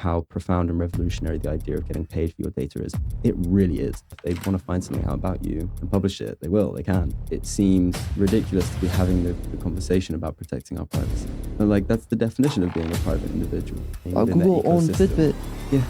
how profound and revolutionary the idea of getting paid for your data is. It really is. If they want to find something out about you and publish it, they will, they can. It seems ridiculous to be having the conversation about protecting our privacy. But like, that's the definition of being a private individual. Google owns Fitbit. Yeah.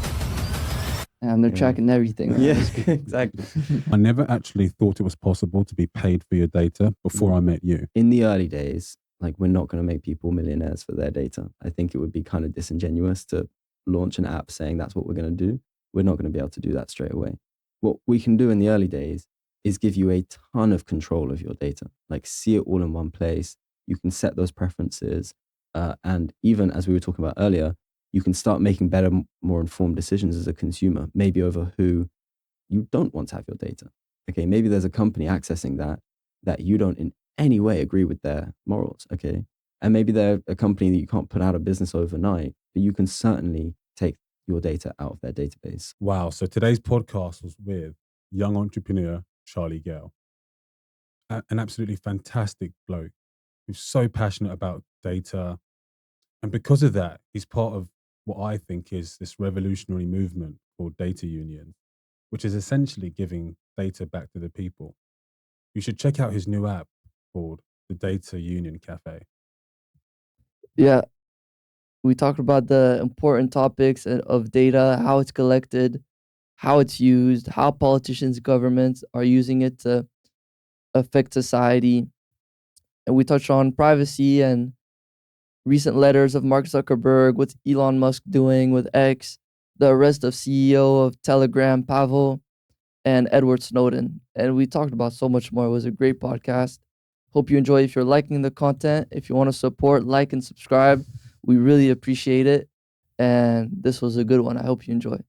And they're tracking everything. Right? Yeah, exactly. I never actually thought it was possible to be paid for your data before I met you. In the early days, like, we're not going to make people millionaires for their data. I think it would be kind of disingenuous to launch an app saying that's what we're going to do. We're not going to be able to do that straight away. What we can do in the early days is give you a ton of control of your data, like see it all in one place. You can set those preferences. And even as we were talking about earlier, you can start making better, more informed decisions as a consumer, maybe over who you don't want to have your data. Okay, maybe there's a company accessing that you don't in any way agree with their morals. Okay, and maybe they're a company that you can't put out of business overnight, but you can certainly take your data out of their database. Wow. So today's podcast was with young entrepreneur Charlie Gale, an absolutely fantastic bloke who's so passionate about data. And because of that, he's part of what I think is this revolutionary movement called Data Union, which is essentially giving data back to the people. You should check out his new app called the Data Union Café. Yeah. We talked about the important topics of data, how it's collected, how it's used, how politicians, governments are using it to affect society. And we touched on privacy and recent letters of Mark Zuckerberg, what's Elon Musk doing with X, the arrest of CEO of Telegram, Pavel, and Edward Snowden. And we talked about so much more. It was a great podcast. Hope you enjoy. If you're liking the content, if you want to support, like, and subscribe, we really appreciate it. And this was a good one. I hope you enjoy.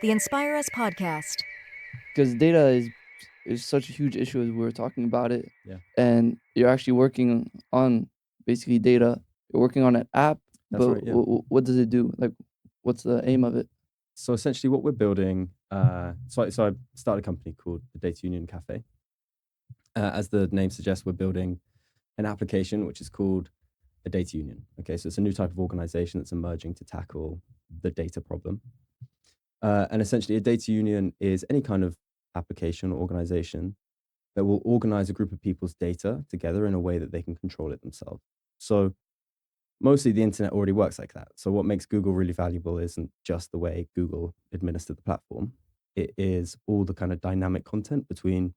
The Inspire Us podcast. Because data is such a huge issue as we were talking about it. Yeah. And you're actually working on basically data. You're working on an app. That's but right, yeah. What does it do? Like, what's the aim of it? So essentially what we're building, so I started a company called the Data Union Café. As the name suggests, we're building an application which is called a data union. Okay, so it's a new type of organization that's emerging to tackle the data problem. And essentially a data union is any kind of application or organization that will organize a group of people's data together in a way that they can control it themselves. So mostly the internet already works like that. So what makes Google really valuable isn't just the way Google administered the platform. It is all the kind of dynamic content between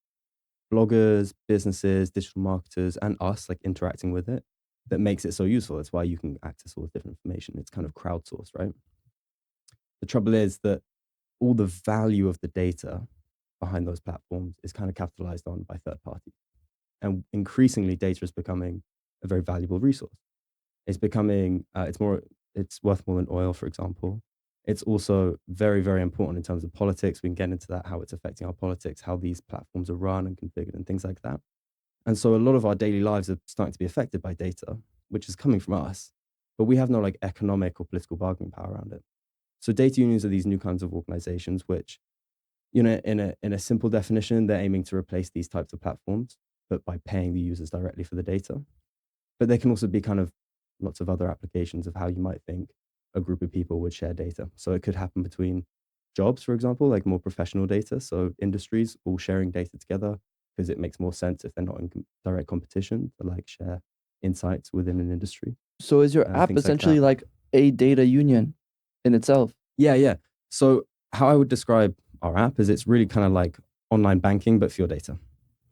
bloggers, businesses, digital marketers, and us, like, interacting with it, that makes it so useful. That's why you can access all the different information. It's kind of crowdsourced, right? The trouble is that all the value of the data behind those platforms is kind of capitalized on by third parties. And increasingly, data is becoming a very valuable resource. It's becoming, it's worth more than oil, for example. It's also very, very important in terms of politics. We can get into that, how it's affecting our politics, how these platforms are run and configured and things like that. And so a lot of our daily lives are starting to be affected by data, which is coming from us, but we have no like economic or political bargaining power around it. So data unions are these new kinds of organizations which, you know, in a simple definition, they're aiming to replace these types of platforms, but by paying the users directly for the data. But they can also be kind of lots of other applications of how you might think a group of people would share data. So it could happen between jobs, for example, like more professional data. So industries all sharing data together because it makes more sense if they're not in direct competition to like share insights within an industry. So is your app essentially like a data union in itself? Yeah. So how I would describe our app is it's really kind of like online banking, but for your data.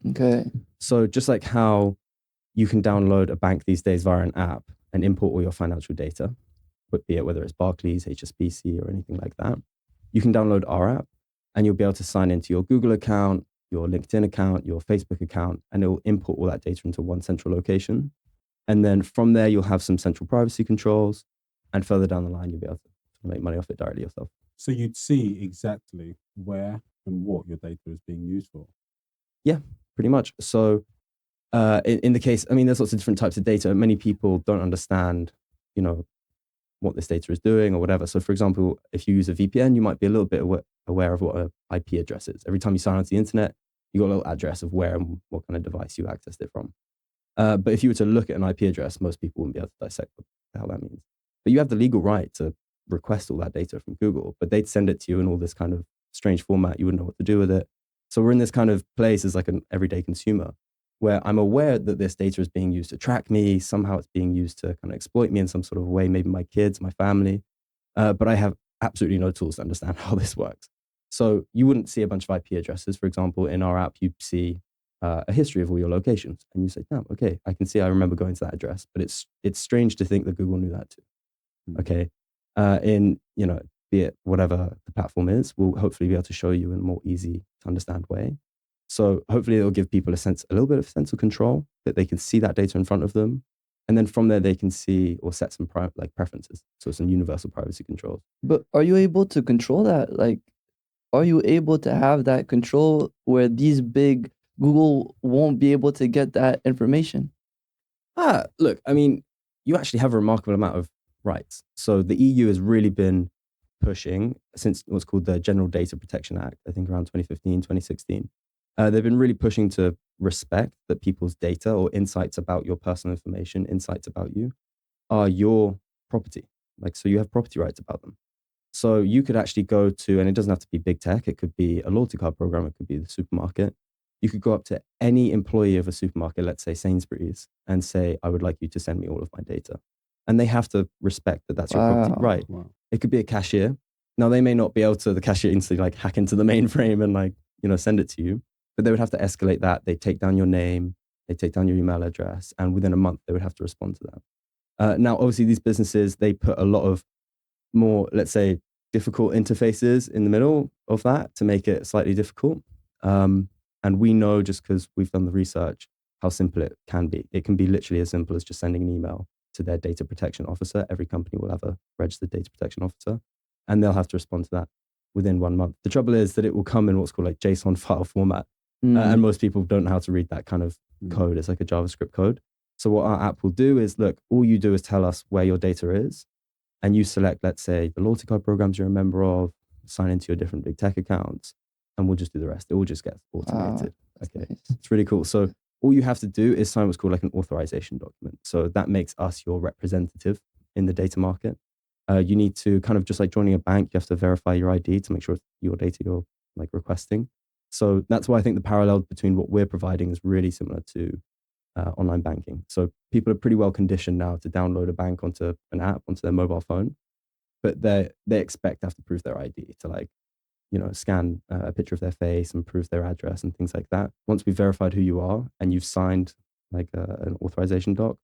Okay. So just like how you can download a bank these days via an app and import all your financial data, be it whether it's Barclays, HSBC, or anything like that, you can download our app and you'll be able to sign into your Google account, your LinkedIn account, your Facebook account, and it will import all that data into one central location. And then from there, you'll have some central privacy controls, and further down the line, you'll be able to make money off it directly yourself. So you'd see exactly where and what your data is being used for. Yeah, pretty much. So in the case, I mean, there's lots of different types of data. Many people don't understand, what this data is doing or whatever. So for example, if you use a VPN, you might be a little bit aware of what an IP address is. Every time you sign onto the internet, you got a little address of where and what kind of device you accessed it from. But if you were to look at an IP address, most people wouldn't be able to dissect what the hell that means. But you have the legal right to request all that data from Google, but they'd send it to you in all this kind of strange format. You wouldn't know what to do with it. So we're in this kind of place as like an everyday consumer where I'm aware that this data is being used to track me. Somehow it's being used to kind of exploit me in some sort of way, maybe my kids, my family. But I have absolutely no tools to understand how this works. So you wouldn't see a bunch of IP addresses. For example, in our app, you'd see a history of all your locations. And you say, damn, okay, I remember going to that address. But it's strange to think that Google knew that too. Okay. Be it whatever the platform is, we'll hopefully be able to show you in a more easy to understand way. So hopefully it'll give people a little bit of sense of control, that they can see that data in front of them. And then from there, they can see or set some preferences. So some universal privacy controls. But are you able to control that? Like, are you able to have that control where these big Google won't be able to get that information? Look, I mean, you actually have a remarkable amount of rights. So the EU has really been pushing since what's called the General Data Protection Act, I think around 2015, 2016. They've been really pushing to respect that people's data or insights about your personal information, insights about you, are your property. So you have property rights about them. So you could actually go to, and it doesn't have to be big tech, it could be a loyalty card program, it could be the supermarket. You could go up to any employee of a supermarket, let's say Sainsbury's, and say, I would like you to send me all of my data. And they have to respect that that's your property. Right. Wow. It could be a cashier. Now, they may not be able to, the cashier instantly hack into the mainframe and send it to you. But they would have to escalate that. They take down your name, they take down your email address, and within a month, they would have to respond to that. Now, obviously, these businesses, they put a lot of more, let's say, difficult interfaces in the middle of that to make it slightly difficult. And we know, just because we've done the research, how simple it can be. It can be literally as simple as just sending an email to their data protection officer. Every company will have a registered data protection officer, and they'll have to respond to that within 1 month. The trouble is that it will come in what's called JSON file format. And most people don't know how to read that kind of code. It's like a JavaScript code. So what our app will do is, look, all you do is tell us where your data is, and you select, let's say, the loyalty card programs you're a member of, sign into your different big tech accounts, and we'll just do the rest. It will just get automated. Okay, Nice. it's really cool. So all you have to do is sign what's called an authorization document. So that makes us your representative in the data market. You need to kind of just like joining a bank, you have to verify your ID to make sure it's your data you're requesting. So that's why I think the parallel between what we're providing is really similar to online banking. So people are pretty well conditioned now to download a bank onto an app, onto their mobile phone, but they expect to have to prove their ID to scan a picture of their face and prove their address and things like that. Once we've verified who you are and you've signed an authorization doc,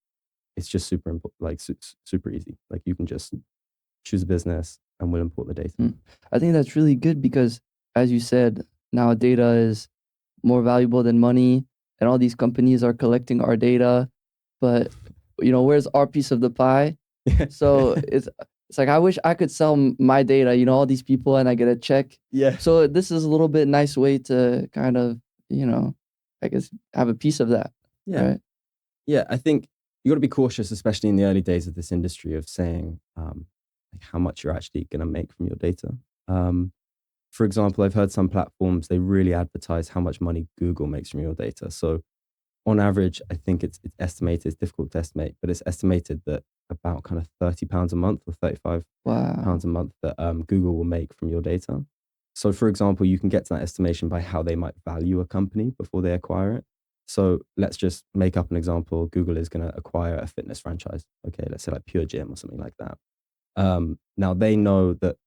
it's just super easy. You can just choose a business and we'll import the data. I think that's really good because, as you said, now data is more valuable than money, and all these companies are collecting our data, but where's our piece of the pie? So it's like, I wish I could sell my data, all these people, and I get a check. Yeah. So this is a little bit nice way to kind of, I guess, have a piece of that. Yeah. Right? Yeah, I think you got to be cautious, especially in the early days of this industry, of saying how much you're actually going to make from your data. For example, I've heard some platforms, they really advertise how much money Google makes from your data. So on average, I think it's estimated, it's difficult to estimate, but it's estimated that about kind of £30 a month or £35 a month that Google will make from your data. So for example, you can get to that estimation by how they might value a company before they acquire it. So let's just make up an example. Google is going to acquire a fitness franchise. Okay, let's say like Pure Gym or something like that. Now they know that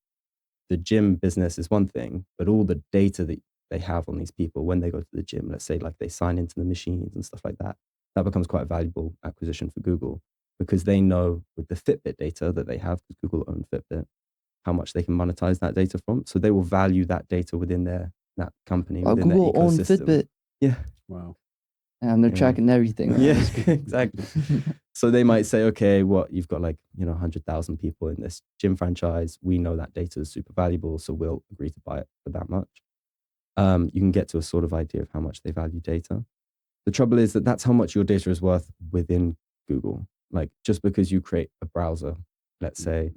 the gym business is one thing, but all the data that they have on these people when they go to the gym, let's say they sign into the machines and stuff like that, that becomes quite a valuable acquisition for Google, because they know with the Fitbit data that they have, because Google owns Fitbit, how much they can monetize that data from. So they will value that data within that company, Well, within Google their own ecosystem. Fitbit, Yeah. Wow. and they're Yeah. tracking everything. Yeah, That's crazy. exactly. So they might say, okay, you've got like, 100,000 people in this gym franchise. We know that data is super valuable, so we'll agree to buy it for that much. You can get to a sort of idea of how much they value data. The trouble is that that's how much your data is worth within Google. Like, just because you create a browser, let's say,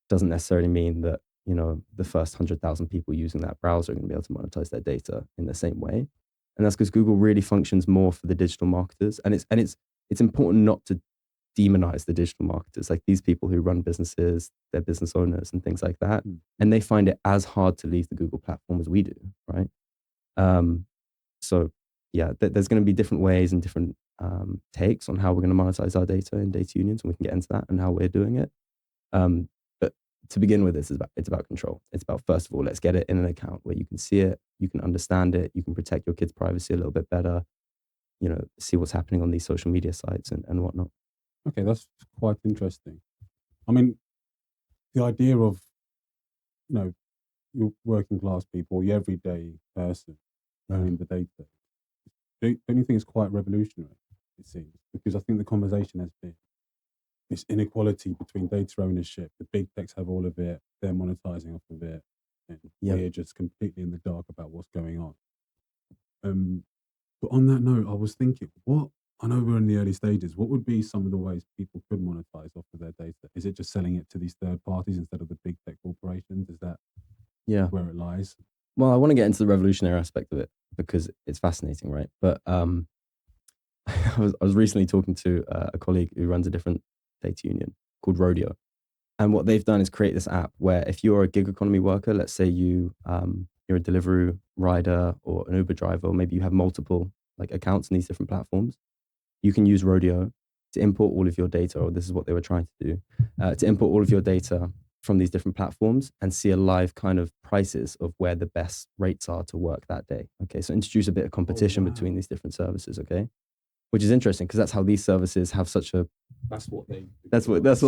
doesn't necessarily mean that, the first 100,000 people using that browser are going to be able to monetize their data in the same way. And that's because Google really functions more for the digital marketers. And it's important not to demonize the digital marketers, like these people who run businesses, they're business owners and things like that. And they find it as hard to leave the Google platform as we do, right? So yeah, there's going to be different ways and different takes on how we're going to monetize our data in data unions, and we can get into that and how we're doing it. But to begin with, it's about control. It's about, first of all, let's get it in an account where you can see it, you can understand it, you can protect your kids' privacy a little bit better, see what's happening on these social media sites and whatnot. Okay, that's quite interesting. I mean, the idea of, your working class people, your everyday person owning the data, don't you think it's quite revolutionary, it seems? Because I think the conversation has been this inequality between data ownership. The big techs have all of it, they're monetizing off of it, and we're just completely in the dark about what's going on. But on that note, I was thinking, I know we're in the early stages. What would be some of the ways people could monetize off of their data? Is it just selling it to these third parties instead of the big tech corporations? Is that where it lies? Well, I want to get into the revolutionary aspect of it because it's fascinating, right? But I was recently talking to a colleague who runs a different data union called Rodeo. And what they've done is create this app where if you're a gig economy worker, let's say you're a Deliveroo rider or an Uber driver, or maybe you have multiple like accounts in these different platforms, you can use Rodeo to import all of your data, or this is what they were trying to do, to import all of your data from these different platforms and see a live kind of prices of where the best rates are to work that day. Okay, so introduce a bit of competition between these different services. Okay, which is interesting because that's how these services have such a That's what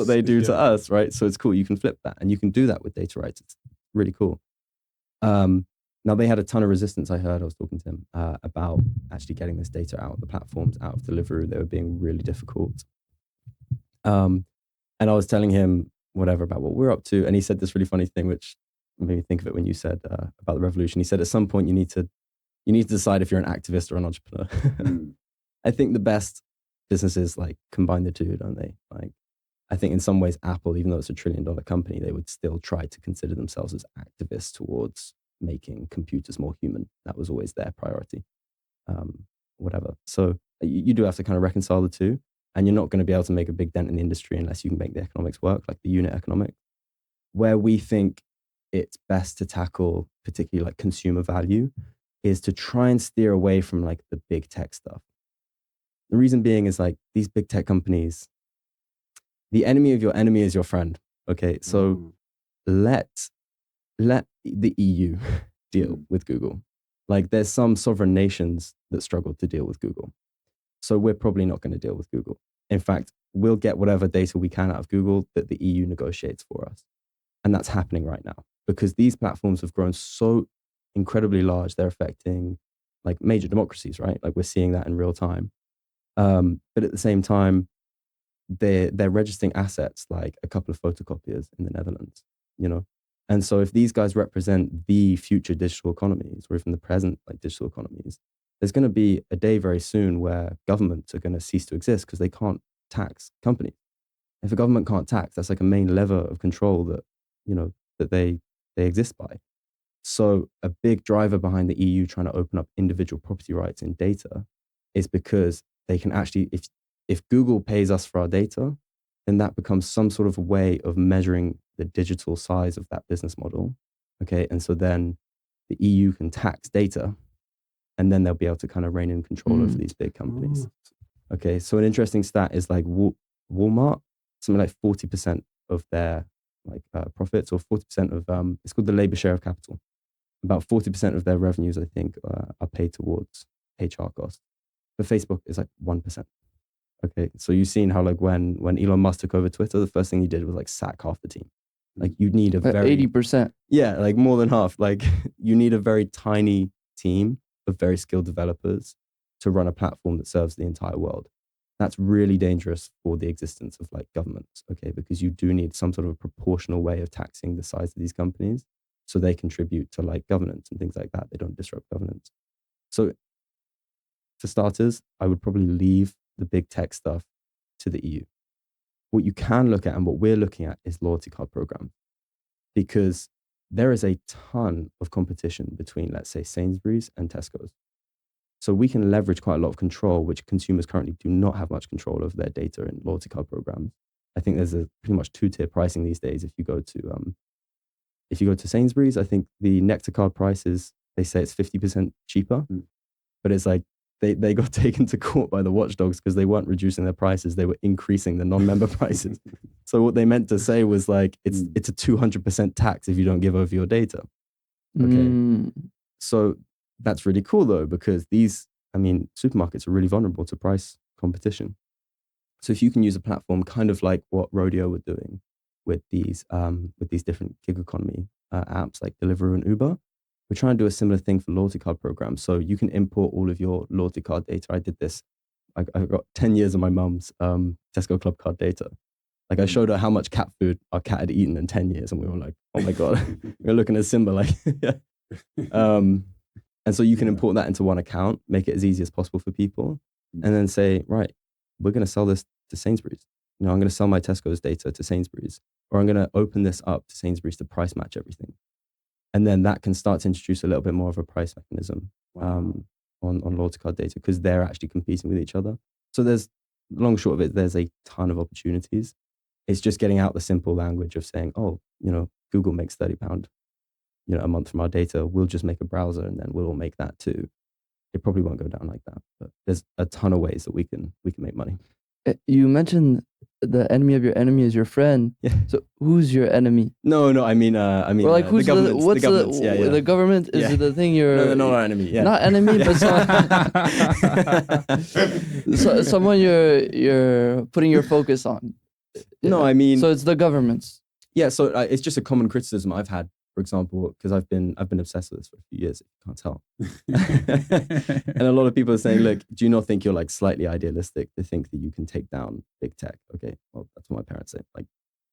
they do to us, right? So it's cool. You can flip that, and you can do that with data rights. It's really cool. Now they had a ton of resistance. I was talking to him about actually getting this data out of the platforms, out of Deliveroo. They were being really difficult. And I was telling him whatever about what we're up to, and he said this really funny thing, which made me think of it when you said about the revolution. He said at some point you need to decide if you're an activist or an entrepreneur. I think the best businesses like combine the two, don't they? Like, I think in some ways Apple, even though it's $1 trillion company, they would still try to consider themselves as activists towards making computers more human. That was always their priority. Whatever. So you do have to kind of reconcile the two, and you're not going to be able to make a big dent in the industry unless you can make the economics work, like the unit economics. Where we think it's best to tackle, particularly like consumer value, is to try and steer away from like the big tech stuff. The reason being is like these big tech companies, the enemy of your enemy is your friend. Okay, so let the EU deal with Google. Like there's some sovereign nations that struggle to deal with Google. So we're probably not going to deal with Google. In fact, we'll get whatever data we can out of Google that the EU negotiates for us. And that's happening right now because these platforms have grown so incredibly large. They're affecting like major democracies, right? Like we're seeing that in real time. But at the same time, they're registering assets like a couple of photocopiers in the Netherlands, And so if these guys represent the future digital economies or even the present like digital economies, there's going to be a day very soon where governments are going to cease to exist because they can't tax companies. If a government can't tax, that's like a main lever of control that, that they exist by. So a big driver behind the EU trying to open up individual property rights in data is because they can actually, if Google pays us for our data, then that becomes some sort of a way of measuring the digital size of that business model. Okay. And so then the EU can tax data and then they'll be able to kind of rein in control over these big companies. Okay. So an interesting stat is like Walmart, something like 40% of their like profits or 40% of, it's called the labor share of capital. About 40% of their revenues, I think, are paid towards HR costs. For Facebook, it's like 1%. Okay, so you've seen how like when Elon Musk took over Twitter, the first thing he did was like sack half the team. Like you need a very 80%. yeah, like more than half. Like you need a very tiny team of very skilled developers to run a platform that serves the entire world. That's really dangerous for the existence of like governments, okay? Because you do need some sort of a proportional way of taxing the size of these companies so they contribute to like governance and things like that. They don't disrupt governance. So for starters, I would probably leave the big tech stuff to the EU. What you can look at and what we're looking at is loyalty card programs, because there is a ton of competition between, let's say, Sainsbury's and Tesco's. So we can leverage quite a lot of control, which consumers currently do not have much control over their data in loyalty card programs. I think there's a pretty much two-tier pricing these days. If you go to Sainsbury's, I think the Nectar card price is, they say it's 50% cheaper, but it's like they got taken to court by the watchdogs because they weren't reducing their prices. They were increasing the non-member prices. So what they meant to say was like, it's a 200% tax if you don't give over your data. Okay. So that's really cool though, because supermarkets are really vulnerable to price competition. So if you can use a platform kind of like what Rodeo were doing with these different gig economy apps like Deliveroo and Uber, we're trying to do a similar thing for loyalty card programs. So you can import all of your loyalty card data. I did this. I got 10 years of my mum's Tesco Club card data. Like I showed her how much cat food our cat had eaten in 10 years. And we were like, oh my God, we were looking at Simba like, and so you can import that into one account, make it as easy as possible for people, and then say, right, we're going to sell this to Sainsbury's. I'm going to sell my Tesco's data to Sainsbury's, or I'm going to open this up to Sainsbury's to price match everything. And then that can start to introduce a little bit more of a price mechanism on loyalty card data, because they're actually competing with each other. So there's, long and short of it, there's a ton of opportunities. It's just getting out the simple language of saying, oh, Google makes £30 a month from our data. We'll just make a browser and then we'll all make that too. It probably won't go down like that, but there's a ton of ways that we can make money. You mentioned the enemy of your enemy is your friend. Yeah. So who's your enemy? No, I mean, Or like who's the government. what's the governments. the government is Yeah. the thing you're No, they're not our enemy. Yeah. not enemy, but someone you're putting your focus on. No, I mean, so it's the governments. Yeah, so it's just a common criticism I've had, for example, because I've been obsessed with this for a few years, if you can't tell. And a lot of people are saying, look, do you not think you're like slightly idealistic to think that you can take down big tech? Okay, well, that's what my parents say. Like,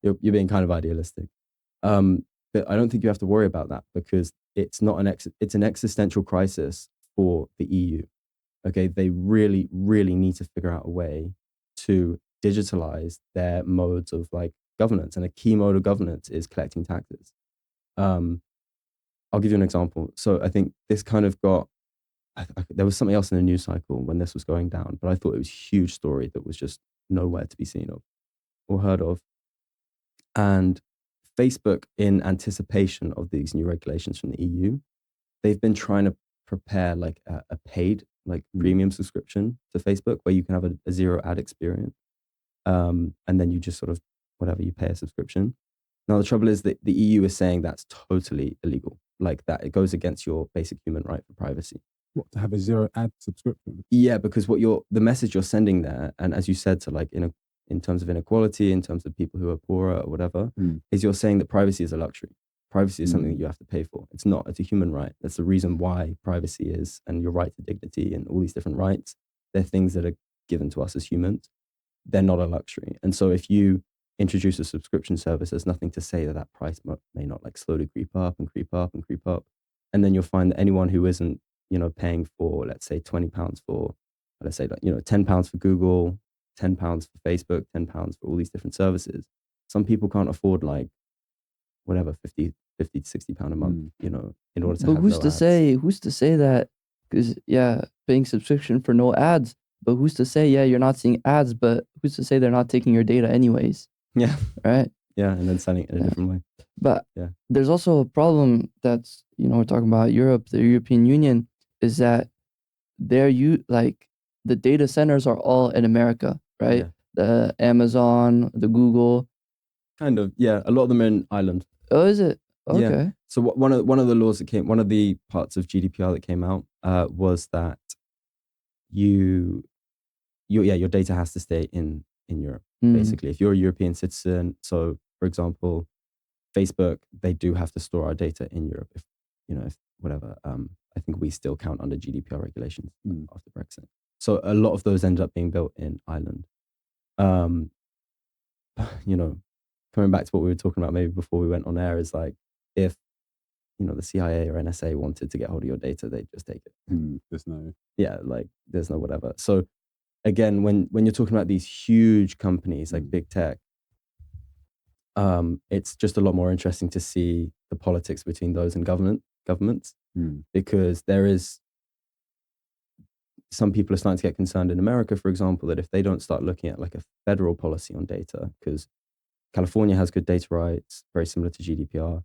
you're being kind of idealistic. But I don't think you have to worry about that, because it's not it's an existential crisis for the EU. Okay, they really, really need to figure out a way to digitalize their modes of like governance, and a key mode of governance is collecting taxes. I'll give you an example. So I think this kind of there was something else in the news cycle when this was going down, but I thought it was a huge story that was just nowhere to be seen of or heard of. And Facebook, in anticipation of these new regulations from the EU, they've been trying to prepare like a paid like premium subscription to Facebook where you can have a zero ad experience. And then you just sort of, whatever, you pay a subscription. Now, the trouble is that the EU is saying that's totally illegal. Like that, it goes against your basic human right for privacy. What, to have a zero ad subscription? Yeah, because the message you're sending there, and as you said, to like in terms of inequality, in terms of people who are poorer or whatever, is you're saying that privacy is a luxury. Privacy is something that you have to pay for. It's not. It's a human right. That's the reason why privacy is, and your right to dignity and all these different rights, they're things that are given to us as humans. They're not a luxury. And so if you introduce a subscription service, there's nothing to say that price may not like slowly creep up and creep up and creep up. And then you'll find that anyone who isn't, paying for, let's say, £20 for, let's say, like, £10 for Google, £10 for Facebook, £10 for all these different services. Some people can't afford like whatever, 50 to £60 a month, in order to But have who's no to ads. who's to say that? Because paying subscription for no ads, but who's to say you're not seeing ads, but who's to say they're not taking your data anyways? Yeah. Right. Yeah, and then selling it in a different way. But Yeah. there's also a problem that's, we're talking about Europe, the European Union, is that like the data centers are all in America, right? Yeah. The Amazon, the Google. Kind of, yeah. A lot of them are in Ireland. Oh, is it? Yeah. Okay. So one of the laws that one of the parts of GDPR that came out was that your data has to stay in Europe. Basically, if you're a European citizen, so for example, Facebook, they do have to store our data in Europe if whatever. I think we still count under GDPR regulations after Brexit. So a lot of those end up being built in Ireland. Coming back to what we were talking about maybe before we went on air, is like, if the CIA or NSA wanted to get hold of your data, they'd just take it. There's no whatever. So again, when you're talking about these huge companies like big tech, it's just a lot more interesting to see the politics between those and governments, because there is some people are starting to get concerned in America, for example, that if they don't start looking at like a federal policy on data, because California has good data rights, very similar to GDPR,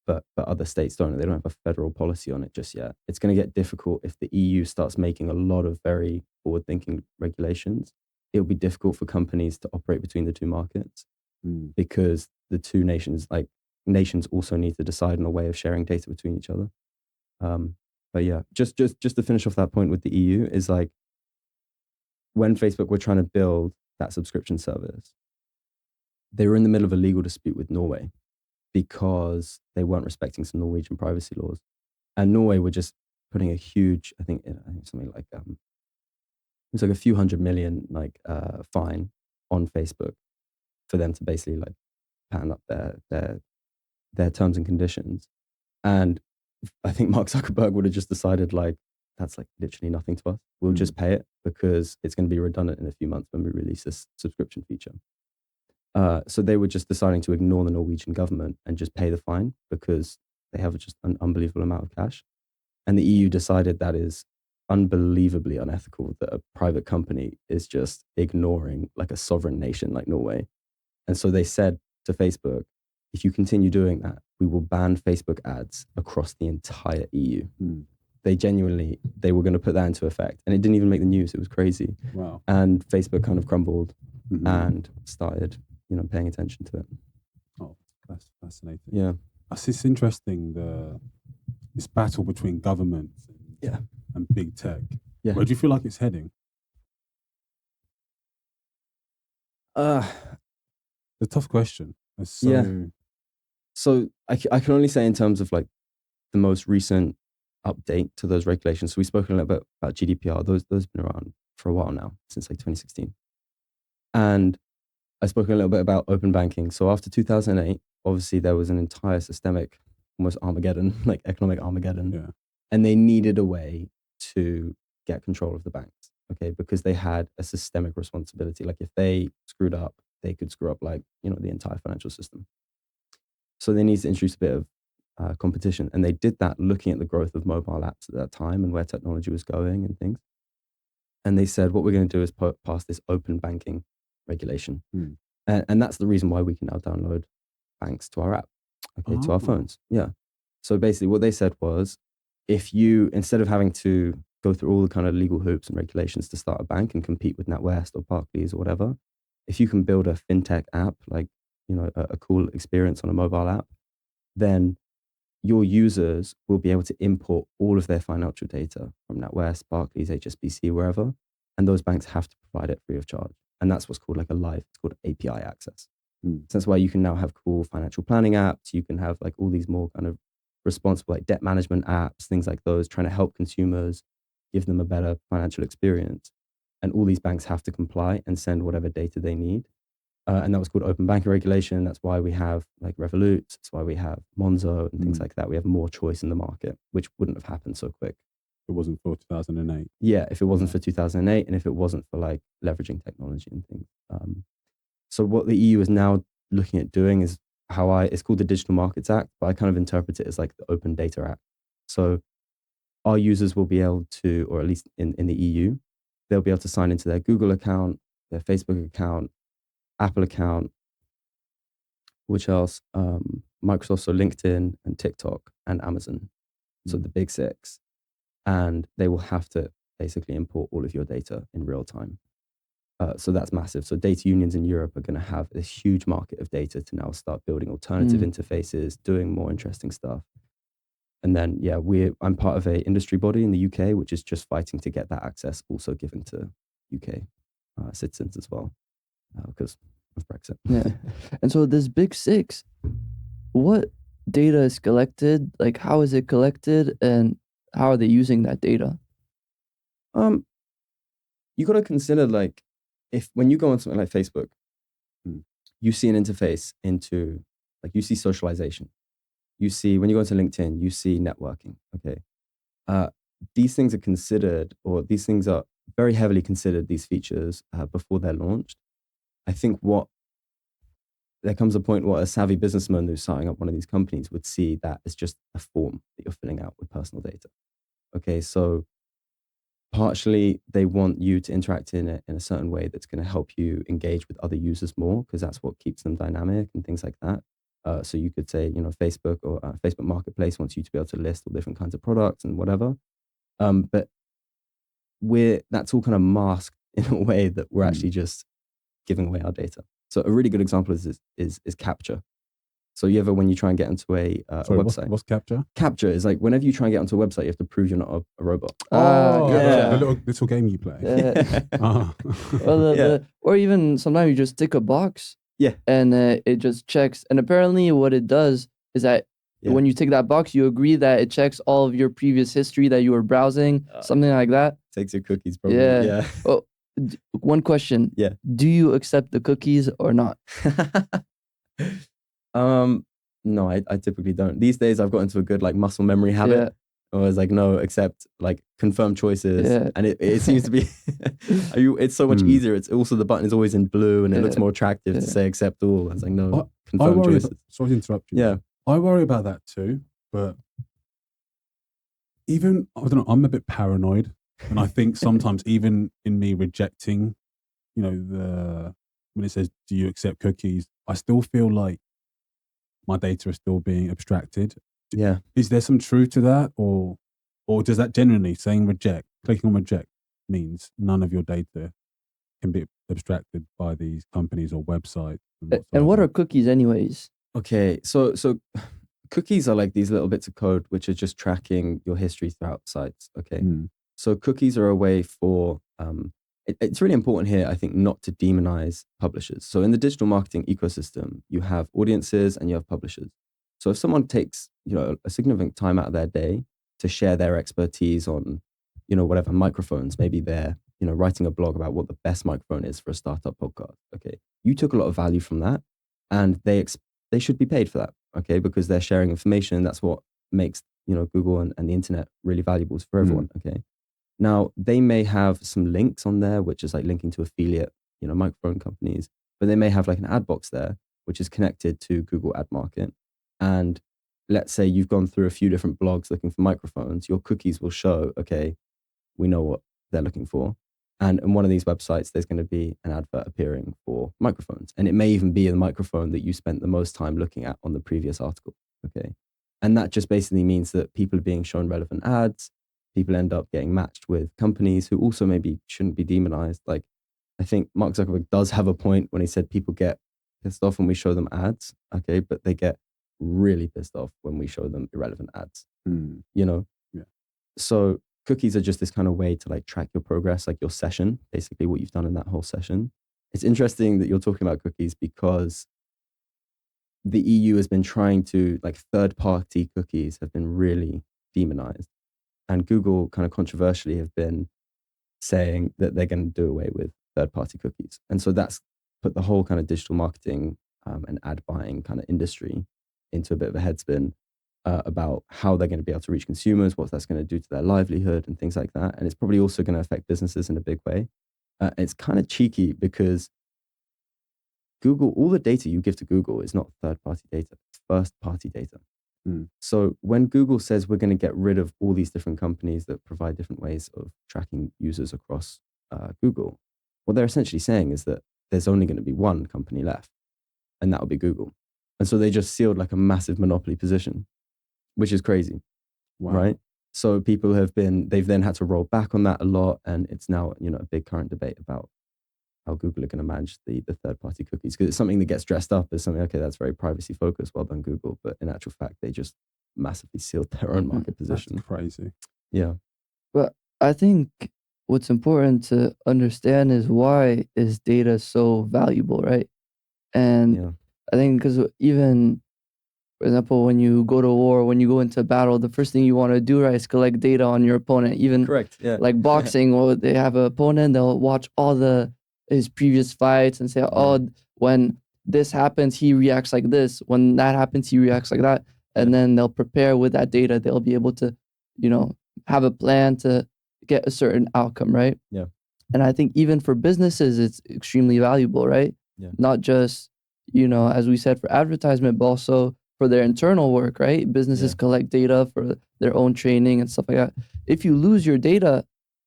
but other states don't. They don't have a federal policy on it just yet. It's going to get difficult if the EU starts making a lot of very forward-thinking regulations. It'll be difficult for companies to operate between the two markets, because the two nations also need to decide on a way of sharing data between each other. But yeah, just to finish off that point with the EU, is like, when Facebook were trying to build that subscription service, they were in the middle of a legal dispute with Norway because they weren't respecting some Norwegian privacy laws, and Norway were just putting a huge, I think something like it was like a few $100 million fine on Facebook for them to basically like pattern up their terms and conditions. And I think Mark Zuckerberg would have just decided, like, that's like literally nothing to us. We'll just pay it because it's going to be redundant in a few months when we release this subscription feature. So they were just deciding to ignore the Norwegian government and just pay the fine because they have just an unbelievable amount of cash. And the EU decided that is unbelievably unethical, that a private company is just ignoring like a sovereign nation like Norway. And so they said to Facebook, if you continue doing that, we will ban Facebook ads across the entire EU. They were going to put that into effect, and it didn't even make the news. It was crazy. Wow. And Facebook kind of crumbled and started, paying attention to it. Oh, that's fascinating. Yeah. It's interesting, this battle between governments and big tech. Yeah. Where do you feel like it's heading? Uh, It's a tough question. So I can only say in terms of like the most recent update to those regulations. So we spoke a little bit about GDPR. Those have been around for a while now, since like 2016. And I spoke a little bit about open banking. So after 2008, obviously there was an entire systemic, almost Armageddon, like economic Armageddon. Yeah. And they needed a way to get control of the banks, okay? Because they had a systemic responsibility. Like if they screwed up, they could screw up like, the entire financial system. So they needed to introduce a bit of competition. And they did that looking at the growth of mobile apps at that time and where technology was going and things. And they said, what we're going to do is pass this open banking regulation. And that's the reason why we can now download banks to our app, to our phones. Yeah. So basically what they said was, if you, instead of having to go through all the kind of legal hoops and regulations to start a bank and compete with NatWest or Barclays or whatever, if you can build a fintech app, like, a cool experience on a mobile app, then your users will be able to import all of their financial data from NatWest, Barclays, HSBC, wherever, and those banks have to provide it free of charge. And that's what's called like it's called API access. So that's why you can now have cool financial planning apps. You can have like all these more kind of responsible like debt management apps, things like those, trying to help consumers, give them a better financial experience. And all these banks have to comply and send whatever data they need. And that was called open banking regulation. That's why we have like Revolut. That's why we have Monzo and things like that. We have more choice in the market, which wouldn't have happened so quick. It wasn't for 2008. Yeah, if it wasn't for 2008 and if it wasn't for like leveraging technology and things. So what the EU is now looking at doing is it's called the Digital Markets Act, but I kind of interpret it as like the Open Data Act. So our users will be able to, or at least in the EU, they'll be able to sign into their Google account, their Facebook account, Apple account, which else? Microsoft, so LinkedIn and TikTok and Amazon. So the big six. And they will have to basically import all of your data in real time. So that's massive. So data unions in Europe are going to have this huge market of data to now start building alternative interfaces, doing more interesting stuff. And then, I'm part of a industry body in the UK, which is just fighting to get that access also given to UK citizens as well, because of Brexit. Yeah. And so this big six, what data is collected? Like, how is it collected, and how are they using that data? Um, you got to consider like if when you go on something like Facebook, you see an interface into like you see socialization. You see when you go into LinkedIn, you see networking. Okay, these things are considered, or these things are very heavily considered. These features before they're launched. I think there comes a point where a savvy businessman who's starting up one of these companies would see that as just a form that you're filling out with personal data. Okay, so partially they want you to interact in a certain way that's going to help you engage with other users more, because that's what keeps them dynamic and things like that. So you could say, Facebook or Facebook Marketplace wants you to be able to list all different kinds of products and whatever. But that's all kind of masked in a way that we're actually just giving away our data. So a really good example is capture. So when you try and get into a Sorry, website. what's capture? Capture is like whenever you try and get onto a website, you have to prove you're not a robot. Oh, yeah. the little game you play. Well, Yeah. or even sometimes you just tick a box. Yeah. And it just checks. And apparently, what it does is that when you tick that box, you agree that it checks all of your previous history that you were browsing, something like that. Takes your cookies, probably. Yeah. Oh, one question. Yeah. Do you accept the cookies or not? No, I typically don't. These days, I've got into a good like muscle memory habit. Yeah. I was like, no, accept like confirm choices, Yeah. and it seems to be. It's so much easier. It's also the button is always in blue, and it looks more attractive to say accept all. I was like, no, confirm choices. Sorry to interrupt you. Yeah, I worry about that too, but even I don't know. I'm a bit paranoid, and I think sometimes even in me rejecting, when it says, "Do you accept cookies?" I still feel like my data is still being abstracted. Yeah. Is there some truth to that, or does that generally saying reject, clicking on reject, means none of your data can be abstracted by these companies or websites? And what are cookies, anyways? Okay, so cookies are like these little bits of code which are just tracking your history throughout sites. Okay, so cookies are a way for it's really important here, I think, not to demonize publishers. So in the digital marketing ecosystem, you have audiences and you have publishers. So if someone takes a significant time out of their day to share their expertise on whatever microphones, maybe they're writing a blog about what the best microphone is for a startup podcast. Okay, you took a lot of value from that, and they should be paid for that. Okay, because they're sharing information. That's what makes Google and the internet really valuable for everyone. Okay, now they may have some links on there, which is like linking to affiliate microphone companies, but they may have like an ad box there which is connected to Google Ad Market. And let's say you've gone through a few different blogs looking for microphones, your cookies will show, okay, we know what they're looking for. And in one of these websites, there's going to be an advert appearing for microphones. And it may even be the microphone that you spent the most time looking at on the previous article. Okay. And that just basically means that people are being shown relevant ads. People end up getting matched with companies who also maybe shouldn't be demonized. Like, I think Mark Zuckerberg does have a point when he said people get pissed off when we show them ads. Okay. But they get really pissed off when we show them irrelevant ads. Yeah. So cookies are just this kind of way to like track your progress, like your session, basically what you've done in that whole session. It's interesting that you're talking about cookies because the EU has been trying to, like, third-party cookies have been really demonized. And Google kind of controversially have been saying that they're going to do away with third-party cookies. And so that's put the whole kind of digital marketing and ad buying kind of industry into a bit of a headspin about how they're going to be able to reach consumers, what that's going to do to their livelihood and things like that. And it's probably also going to affect businesses in a big way. It's kind of cheeky because Google, all the data you give to Google is not third-party data, it's first-party data. So when Google says we're going to get rid of all these different companies that provide different ways of tracking users across Google, what they're essentially saying is that there's only going to be one company left, and that will be Google. And so they just sealed like a massive monopoly position, which is crazy, right? So they've then had to roll back on that a lot, and it's now a big current debate about how Google are going to manage the third-party cookies, because it's something that gets dressed up as something, okay, that's very privacy focused, well done Google, but in actual fact they just massively sealed their own market position. That's crazy. Yeah. But I think what's important to understand is why is data so valuable, right? And I think because even For example, when you go to war, when you go into battle, the first thing you want to do, right, is collect data on your opponent. Even Correct. Yeah. like boxing, or they have an opponent, they'll watch all his previous fights and say, oh, when this happens, he reacts like this. When that happens, he reacts like that. And then they'll prepare with that data. They'll be able to, have a plan to get a certain outcome, right? Yeah. And I think even for businesses, it's extremely valuable, right? Yeah. Not just, as we said, for advertisement, but also for their internal work, right? Businesses collect data for their own training and stuff like that. If you lose your data,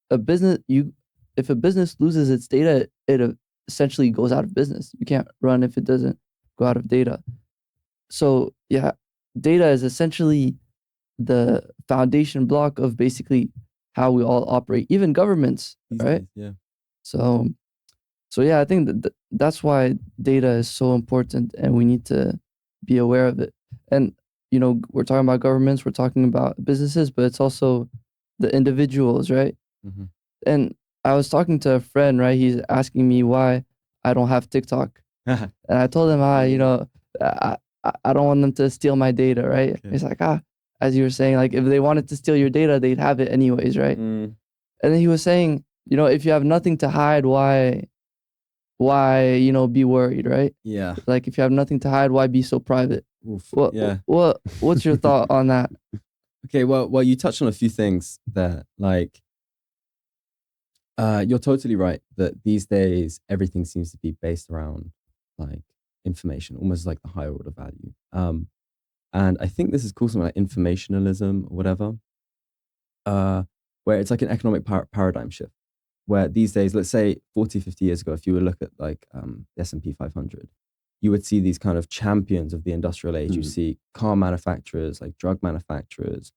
if a business loses its data, it essentially goes out of business. You can't run if it doesn't go out of data. So yeah, data is essentially the foundation block of basically how we all operate, even governments, right? Yeah. So yeah, I think that's why data is so important, and we need to be aware of it. And we're talking about governments, we're talking about businesses, but it's also the individuals, right? Mm-hmm. And I was talking to a friend, right? He's asking me why I don't have TikTok, and I told him, I don't want them to steal my data, right? Okay. He's like, as you were saying, like if they wanted to steal your data, they'd have it anyways, right? Mm. And then he was saying, if you have nothing to hide, why be worried, right? Yeah. Like if you have nothing to hide, why be so private? Oof. What's your thought on that? Okay, well, you touched on a few things there. Like, you're totally right that these days everything seems to be based around like information, almost like the higher order value. And I think this is called something like informationalism or whatever, where it's like an economic paradigm shift. Where these days, let's say 40, 50 years ago, if you would look at like the S&P 500, you would see these kind of champions of the industrial age. You'd see car manufacturers, like drug manufacturers.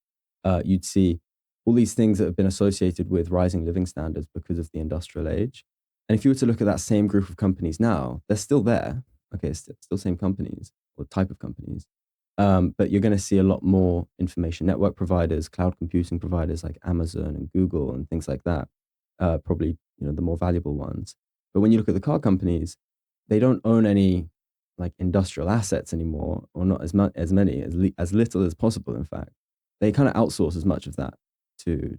You'd see all these things that have been associated with rising living standards because of the industrial age. And if you were to look at that same group of companies now, they're still there. Okay, still same companies or type of companies. But you're going to see a lot more information network providers, cloud computing providers like Amazon and Google and things like that. Probably the more valuable ones. But when you look at the car companies, they don't own any like industrial assets anymore, or not as many, as little as possible. In fact, they kind of outsource as much of that to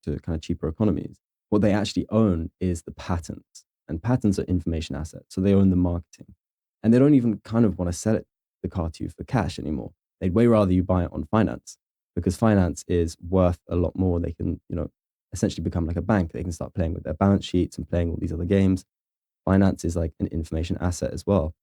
kind of cheaper economies. What they actually own is the patents, and patents are information assets. So they own the marketing, and they don't even kind of want to sell the car to you for cash anymore. They'd way rather you buy it on finance, because finance is worth a lot more. They can essentially become like a bank. They can start playing with their balance sheets and playing all these other games. Finance is like an information asset as well.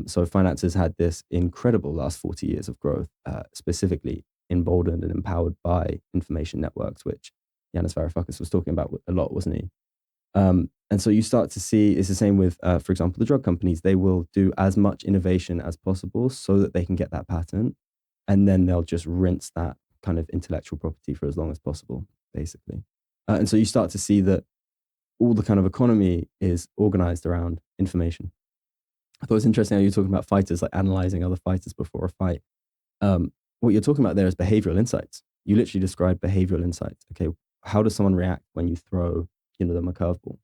So finance has had this incredible last 40 years of growth, specifically emboldened and empowered by information networks, which Yanis Varoufakis was talking about a lot, wasn't he? And so you start to see, it's the same with, for example, the drug companies. They will do as much innovation as possible so that they can get that patent, and then they'll just rinse that kind of intellectual property for as long as possible, basically. And so you start to see that all the kind of economy is organized around information. I thought it was interesting how you're talking about fighters, like analyzing other fighters before a fight. What you're talking about there is behavioral insights. You literally described behavioral insights. Okay, how does someone react when you throw them a curveball?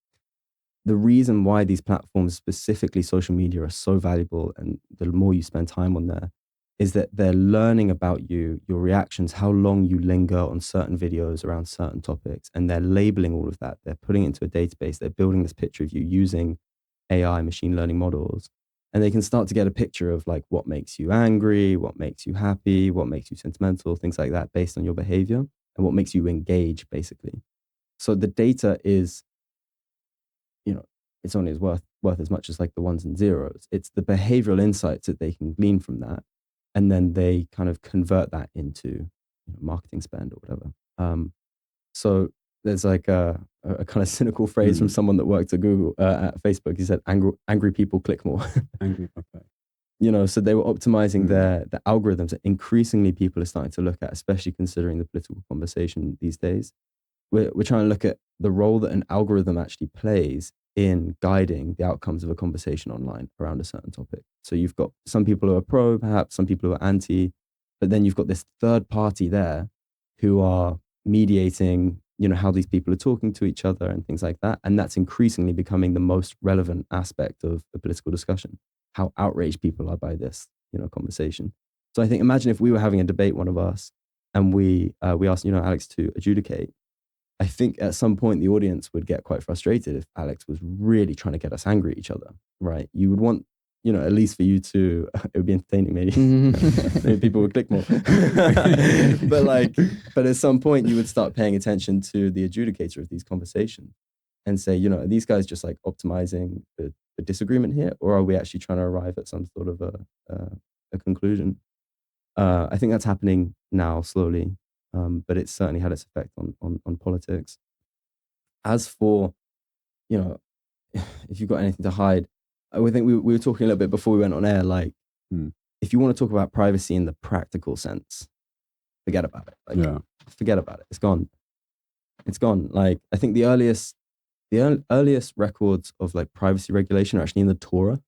The reason why these platforms, specifically social media, are so valuable, and the more you spend time on there, is that they're learning about you, your reactions, how long you linger on certain videos around certain topics, and they're labeling all of that. They're putting it into a database. They're building this picture of you using AI, machine learning models, and they can start to get a picture of like what makes you angry, what makes you happy, what makes you sentimental, things like that, based on your behavior, and what makes you engage, basically. So the data is, it's only worth as much as like the ones and zeros. It's the behavioral insights that they can glean from that, and then they kind of convert that into marketing spend or whatever. So there's like a kind of cynical phrase from someone that worked at Google, at Facebook. He said, "Angry people click more." Angry, okay. So they were optimizing the algorithms that increasingly people are starting to look at, especially considering the political conversation these days. We're trying to look at the role that an algorithm actually plays in guiding the outcomes of a conversation online around a certain topic. So you've got some people who are pro, perhaps some people who are anti, but then you've got this third party there who are mediating, how these people are talking to each other and things like that. And that's increasingly becoming the most relevant aspect of the political discussion, how outraged people are by this, conversation. So I think, imagine if we were having a debate, one of us, and we asked, Alex to adjudicate. I think at some point the audience would get quite frustrated if Alex was really trying to get us angry at each other, right? You would want, at least for you to, it would be entertaining maybe. Maybe people would click more. but at some point you would start paying attention to the adjudicator of these conversations and say, are these guys just like optimizing the disagreement here, or are we actually trying to arrive at some sort of a conclusion? I think that's happening now slowly, but it's certainly had its effect on politics. As for, if you've got anything to hide, I think we were talking a little bit before we went on air, like, if you want to talk about privacy in the practical sense, forget about it. Forget about it. It's gone. It's gone. Like, I think the earliest records of like privacy regulation are actually in the Torah,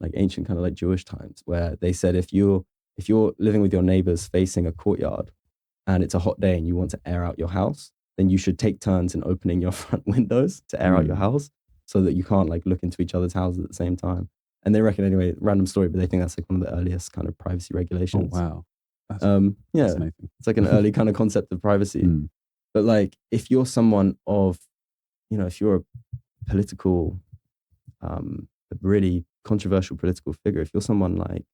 like ancient kind of like Jewish times, where they said if you're living with your neighbors facing a courtyard and it's a hot day and you want to air out your house, then you should take turns in opening your front windows to air out your house, so that you can't like look into each other's houses at the same time. And they reckon, anyway, random story, but they think that's like one of the earliest kind of privacy regulations. Oh, wow. That's fascinating. It's like an early kind of concept of privacy. But like, if you're someone of, if you're a political, a really controversial political figure, if you're someone like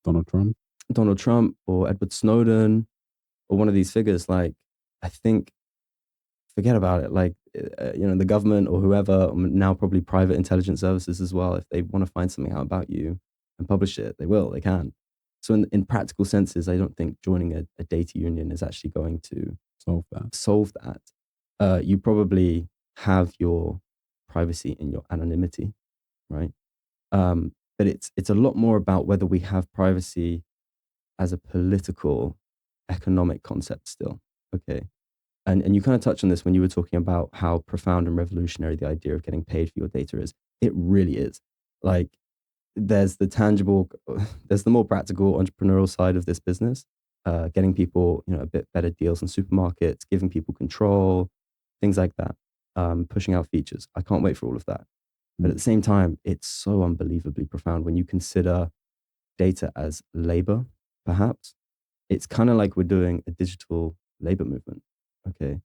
Donald Trump or Edward Snowden or one of these figures, like, I think, forget about it. Like, the government or whoever, now probably private intelligence services as well, if they want to find something out about you and publish it, they can. So in practical senses, I don't think joining a data union is actually going to solve that. You probably have your privacy in your anonymity, right? But it's a lot more about whether we have privacy as a political, economic concept still, okay? And you kind of touched on this when you were talking about how profound and revolutionary the idea of getting paid for your data is. It really is. Like, there's the more practical entrepreneurial side of this business, getting people, a bit better deals in supermarkets, giving people control, things like that, pushing out features. I can't wait for all of that. But at the same time, it's so unbelievably profound when you consider data as labor, perhaps. It's kind of like we're doing a digital labor movement, okay?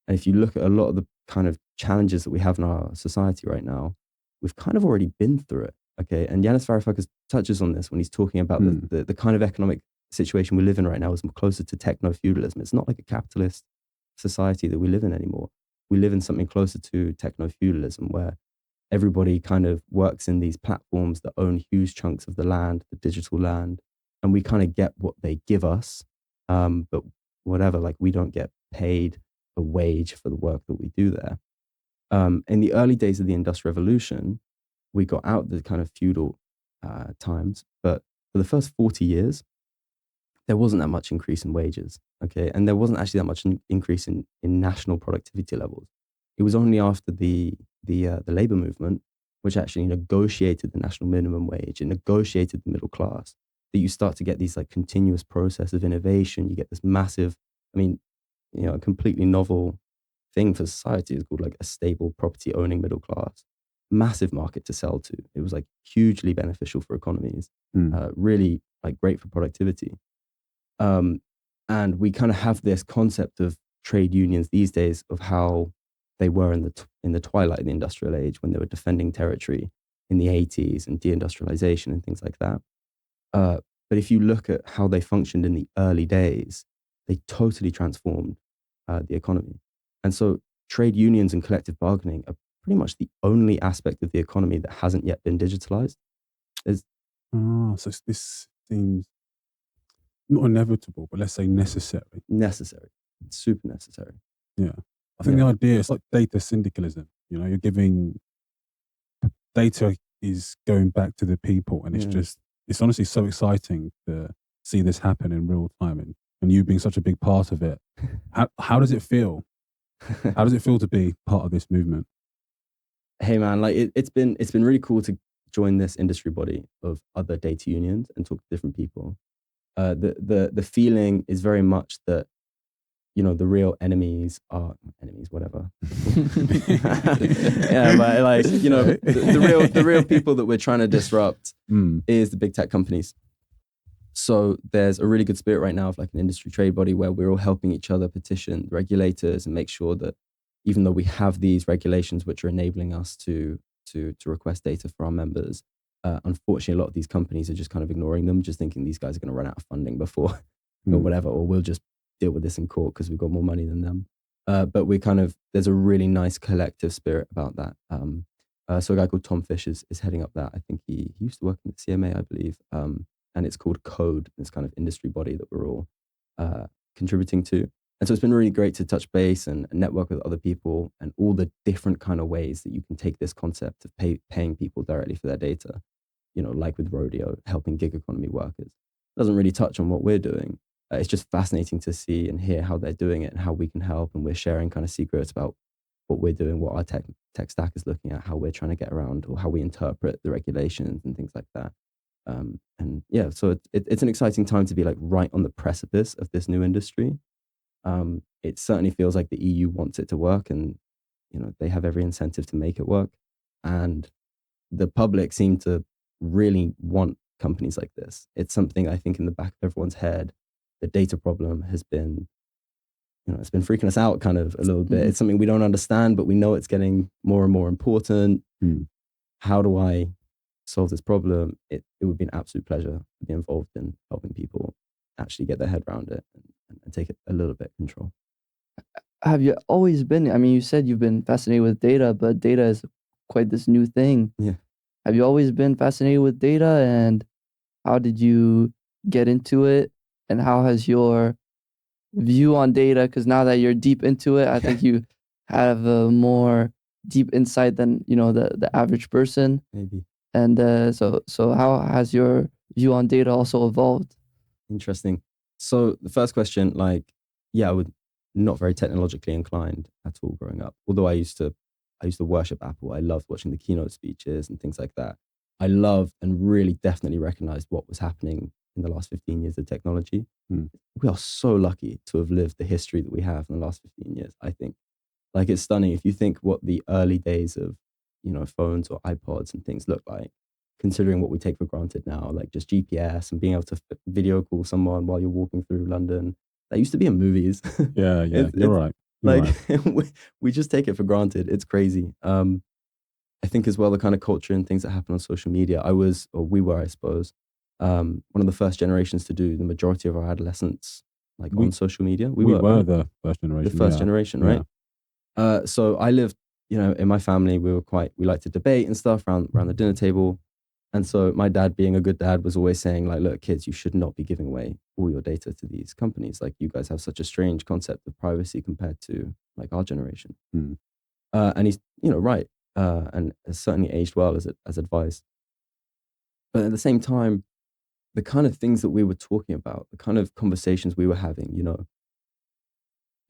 And if you look at a lot of the kind of challenges that we have in our society right now, we've kind of already been through it, okay? And Yanis Varoufakis touches on this when he's talking about the kind of economic situation we live in right now is closer to techno-feudalism. It's not like a capitalist society that we live in anymore. We live in something closer to techno-feudalism, where everybody kind of works in these platforms that own huge chunks of the land, the digital land, and we kind of get what they give us, but whatever, like, we don't get paid a wage for the work that we do there. In the early days of the Industrial Revolution, we got out the kind of feudal times, but for the first 40 years, there wasn't that much increase in wages, okay? And there wasn't actually that much increase in national productivity levels. It was only after the labor movement, which actually negotiated the national minimum wage and negotiated the middle class, that you start to get these like continuous process of innovation. You get this massive, a completely novel thing for society is called like a stable property owning middle class. Massive market to sell to. It was like hugely beneficial for economies, really like great for productivity. And we kind of have this concept of trade unions these days of how they were in the twilight of the industrial age, when they were defending territory in the 80s and deindustrialization and things like that. But if you look at how they functioned in the early days, they totally transformed the economy. And so trade unions and collective bargaining are pretty much the only aspect of the economy that hasn't yet been digitalized. So this seems not inevitable, but let's say necessary. Necessary. It's super necessary. Yeah. I think the idea, it's like data syndicalism. You're giving data is going back to the people, and it's honestly so exciting to see this happen in real time, and you being such a big part of it. How does it feel? How does it feel to be part of this movement? Hey man, like it's been really cool to join this industry body of other data unions and talk to different people. The feeling is very much that, the real enemies are enemies, whatever. Yeah, but like, the real people that we're trying to disrupt is the big tech companies. So there's a really good spirit right now of like an industry trade body where we're all helping each other petition regulators and make sure that even though we have these regulations which are enabling us to request data for our members, unfortunately a lot of these companies are just kind of ignoring them, just thinking these guys are going to run out of funding before or whatever, or we'll just deal with this in court because we've got more money than them. But there's a really nice collective spirit about that. So a guy called Tom Fish is heading up that. I think he used to work in the CMA, I believe. And it's called Code, this kind of industry body that we're all contributing to. And so it's been really great to touch base and network with other people and all the different kind of ways that you can take this concept of paying people directly for their data, like with Rodeo, helping gig economy workers. It doesn't really touch on what we're doing. It's just fascinating to see and hear how they're doing it and how we can help. And we're sharing kind of secrets about what we're doing, what our tech stack is looking at, how we're trying to get around or how we interpret the regulations and things like that. And yeah, so it's an exciting time to be like right on the precipice of this new industry. It certainly feels like the EU wants it to work, and they have every incentive to make it work. And the public seem to really want companies like this. It's something I think in the back of everyone's head. The data problem has been, it's been freaking us out kind of a little bit. It's something we don't understand, but we know it's getting more and more important. How do I solve this problem? It would be an absolute pleasure to be involved in helping people actually get their head around it and take it a little bit of control. Have you always been, I mean, you said you've been fascinated with data, but data is quite this new thing. Yeah. Have you always been fascinated with data, and how did you get into it? And how has your view on data, because now that you're deep into it, I think you have a more deep insight than, the average person. Maybe. And so how has your view on data also evolved? Interesting. So the first question, I was not very technologically inclined at all growing up. Although I used to worship Apple. I loved watching the keynote speeches and things like that. I loved and really definitely recognized what was happening in the last 15 years of technology. We are so lucky to have lived the history that we have in the last 15 years, I think. It's stunning if you think what the early days of, phones or iPods and things look like, considering what we take for granted now, like just GPS and being able to video call someone while you're walking through London. That used to be in movies. Yeah, you're right. We just take it for granted. It's crazy. I think as well, the kind of culture and things that happen on social media, we were, I suppose, one of the first generations to do the majority of our adolescence on social media. We were right? the first generation. The first generation, right? Yeah. So I lived, in my family, we liked to debate and stuff around the dinner table. And so my dad, being a good dad, was always saying look, kids, you should not be giving away all your data to these companies. You guys have such a strange concept of privacy compared to our generation. And he's, right. And has certainly aged well as advised. But at the same time, the kind of things that we were talking about, the kind of conversations we were having,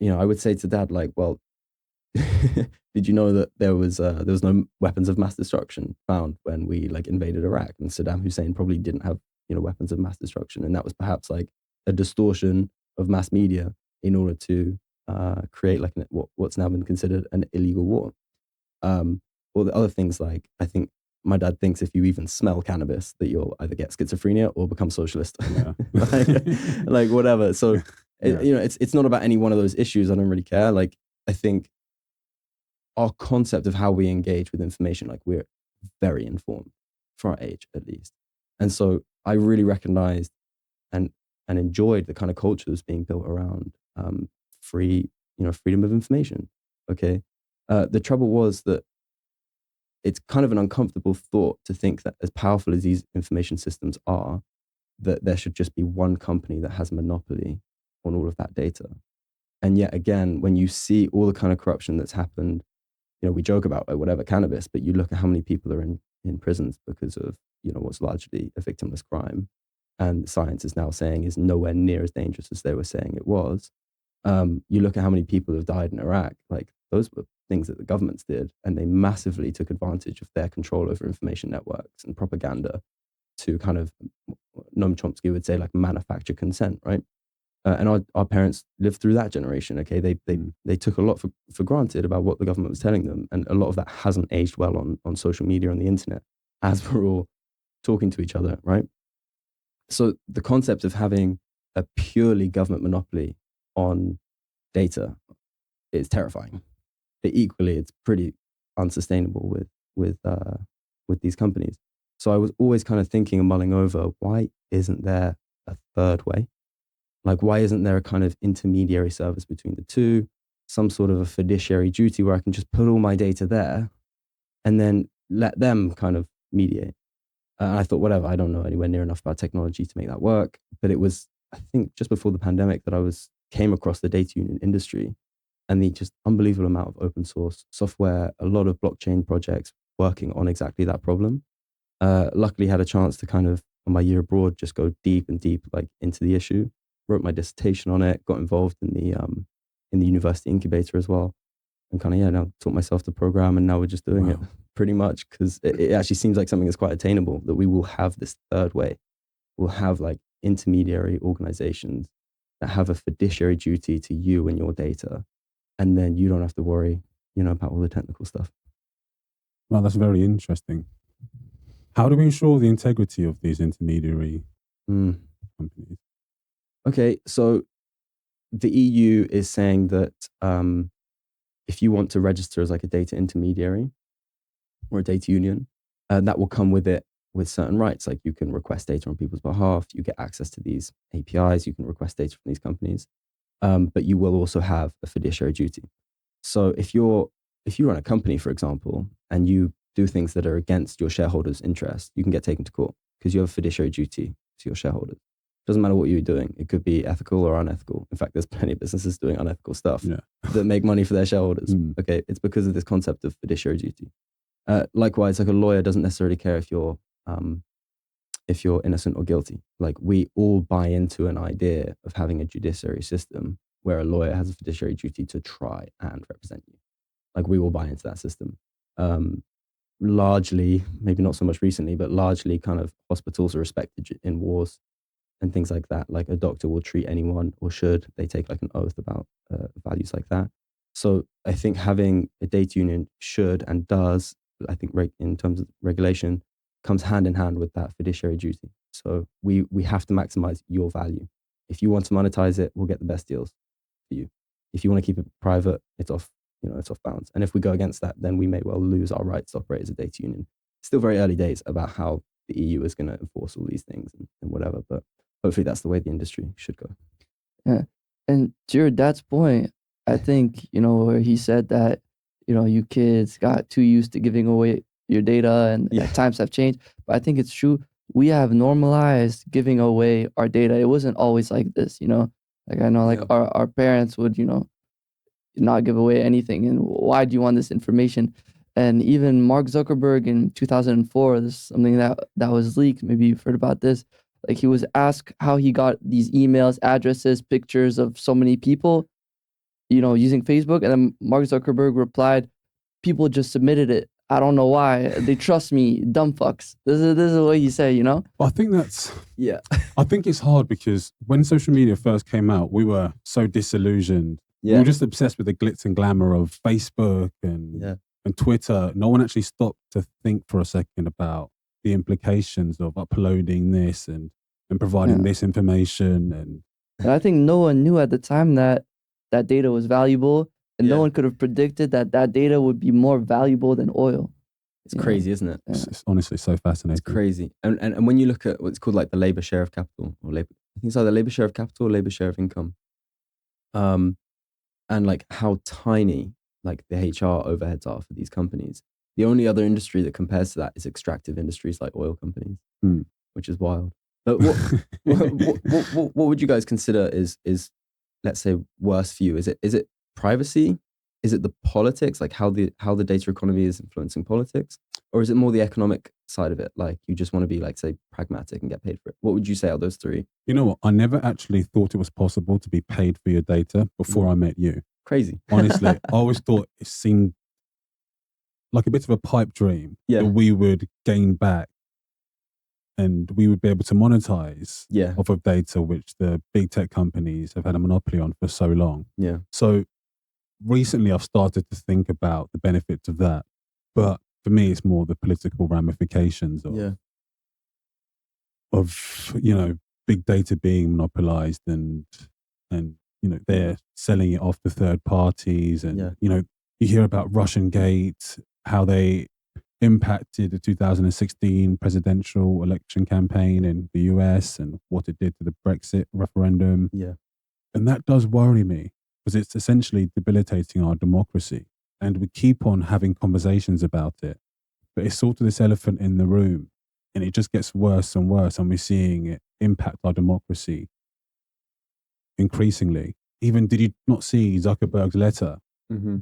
I would say to Dad, well, did you know that there was no weapons of mass destruction found when we invaded Iraq, and Saddam Hussein probably didn't have weapons of mass destruction, and that was perhaps a distortion of mass media in order to create what's now been considered an illegal war. Or the other things I think my dad thinks if you even smell cannabis that you'll either get schizophrenia or become socialist. Yeah. Whatever. So Yeah. it's not about any one of those issues. I don't really care. I think our concept of how we engage with information, we're very informed for our age at least. And so I really recognized and enjoyed the kind of culture that's being built around freedom of information. Okay. The trouble was that it's kind of an uncomfortable thought to think that as powerful as these information systems are, that there should just be one company that has a monopoly on all of that data. And yet again, when you see all the kind of corruption that's happened, we joke about whatever cannabis, but you look at how many people are in prisons because of, what's largely a victimless crime. And science is now saying is nowhere near as dangerous as they were saying it was. You look at how many people have died in Iraq, those were things that the governments did, and they massively took advantage of their control over information networks and propaganda to kind of, Noam Chomsky would say, manufacture consent, right? And our parents lived through that generation. Okay, they took a lot for granted about what the government was telling them, and a lot of that hasn't aged well on social media, on the internet, as we're all talking to each other, right? So the concept of having a purely government monopoly on data is terrifying. But equally, it's pretty unsustainable with these companies. So I was always kind of thinking and mulling over, why isn't there a third way? Like, why isn't there a kind of intermediary service between the two, some sort of a fiduciary duty where I can just put all my data there and then let them kind of mediate? I thought, whatever, I don't know anywhere near enough about technology to make that work. But it was, I think, just before the pandemic that I came across the data union industry and the just unbelievable amount of open source software, a lot of blockchain projects working on exactly that problem. Luckily had a chance to kind of, on my year abroad, just go deep and deep like into the issue. Wrote my dissertation on it, got involved in the university incubator as well. And kind of, now taught myself to program, and now we're just doing it pretty much because it actually seems like something that's quite attainable, that we will have this third way. We'll have like intermediary organizations that have a fiduciary duty to you and your data. And then you don't have to worry, about all the technical stuff. Well, that's very interesting. How do we ensure the integrity of these intermediary companies? Okay, so the EU is saying that if you want to register as like a data intermediary or a data union, that will come with it with certain rights. Like you can request data on people's behalf, you get access to these APIs, you can request data from these companies, but you will also have a fiduciary duty. So if you run a company, for example, and you do things that are against your shareholders' interest, you can get taken to court because you have a fiduciary duty to your shareholders. Doesn't matter what you're doing. It could be ethical or unethical. In fact, there's plenty of businesses doing unethical stuff that make money for their shareholders. Okay, it's because of this concept of fiduciary duty. Likewise, like a lawyer doesn't necessarily care if you're innocent or guilty. Like we all buy into an idea of having a judiciary system where a lawyer has a fiduciary duty to try and represent you. Like we all buy into that system. Largely, maybe not so much recently, but largely kind of hospitals are respected in wars and things like that. Like a doctor will treat anyone, or should they take like an oath about values like that. So I think having a data union should and does, I think in terms of regulation, comes hand in hand with that fiduciary duty. So we have to maximize your value. If you want to monetize it, we'll get the best deals for you. If you want to keep it private, it's off bounds. And if we go against that, then we may well lose our rights to operate as a data union. Still very early days about how the EU is going to enforce all these things and whatever, but hopefully that's the way the industry should go. Yeah. And to your dad's point, I think, where he said that, you kids got too used to giving away your data and times have changed. But I think it's true. We have normalized giving away our data. It wasn't always like this, Like I know our parents would, not give away anything. And why do you want this information? And even Mark Zuckerberg in 2004, this is something that was leaked. Maybe you've heard about this. Like he was asked how he got these emails, addresses, pictures of so many people, using Facebook. And then Mark Zuckerberg replied, people just submitted it. I don't know why. They trust me, dumb fucks. This is what he said, Well, I think I think it's hard because when social media first came out, we were so disillusioned. We were just obsessed with the glitz and glamour of Facebook and Twitter. No one actually stopped to think for a second about the implications of uploading this and providing this information. And I think no one knew at the time that data was valuable, and no one could have predicted that data would be more valuable than oil. It's crazy, isn't it? It's honestly so fascinating. It's crazy. And when you look at what's called like the labor share of capital, I think it's either labor share of capital or labor share of income. And like how tiny like the HR overheads are for these companies. The only other industry that compares to that is extractive industries like oil companies, which is wild. But what would you guys consider is let's say worse for you? Is it privacy? Is it the politics, like how the data economy is influencing politics? Or is it more the economic side of it? Like you just want to be like, say, pragmatic and get paid for it. What would you say are those three? You know what? I never actually thought it was possible to be paid for your data before I met you. Crazy. Honestly, I always thought it seemed like a bit of a pipe dream that we would gain back and we would be able to monetize off of data, which the big tech companies have had a monopoly on for so long. Yeah. So recently I've started to think about the benefits of that. But for me, it's more the political ramifications of of big data being monopolized, and they're selling it off to third parties, and Yeah. you hear about Russian Gate, how they impacted the 2016 presidential election campaign in the US and what it did to the Brexit referendum. Yeah. And that does worry me, because it's essentially debilitating our democracy. And we keep on having conversations about it, but it's sort of this elephant in the room, and it just gets worse and worse. And we're seeing it impact our democracy increasingly. Even, did you not see Zuckerberg's letter Mm-hmm.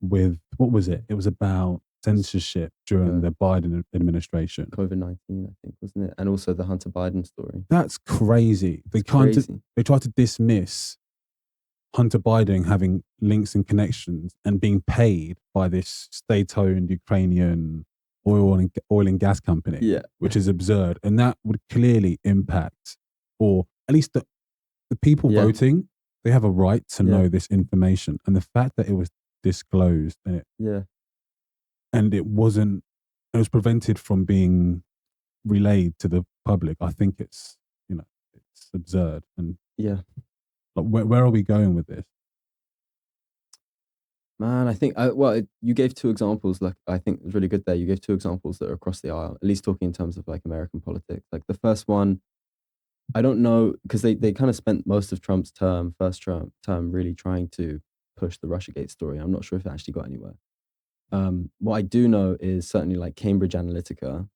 with, what was it? It was about censorship during the Biden administration. COVID-19, I think, wasn't it? And also the Hunter Biden story. That's crazy. They try to dismiss Hunter Biden having links and connections and being paid by this state-owned Ukrainian oil and gas company, which is absurd. And that would clearly impact, or at least the people voting, they have a right to know this information. And the fact that it was disclosed and it was prevented from being relayed to the public, I think it's absurd. And where are we going with this? Man, I think, you gave two examples. Like, I think it was really good there. You gave two examples that are across the aisle, at least talking in terms of like American politics. Like the first one, I don't know, because they kind of spent most of Trump's first term really trying to push the Russiagate story. I'm not sure if it actually got anywhere. What I do know is certainly like Cambridge Analytica.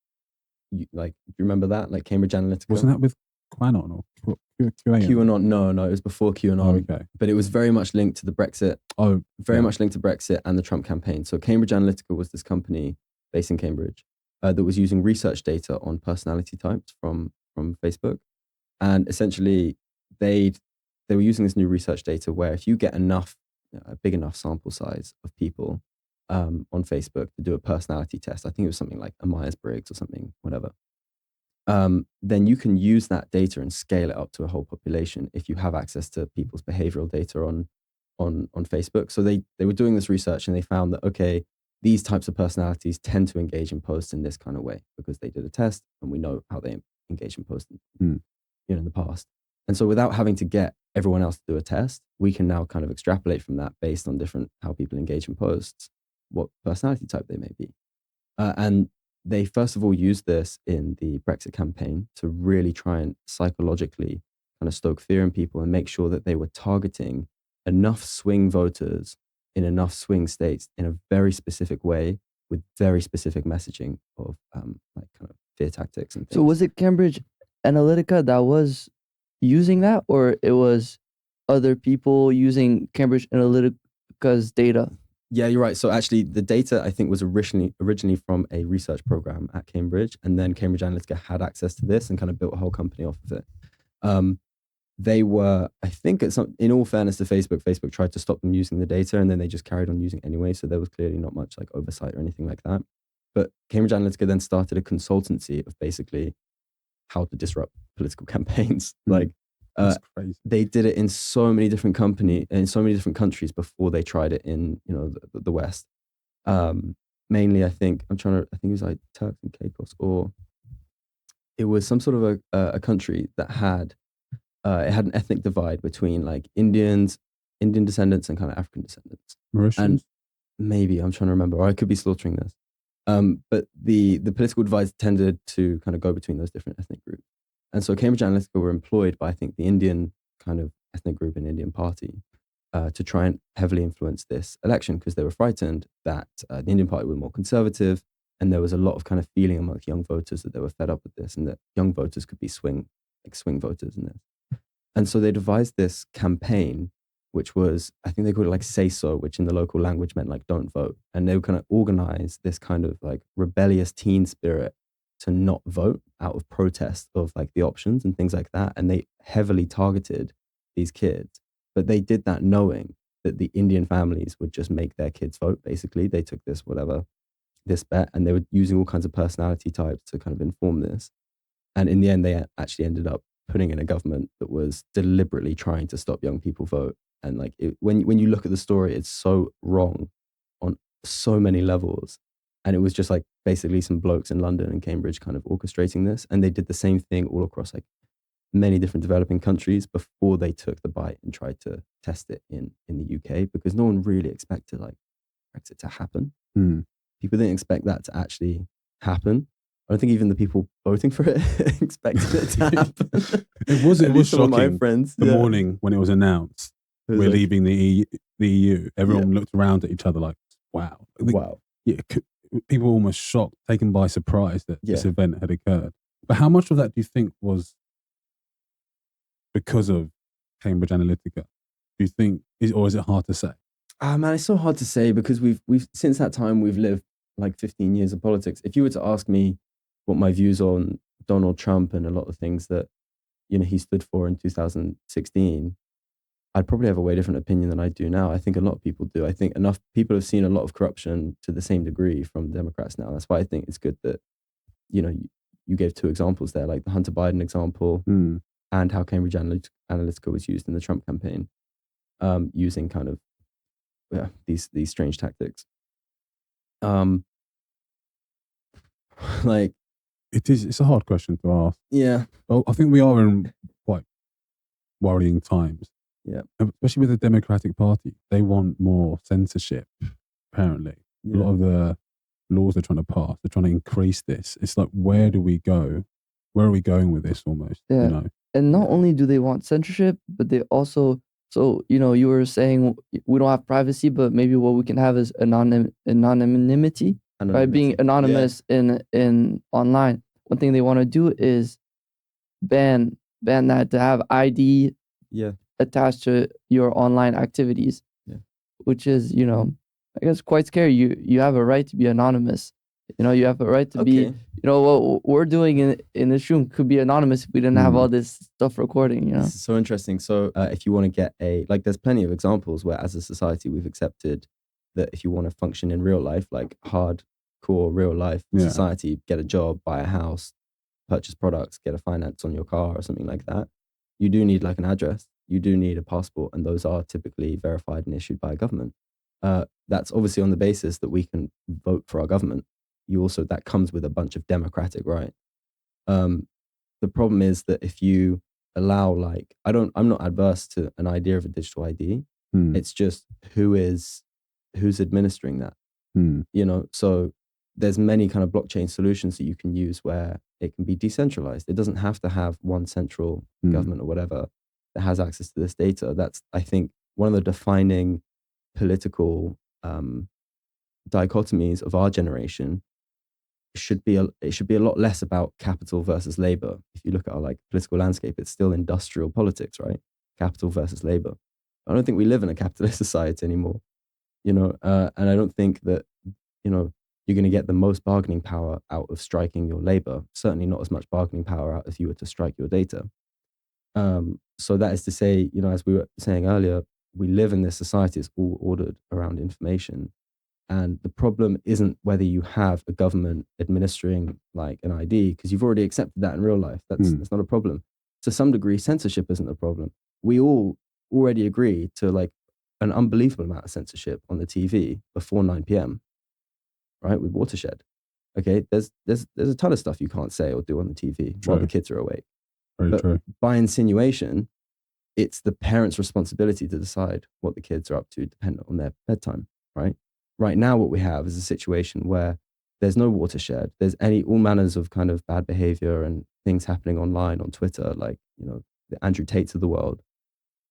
Do you remember that? Like Cambridge Analytica. Wasn't that with QAnon or QAnon? QAnon? No, it was before QAnon. Oh, okay. But it was very much linked to the Brexit. Much linked to Brexit and the Trump campaign. So Cambridge Analytica was this company based in Cambridge that was using research data on personality types from Facebook. And essentially, they were using this new research data where if you get a big enough sample size of people on Facebook to do a personality test, I think it was something like a Myers-Briggs or something, whatever, then you can use that data and scale it up to a whole population if you have access to people's behavioral data on Facebook. So they were doing this research and they found that, okay, these types of personalities tend to engage in posts in this kind of way because they did a test and we know how they engage in posts in the past. And so without having to get everyone else to do a test, we can now kind of extrapolate from that based on how people engage in posts, what personality type they may be. And they first of all used this in the Brexit campaign to really try and psychologically kind of stoke fear in people and make sure that they were targeting enough swing voters in enough swing states in a very specific way with very specific messaging of like kind of fear tactics and things. So was it Cambridge Analytica that was using that, or it was other people using Cambridge Analytica's data? Yeah, you're right. So actually the data, I think, was originally from a research program at Cambridge, and then Cambridge Analytica had access to this and kind of built a whole company off of it. They were, I think, in all fairness to Facebook tried to stop them using the data, and then they just carried on using it anyway. So there was clearly not much like oversight or anything like that. But Cambridge Analytica then started a consultancy of basically how to disrupt political campaigns. Like That's crazy. They did it in so many different countries before they tried it in the West. Mainly, I think it was like Turks and Caicos, or it was some sort of a country that had it had an ethnic divide between like Indian descendants and kind of African descendants. Mauritius? And maybe, I'm trying to remember, or I could be slaughtering this. But the political divides tended to kind of go between those different ethnic groups. And so Cambridge Analytica were employed by, I think, the Indian kind of ethnic group and Indian party to try and heavily influence this election, because they were frightened that the Indian party was more conservative, and there was a lot of kind of feeling amongst young voters that they were fed up with this and that young voters could be swing voters in this. And so they devised this campaign, which was, I think they called it like Say So, which in the local language meant like don't vote. And they were kind of organize this kind of like rebellious teen spirit to not vote out of protest of like the options and things like that. And they heavily targeted these kids, but they did that knowing that the Indian families would just make their kids vote. Basically, they took this bet, and they were using all kinds of personality types to kind of inform this. And in the end, they actually ended up putting in a government that was deliberately trying to stop young people vote. And like when you look at the story, it's so wrong on so many levels. And it was just like basically some blokes in London and Cambridge kind of orchestrating this, and they did the same thing all across like many different developing countries before they took the bite and tried to test it in the UK, because no one really expected like Brexit to happen. People didn't expect that to actually happen. I don't think even the people voting for it expected it to happen. It was Some of my shocking. friends, The morning when it was announced, It was we're like, leaving the EU. Everyone looked around at each other like, wow. wow. Yeah, people were almost shocked, taken by surprise that this Yeah. event had occurred. But how much of that do you think was because of Cambridge Analytica? Do you think, or is it hard to say? Man, it's so hard to say, because we've since that time we've lived like 15 years of politics. If you were to ask me what my views on Donald Trump and a lot of things that he stood for in 2016, I'd probably have a way different opinion than I do now. I think a lot of people do. I think enough people have seen a lot of corruption to the same degree from Democrats now. That's why I think it's good that you gave two examples there, like the Hunter Biden example and how Cambridge Analytica was used in the Trump campaign, using kind of these strange tactics. Like, it's a hard question to ask. Yeah. Well, I think we are in quite worrying times. Yeah. Especially with the Democratic Party. They want more censorship, apparently. Yeah. A lot of the laws they're trying to pass, they're trying to increase this. It's like, where do we go? Where are we going with this almost? Yeah. And not only do they want censorship, but they also, so, you were saying we don't have privacy, but maybe what we can have is anonymity. Right? Being anonymous in online. One thing they want to do is ban that, to have ID attached to your online activities. Yeah. Which is, I guess quite scary. You have a right to be anonymous. You have a right to be, what we're doing in this room could be anonymous if we didn't have all this stuff recording, This is so interesting. So if you want to get there's plenty of examples where as a society we've accepted that if you want to function in real life, like hardcore real life society, get a job, buy a house, purchase products, get a finance on your car or something like that, you do need like an address, you do need a passport, and those are typically verified and issued by a government. That's obviously on the basis that we can vote for our government. That comes with a bunch of democratic right. The problem is that if you allow, like, I'm not adverse to an idea of a digital ID. It's just who's administering that. So there's many kind of blockchain solutions that you can use where it can be decentralized. It doesn't have to have one central government or whatever that has access to this data. That's, I think, one of the defining political dichotomies of our generation. It should be a lot less about capital versus labor. If you look at our like political landscape, it's still industrial politics, right? Capital versus labor. I don't think we live in a capitalist society anymore, and I don't think that you're going to get the most bargaining power out of striking your labor. Certainly not as much bargaining power out if you were to strike your data. So that is to say, as we were saying earlier, we live in this society. It's all ordered around information. And the problem isn't whether you have a government administering like an ID, because you've already accepted that in real life. That's not a problem. To some degree, censorship isn't a problem. We all already agree to like an unbelievable amount of censorship on the TV before 9 p.m. Right, with Watershed. Okay, there's a ton of stuff you can't say or do on the TV while the kids are awake. Very true. By insinuation, it's the parents' responsibility to decide what the kids are up to, dependent on their bedtime. Right now, what we have is a situation where there's no Watershed. There's all manners of kind of bad behavior and things happening online on Twitter, like the Andrew Tates of the world,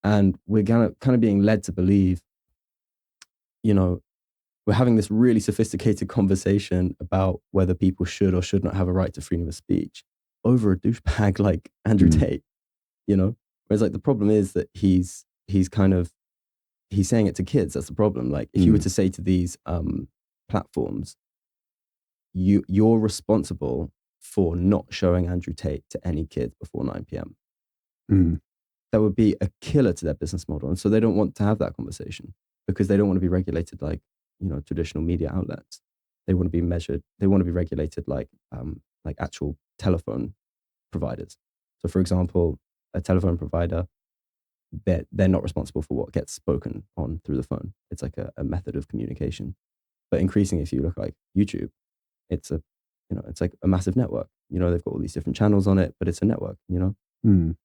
and we're kind of being led to believe, we're having this really sophisticated conversation about whether people should or should not have a right to freedom of speech over a douchebag like Andrew Tate, Whereas like the problem is that he's saying it to kids. That's the problem. Like if you were to say to these platforms, you're responsible for not showing Andrew Tate to any kids before 9 p.m. That would be a killer to their business model. And so they don't want to have that conversation because they don't want to be regulated like, traditional media outlets. They want to be measured. They want to be regulated like actual telephone providers. So for example, a telephone provider, they're not responsible for what gets spoken on through the phone. It's like a method of communication. But increasingly, if you look like YouTube, it's a, it's like a massive network. They've got all these different channels on it, but it's a network. Mm.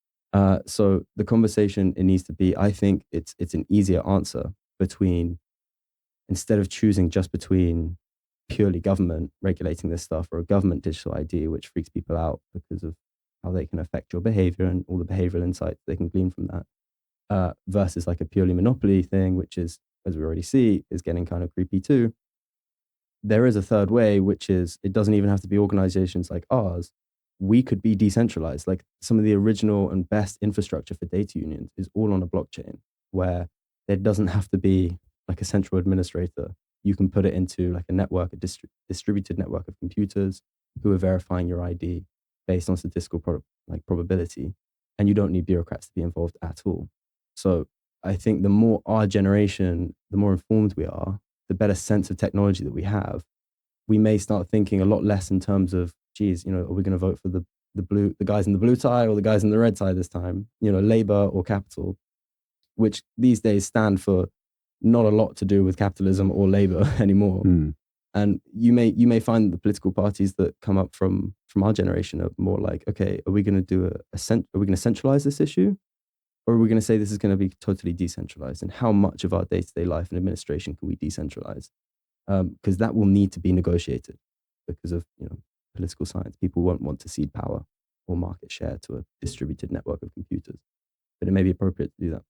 So the conversation, it needs to be, I think it's an easier answer between, instead of choosing just between purely government regulating this stuff or a government digital ID, which freaks people out because of how they can affect your behavior and all the behavioral insights they can glean from that, versus like a purely monopoly thing, which is, as we already see, is getting kind of creepy too. There is a third way, which is, it doesn't even have to be organizations like ours. We could be decentralized. Like some of the original and best infrastructure for data unions is all on a blockchain, where there doesn't have to be like a central administrator. You can put it into like a network, a distributed network of computers who are verifying your ID based on statistical probability. And you don't need bureaucrats to be involved at all. So I think the more our generation, the more informed we are, the better sense of technology that we have. We may start thinking a lot less in terms of, geez, are we going to vote for the guys in the blue tie or the guys in the red tie this time? Labor or capital, which these days stand for not a lot to do with capitalism or labor anymore. Mm. And you may find the political parties that come up from our generation are more like, okay, are we going to do are we going to centralize this issue, or are we going to say this is going to be totally decentralized? And how much of our day-to-day life and administration can we decentralize? Because that will need to be negotiated because of political science. People won't want to cede power or market share to a distributed network of computers, but it may be appropriate to do that.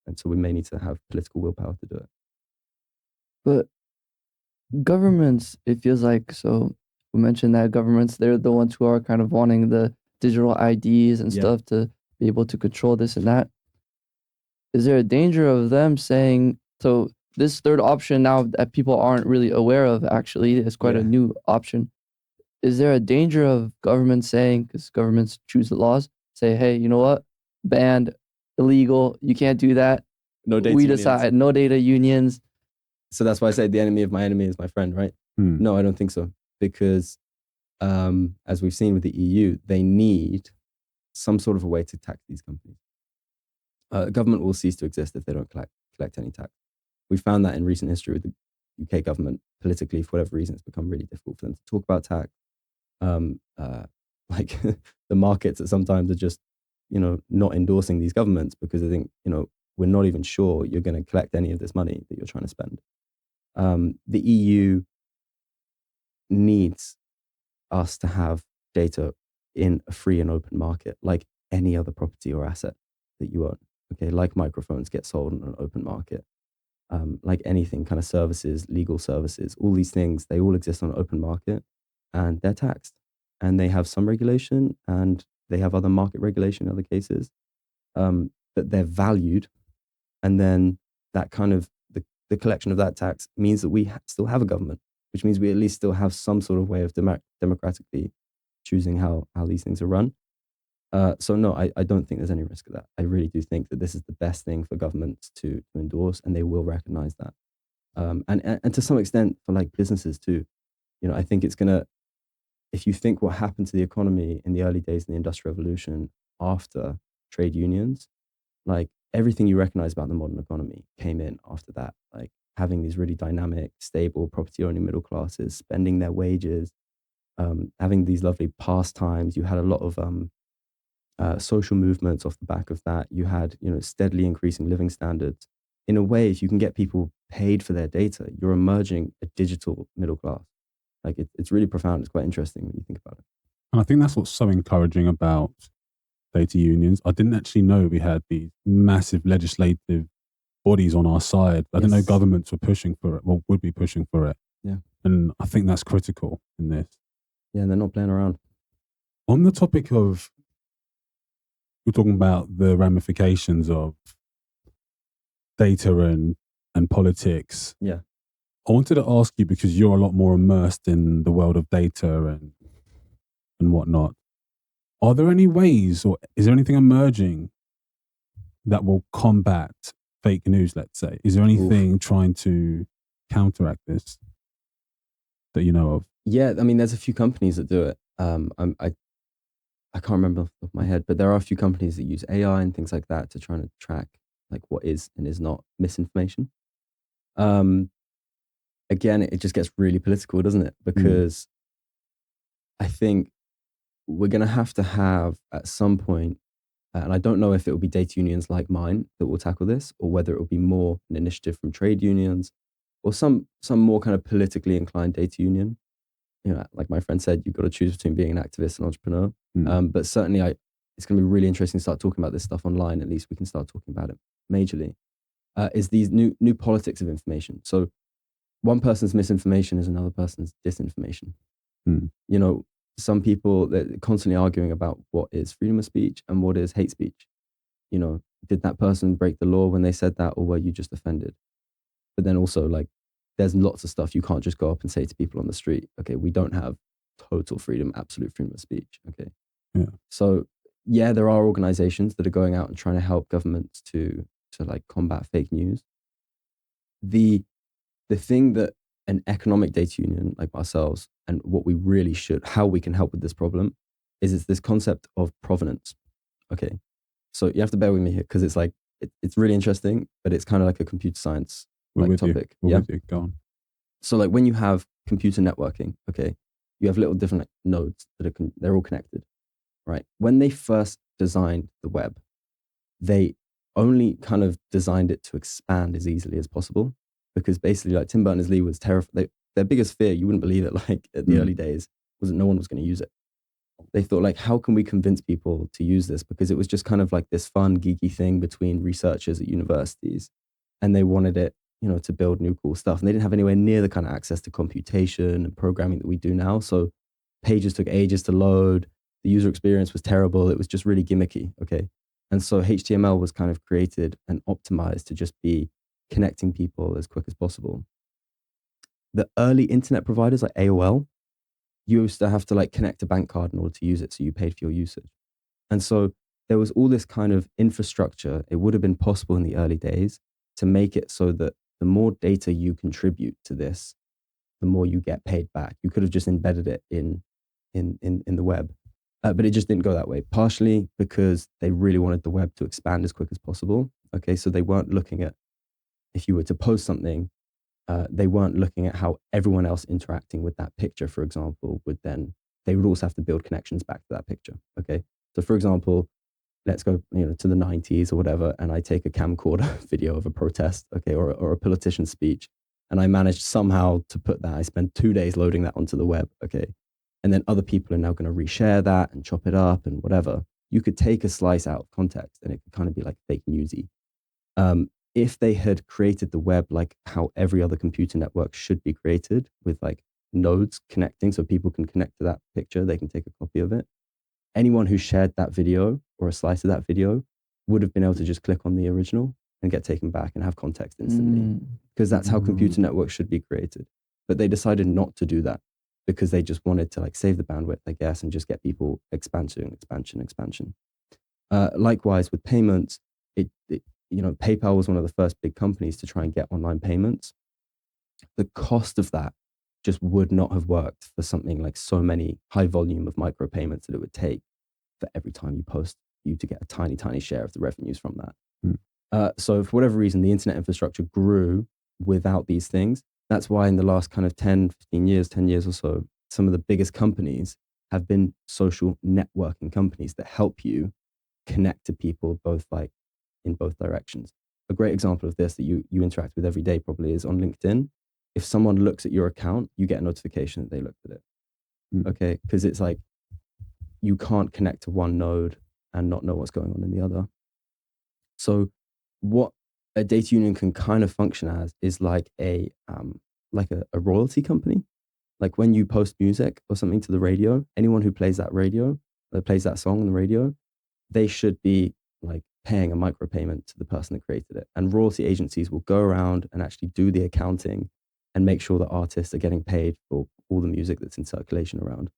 And so we may need to have political willpower to do it. But governments, it feels like, so we mentioned that governments, they're the ones who are kind of wanting the digital IDs and stuff to be able to control this and that. Is there a danger of them saying, so this third option now that people aren't really aware of, actually, is quite a new option. Is there a danger of governments saying, because governments choose the laws, say, hey, you know what? Banned, illegal, you can't do that. No data we unions. decide, no data unions. So that's why I say the enemy of my enemy is my friend, right? Mm. No, I don't think so. Because as we've seen with the EU, they need some sort of a way to tax these companies. Government will cease to exist if they don't collect any tax. We found that in recent history with the UK government. Politically, for whatever reason, it's become really difficult for them to talk about tax. Like the markets at sometimes are just, not endorsing these governments because they think, we're not even sure you're going to collect any of this money that you're trying to spend. The EU needs us to have data in a free and open market, like any other property or asset that you own. Okay, like microphones get sold on an open market, like anything, kind of services, legal services, all these things, they all exist on an open market, and they're taxed, and they have some regulation, and they have other market regulation in other cases, but they're valued, and then that kind of the collection of that tax means that we still have a government, which means we at least still have some sort of way of democratically choosing how these things are run. So no, I don't think there's any risk of that. I really do think that this is the best thing for governments to endorse, and they will recognize that. And to some extent for like businesses too. I think it's gonna, if you think what happened to the economy in the early days of the Industrial Revolution after trade unions, like everything you recognize about the modern economy came in after that, like having these really dynamic, stable, property-owning middle classes, spending their wages, having these lovely pastimes. You had a lot of social movements off the back of that. You had, steadily increasing living standards. In a way, if you can get people paid for their data, you're emerging a digital middle class. Like it's really profound. It's quite interesting when you think about it. And I think that's what's so encouraging about data unions. I didn't actually know we had these massive legislative bodies on our side. I didn't know governments were pushing for it, well, would be pushing for it. Yeah. And I think that's critical in this. Yeah, and they're not playing around. On the topic of, we're talking about the ramifications of data and politics. Yeah. I wanted to ask you, because you're a lot more immersed in the world of data and whatnot. Are there any ways, or is there anything emerging that will combat fake news, let's say? Is there anything trying to counteract this that you know of? Yeah, I mean, there's a few companies that do it. I can't remember off the top of my head, but there are a few companies that use AI and things like that to try to track like what is and is not misinformation. Again, it just gets really political, doesn't it? Because I think we're going to have at some point, and I don't know if it will be data unions like mine that will tackle this, or whether it will be more an initiative from trade unions, or some more kind of politically inclined data union. You know, like my friend said, you've got to choose between being an activist and entrepreneur. But certainly, it's going to be really interesting to start talking about this stuff online. At least we can start talking about it majorly. Is these new politics of information. So one person's misinformation is another person's disinformation. You know, some people, they're constantly arguing about what is freedom of speech and what is hate speech. You know, did that person break the law when they said that, or were you just offended? But then also, like, there's lots of stuff you can't just go up and say to people on the street. Okay, we don't have total freedom, absolute freedom of speech. Okay. Yeah. So yeah, there are organizations that are going out and trying to help governments to like combat fake news. The thing that an economic data union like ourselves, and what we really should, how we can help with this problem, is it's this concept of provenance. Okay. So you have to bear with me here, because it's like, it's really interesting, but it's kind of like a computer science We're like with topic. you. We're Yeah. with you. Go on. So like when you have computer networking, okay, you have little different nodes that are, they're all connected, right? When they first designed the web, they only kind of designed it to expand as easily as possible, because basically, like, Tim Berners-Lee was terrified. Their biggest fear, you wouldn't believe it, like at the early days, was that no one was going to use it. They thought, like, how can we convince people to use this? Because it was just kind of like this fun, geeky thing between researchers at universities, and they wanted it, you know, to build new cool stuff. And they didn't have anywhere near the kind of access to computation and programming that we do now. So pages took ages to load. The user experience was terrible. It was just really gimmicky. Okay. And so HTML was kind of created and optimized to just be connecting people as quick as possible. The early internet providers like AOL, you used to have to like connect a bank card in order to use it. So you paid for your usage. And so there was all this kind of infrastructure. It would have been possible in the early days to make it so that the more data you contribute to this, the more you get paid back. You could have just embedded it in the web. But it just didn't go that way, partially because they really wanted the web to expand as quick as possible. Okay, so they weren't looking at, if you were to post something, they weren't looking at how everyone else interacting with that picture, for example, they would also have to build connections back to that picture. Okay, so for example, let's go, you know, to the 90s or whatever, and I take a camcorder video of a protest, okay, or a politician's speech, and I managed somehow to put that. I spent 2 days loading that onto the web, okay, and then other people are now going to reshare that and chop it up and whatever. You could take a slice out of context, and it could kind of be like fake newsy. If they had created the web like how every other computer network should be created, with like nodes connecting so people can connect to that picture, they can take a copy of it. Anyone who shared that video or a slice of that video would have been able to just click on the original and get taken back and have context instantly, because that's how computer networks should be created. But they decided not to do that because they just wanted to like save the bandwidth, I guess, and just get people expansion. Likewise with payments, you know, PayPal was one of the first big companies to try and get online payments. The cost of that just would not have worked for something like so many high volume of micropayments that it would take for every time you post, you to get a tiny, tiny share of the revenues from that. So for whatever reason, the internet infrastructure grew without these things. That's why in the last kind of 10 years or so, some of the biggest companies have been social networking companies that help you connect to people both like in both directions. A great example of this that you interact with every day probably is on LinkedIn. If someone looks at your account, you get a notification that they looked at it. Okay, because it's like you can't connect to one node and not know what's going on in the other. So what a data union can kind of function as is like a royalty company. Like when you post music or something to the radio, anyone who plays that song on the radio, they should be like paying a micropayment to the person that created it. And royalty agencies will go around and actually do the accounting and make sure that artists are getting paid for all the music that's in circulation around.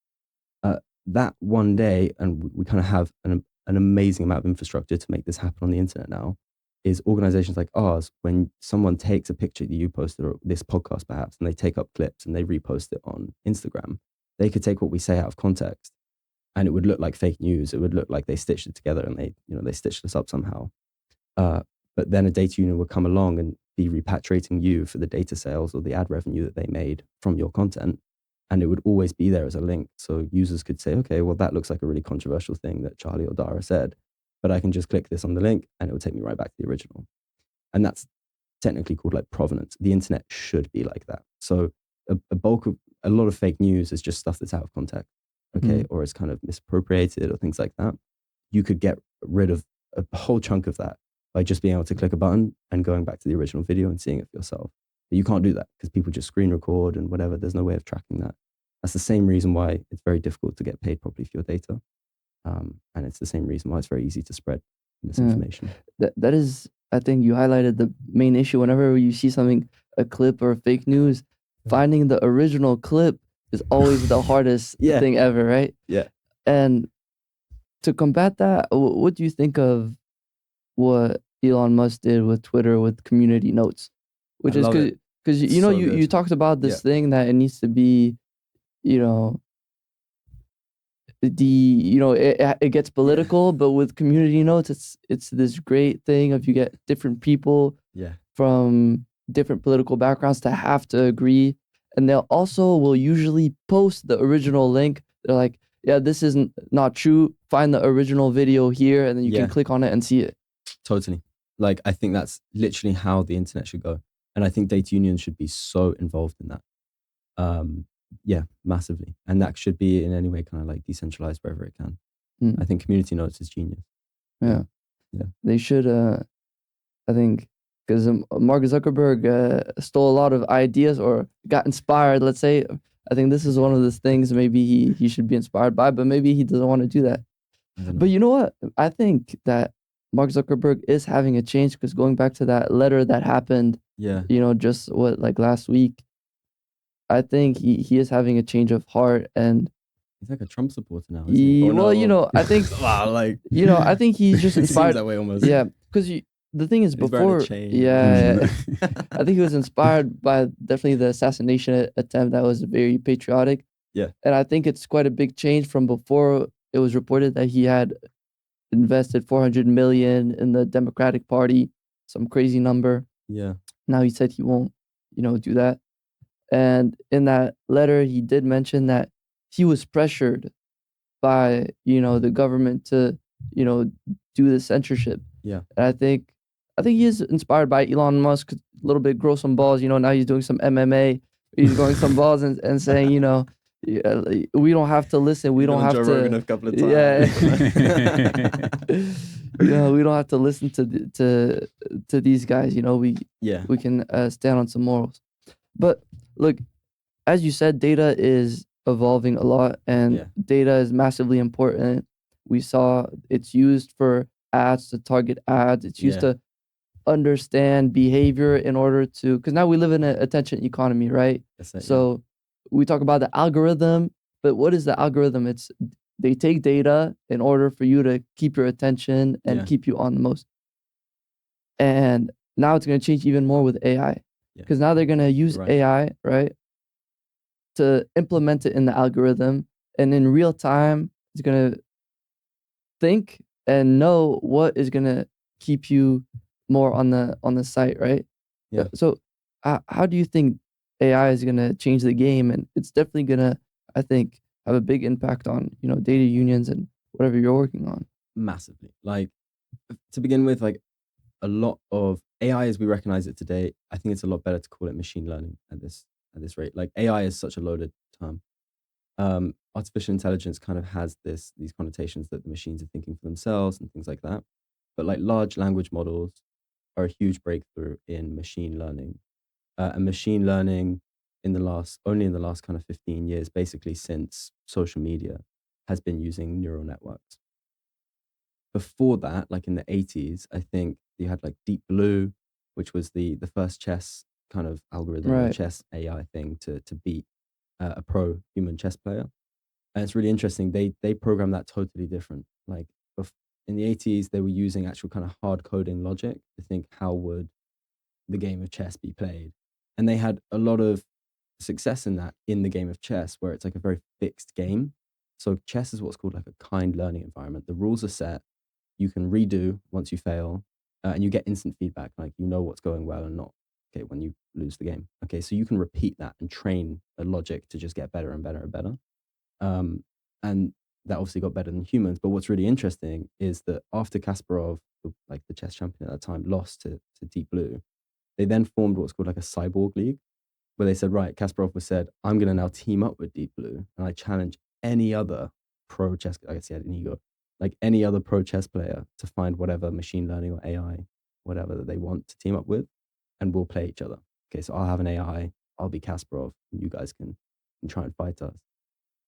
That one day, and we kind of have an amazing amount of infrastructure to make this happen on the internet now, is organizations like ours. When someone takes a picture that you posted, or this podcast perhaps, and they take up clips and they repost it on Instagram, they could take what we say out of context, and it would look like fake news. It would look like they stitched it together and they stitched us up somehow. But then a data union would come along and be repatriating you for the data sales or the ad revenue that they made from your content. and it would always be there as a link. So users could say, okay, well, that looks like a really controversial thing that Charlie or Dara said, but I can just click this on the link and it will take me right back to the original. And that's technically called like provenance. The internet should be like that. So a lot of fake news is just stuff that's out of context, okay, or it's kind of misappropriated or things like that. You could get rid of a whole chunk of that by just being able to click a button and going back to the original video and seeing it for yourself. But you can't do that because people just screen record and whatever. There's no way of tracking that. That's the same reason why it's very difficult to get paid properly for your data. And it's the same reason why it's very easy to spread misinformation. That is, I think you highlighted the main issue. Whenever you see something, a clip or fake news, finding the original clip is always the hardest thing ever, right? Yeah. And to combat that, what do you think of what Elon Musk did with Twitter with community notes? Which is because you know, you talked about this thing that it needs to be, you know, it gets political, but with community notes, it's this great thing if you get different people from different political backgrounds to have to agree, and they'll also will usually post the original link. They're like, yeah, this isn't not true. Find the original video here, and then you can click on it and see it. Totally. Like, I think that's literally how the internet should go. And I think data unions should be so involved in that. Massively. And that should be in any way kind of like decentralized wherever it can. I think community notes is genius. Yeah. They should, I think, because Mark Zuckerberg stole a lot of ideas or got inspired, let's say. I think this is one of those things maybe he should be inspired by, but maybe he doesn't want to do that. But you know what? I think that Mark Zuckerberg is having a change, because going back to that letter that happened, just like last week, I think he is having a change of heart, and he's like a Trump supporter now. I think I think he's just inspired. Seems that way almost. Yeah, because the thing is, before, I think he was inspired by definitely the assassination attempt that was very patriotic. Yeah, and I think it's quite a big change from before. It was reported that he had invested $400 million in the Democratic Party, some crazy number. Yeah. Now he said he won't, do that. And in that letter, he did mention that he was pressured by, the government to, do the censorship. Yeah. And I think he is inspired by Elon Musk, a little bit, grow some balls. Now he's doing some MMA. He's growing some balls and saying, we don't have to listen. We don't have Joe to. Rogan a couple of times. Yeah. We don't have to listen to these guys. We can stand on some morals. But look, as you said, data is evolving a lot, and data is massively important. We saw it's used for ads, to target ads. It's used to understand behavior in order to, because now we live in an attention economy, right? So we talk about the algorithm, but what is the algorithm? They take data in order for you to keep your attention and keep you on the most. And now it's going to change even more with AI, because now they're going to use AI, right, to implement it in the algorithm, and in real time, it's going to think and know what is going to keep you more on the site, right? Yeah. So how do you think AI is going to change the game? And it's definitely going to, I think, have a big impact on, data unions and whatever you're working on. Massively. Like, to begin with, like, a lot of AI as we recognize it today, I think it's a lot better to call it machine learning at this rate. Like, AI is such a loaded term. Artificial intelligence kind of has these connotations that the machines are thinking for themselves and things like that. But like, large language models are a huge breakthrough in machine learning. And machine learning only in the last kind of 15 years, basically since social media, has been using neural networks. Before that, like in the 80s, I think you had like Deep Blue, which was the first chess kind of algorithm, or chess AI thing to beat a pro human chess player. And it's really interesting. They programmed that totally different. Like, in the 80s, they were using actual kind of hard coding logic to think, how would the game of chess be played? And they had a lot of success in that in the game of chess, where it's like a very fixed game. So chess is what's called like a kind learning environment. The rules are set. You can redo once you fail, and you get instant feedback, like what's going well and not. okay, when you lose the game. Okay, so you can repeat that and train a logic to just get better and better and better. And that obviously got better than humans. But what's really interesting is that after Kasparov, the chess champion at that time, lost to Deep Blue, they then formed what's called like a cyborg league, where they said, right, Kasparov was said, I'm going to now team up with Deep Blue, and I challenge any other pro chess, I guess he had an ego, like any other pro chess player to find whatever machine learning or AI, whatever that they want to team up with, and we'll play each other. Okay, so I'll have an AI, I'll be Kasparov, and you guys can try and fight us.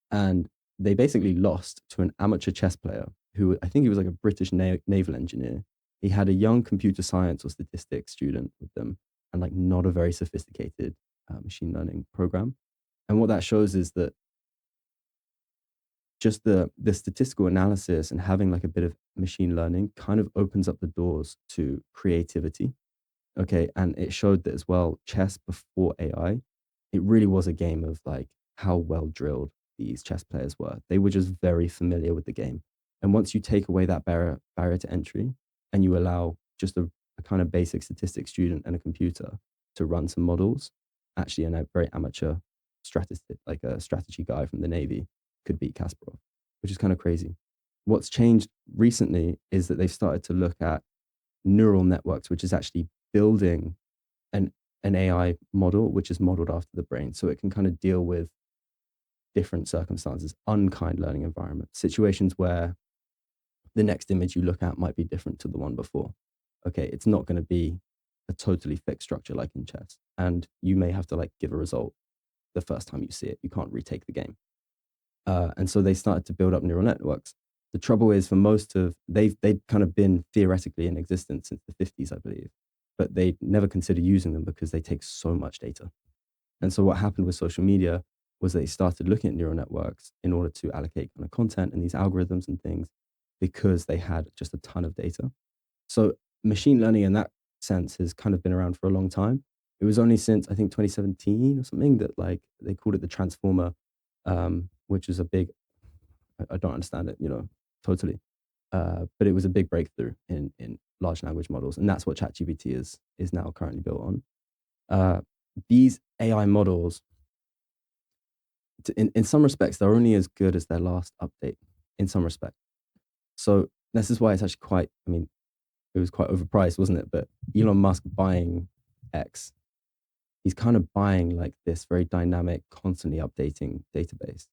And they basically lost to an amateur chess player who, I think he was like a British naval engineer. He had a young computer science or statistics student with them, and like not a very sophisticated machine learning program. And what that shows is that just the statistical analysis and having like a bit of machine learning kind of opens up the doors to creativity. Okay, and it showed that as well, chess before AI, it really was a game of like how well drilled these chess players were. They were just very familiar with the game. And once you take away that barrier to entry and you allow just a kind of basic statistics student and a computer to run some models, actually a very amateur strategist, like a strategy guy from the Navy, could beat Kasparov, which is kind of crazy. What's changed recently is that they've started to look at neural networks, which is actually building an AI model, which is modeled after the brain. So it can kind of deal with different circumstances, unkind learning environments, situations where the next image you look at might be different to the one before. Okay, it's not going to be a totally fixed structure like in chess. And you may have to like give a result the first time you see it. You can't retake the game. And so they started to build up neural networks. The trouble is for most of, they'd kind of been theoretically in existence since the 50s, I believe, but they never considered using them because they take so much data. And so what happened with social media was they started looking at neural networks in order to allocate kind of content and these algorithms and things because they had just a ton of data. So machine learning in that sense has kind of been around for a long time. It was only since I think 2017 or something that like they called it the transformer, which is a big, I don't understand it, totally. But it was a big breakthrough in large language models. And that's what ChatGPT is now currently built on. These AI models, in some respects, they're only as good as their last update, in some respect. So this is why it's actually quite, it was quite overpriced, wasn't it? But Elon Musk buying X, he's kind of buying like this very dynamic, constantly updating database,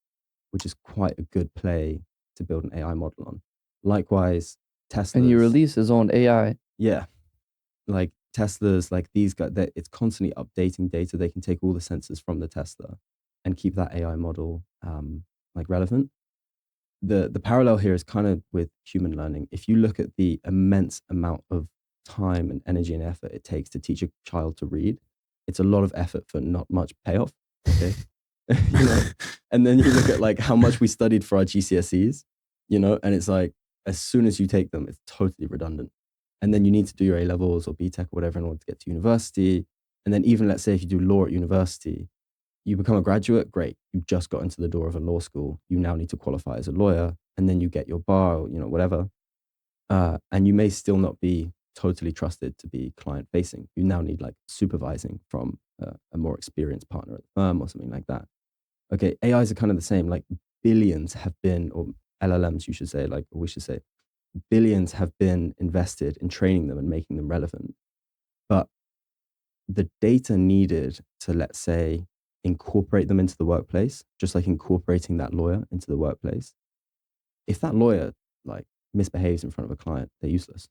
which is quite a good play to build an AI model on. Likewise, Tesla. And he released his own AI. Yeah. Like Teslas, like these guys, it's constantly updating data. They can take all the sensors from the Tesla and keep that AI model like relevant. The parallel here is kind of with human learning. If you look at the immense amount of time and energy and effort it takes to teach a child to read, it's a lot of effort for not much payoff. Okay. And then you look at like how much we studied for our GCSEs, and it's like, as soon as you take them, it's totally redundant. And then you need to do your A levels or BTech or whatever in order to get to university. And then even let's say if you do law at university, you become a graduate, great. You've just got into the door of a law school. You now need to qualify as a lawyer, and then you get your bar, or, whatever. And you may still not be totally trusted to be client facing. You now need like supervising from a more experienced partner at the firm or something like that. Okay, AIs are kind of the same. Like billions have been, or LLMs, you should say, or we should say, billions have been invested in training them and making them relevant. But the data needed to, let's say, incorporate them into the workplace, just like incorporating that lawyer into the workplace. If that lawyer like misbehaves in front of a client, they're useless.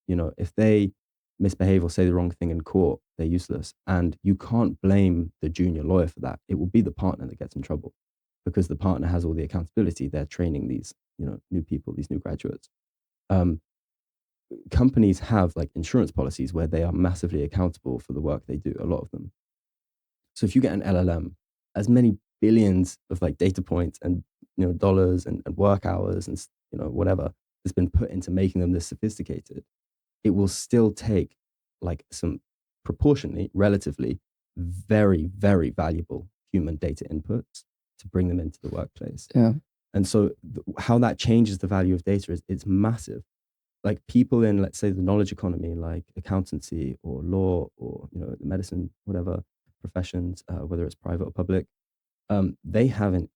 If they misbehave or say the wrong thing in court, they're useless. And you can't blame the junior lawyer for that. It will be the partner that gets in trouble because the partner has all the accountability. They're training these, new people, these new graduates. Companies have like insurance policies where they are massively accountable for the work they do, a lot of them. So if you get an LLM, as many billions of like data points and dollars and work hours and whatever has been put into making them this sophisticated, it will still take like some proportionally, relatively, very, very valuable human data inputs to bring them into the workplace. Yeah. And so how that changes the value of data is it's massive. like people in, let's say, the knowledge economy, like accountancy or law or the medicine, whatever professions, whether it's private or public, they have an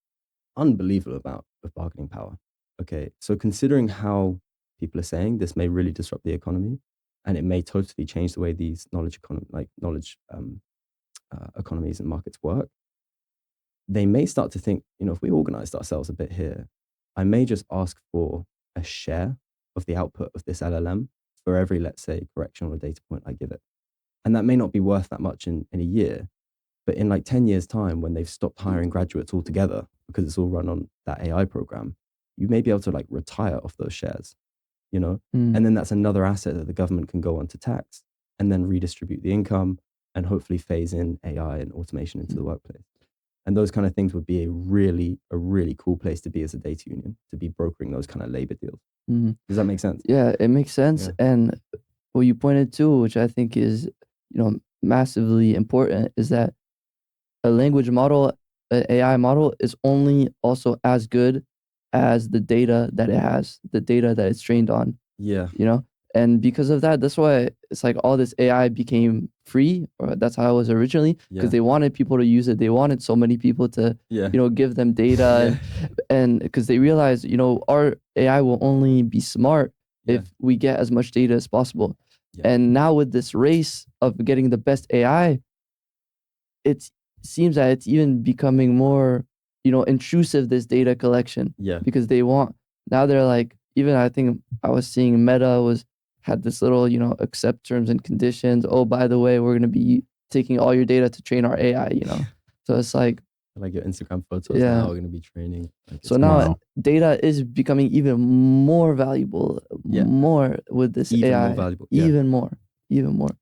unbelievable amount of bargaining power. Okay, so considering how people are saying this may really disrupt the economy, and it may totally change the way these knowledge economies and markets work, they may start to think, if we organized ourselves a bit here, I may just ask for a share of the output of this LLM for every, let's say, correction or data point I give it. And that may not be worth that much in a year, but in like 10 years' time, when they've stopped hiring graduates altogether because it's all run on that AI program, you may be able to like retire off those shares, Mm. and then that's another asset that the government can go on to tax and then redistribute the income and hopefully phase in AI and automation into the workplace. And those kind of things would be a really cool place to be as a data union, to be brokering those kind of labor deals. Mhm. Does that make sense? Yeah, it makes sense. Yeah. And what you pointed to, which I think is, massively important, is that a language model, an AI model, is only also as good as the data that it has, the data that it's trained on, Yeah. And because of that, that's why it's like all this AI became free, or that's how it was originally, because Yeah. they wanted people to use it. They wanted so many people to, Yeah. give them data, and because they realized, our AI will only be smart if we get as much data as possible. Yeah. And now with this race of getting the best AI, it seems that it's even becoming more, intrusive, this data collection, Yeah. because they're like, even I think I was seeing Meta had this little, accept terms and conditions. Oh, by the way, we're going to be taking all your data to train our AI, So it's like your Instagram photos Yeah. now are going to be training. Like, So it's now Wow. data is becoming even more valuable, Yeah. more with this even AI, more valuable. Yeah. even more,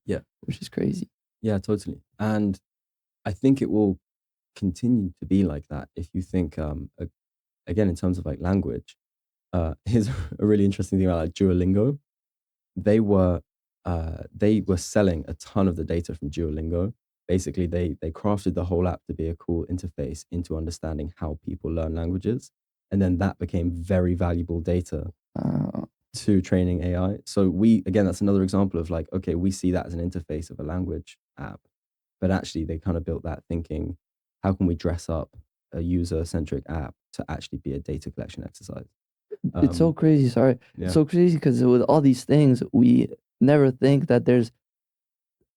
Yeah. which is crazy. Yeah, totally. And I think it will continue to be like that if you think, again, in terms of like language, here's a really interesting thing about like Duolingo. They were selling a ton of the data from Duolingo. Basically, they crafted the whole app to be a cool interface into understanding how people learn languages. And then that became very valuable data to training AI. So that's another example of like, okay, we see that as an interface of a language app, but actually they kind of built that thinking, how can we dress up a user-centric app to actually be a data collection exercise? It's so crazy. Sorry, Yeah. it's so crazy because with all these things, we never think that there's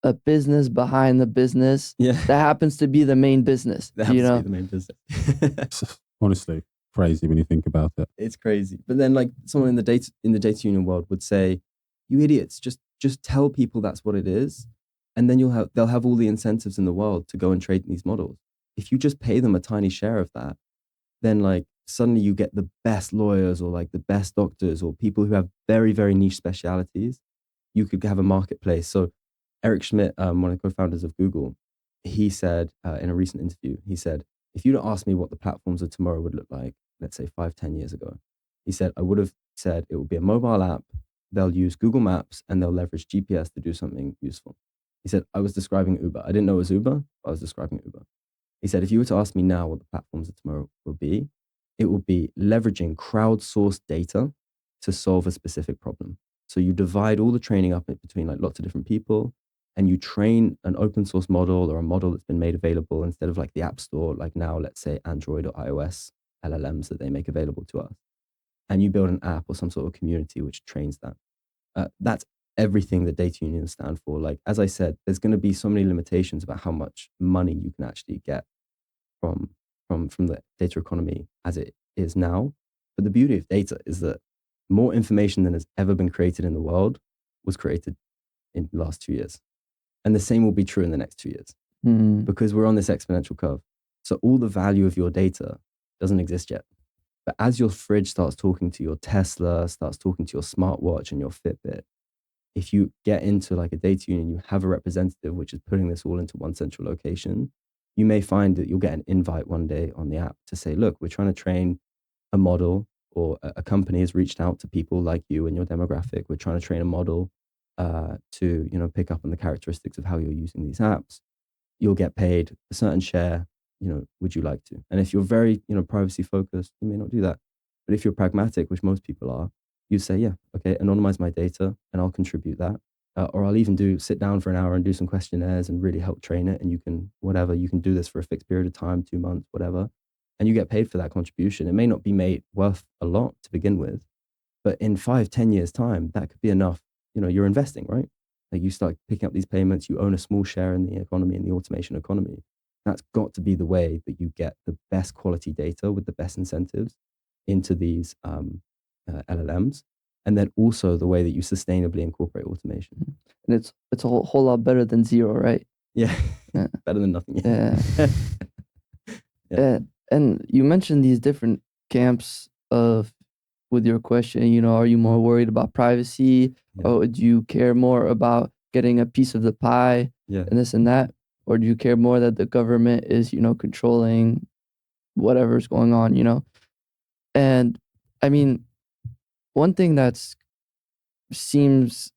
a business behind the business Yeah. that happens to be the main business. That happens to be the main business. Honestly, crazy when you think about it. It's crazy. But then like someone in the data union world would say, you idiots, just tell people that's what it is. And then they'll have all the incentives in the world to go and trade in these models. If you just pay them a tiny share of that, then like suddenly you get the best lawyers or like the best doctors or people who have very, very niche specialities. You could have a marketplace. So Eric Schmidt, one of the co-founders of Google, he said in a recent interview, he said, if you'd asked me what the platforms of tomorrow would look like, let's say 5-10 years ago, he said, I would have said it would be a mobile app. They'll use Google Maps and they'll leverage GPS to do something useful. He said, I was describing Uber. I didn't know it was Uber, but I was describing Uber. He said, if you were to ask me now what the platforms of tomorrow will be, it will be leveraging crowdsourced data to solve a specific problem. So you divide all the training up between like lots of different people, and you train an open source model or a model that's been made available instead of like the App Store, like now, let's say Android or iOS LLMs that they make available to us. And you build an app or some sort of community which trains that. That's everything that data unions stand for. Like, as I said, there's going to be so many limitations about how much money you can actually get from the data economy as it is now. But the beauty of data is that more information than has ever been created in the world was created in the last 2 years. And the same will be true in the next 2 years because we're on this exponential curve. So all the value of your data doesn't exist yet. But as your fridge starts talking to your Tesla, starts talking to your smartwatch and your Fitbit, if you get into like a data union, you have a representative which is putting this all into one central location, you may find that you'll get an invite one day on the app to say, look, we're trying to train a model, or a company has reached out to people like you and your demographic. We're trying to train a model to pick up on the characteristics of how you're using these apps. You'll get paid a certain share. Would you like to? And if you're very privacy focused, you may not do that. But if you're pragmatic, which most people are, you say, yeah, okay, anonymize my data and I'll contribute that. Or I'll even sit down for an hour and do some questionnaires and really help train it. And you can do this for a fixed period of time, 2 months, whatever. And you get paid for that contribution. It may not be made worth a lot to begin with, but in 5-10 years time, that could be enough. You're investing, right? Like you start picking up these payments, you own a small share in the economy, in the automation economy. That's got to be the way that you get the best quality data with the best incentives into these LLMs. And then also the way that you sustainably incorporate automation. And it's a whole lot better than zero, right? Yeah. Yeah. Better than nothing. Yeah. Yeah. And you mentioned these different camps with your question, are you more worried about privacy, or do you care more about getting a piece of the pie and this and that? Or do you care more that the government is, controlling whatever's going on, And I mean, one thing seems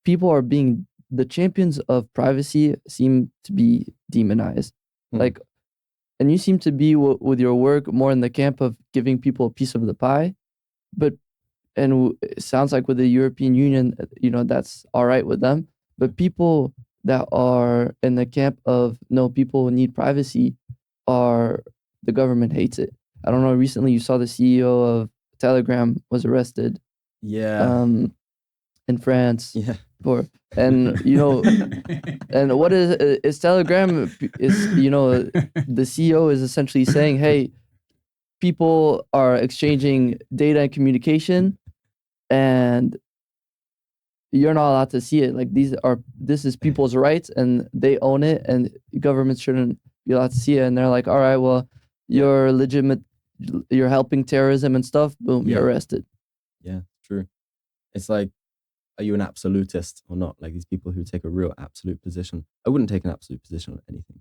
the champions of privacy seem to be demonized. Like, and you seem to be with your work more in the camp of giving people a piece of the pie, and it sounds like with the European Union, that's all right with them. But people that are in the camp of no, people need privacy, the government hates it. I don't know. Recently, you saw the CEO of Telegram was arrested. Yeah. In France. Yeah. And what is Telegram is the CEO is essentially saying, hey, people are exchanging data and communication, and you're not allowed to see it. Like this is people's rights, and they own it, and governments shouldn't be allowed to see it. And they're like, all right, well, you're legitimate, you're helping terrorism and stuff. Boom, you're arrested. Yeah, true. It's like, are you an absolutist or not? Like these people who take a real absolute position. I wouldn't take an absolute position on anything,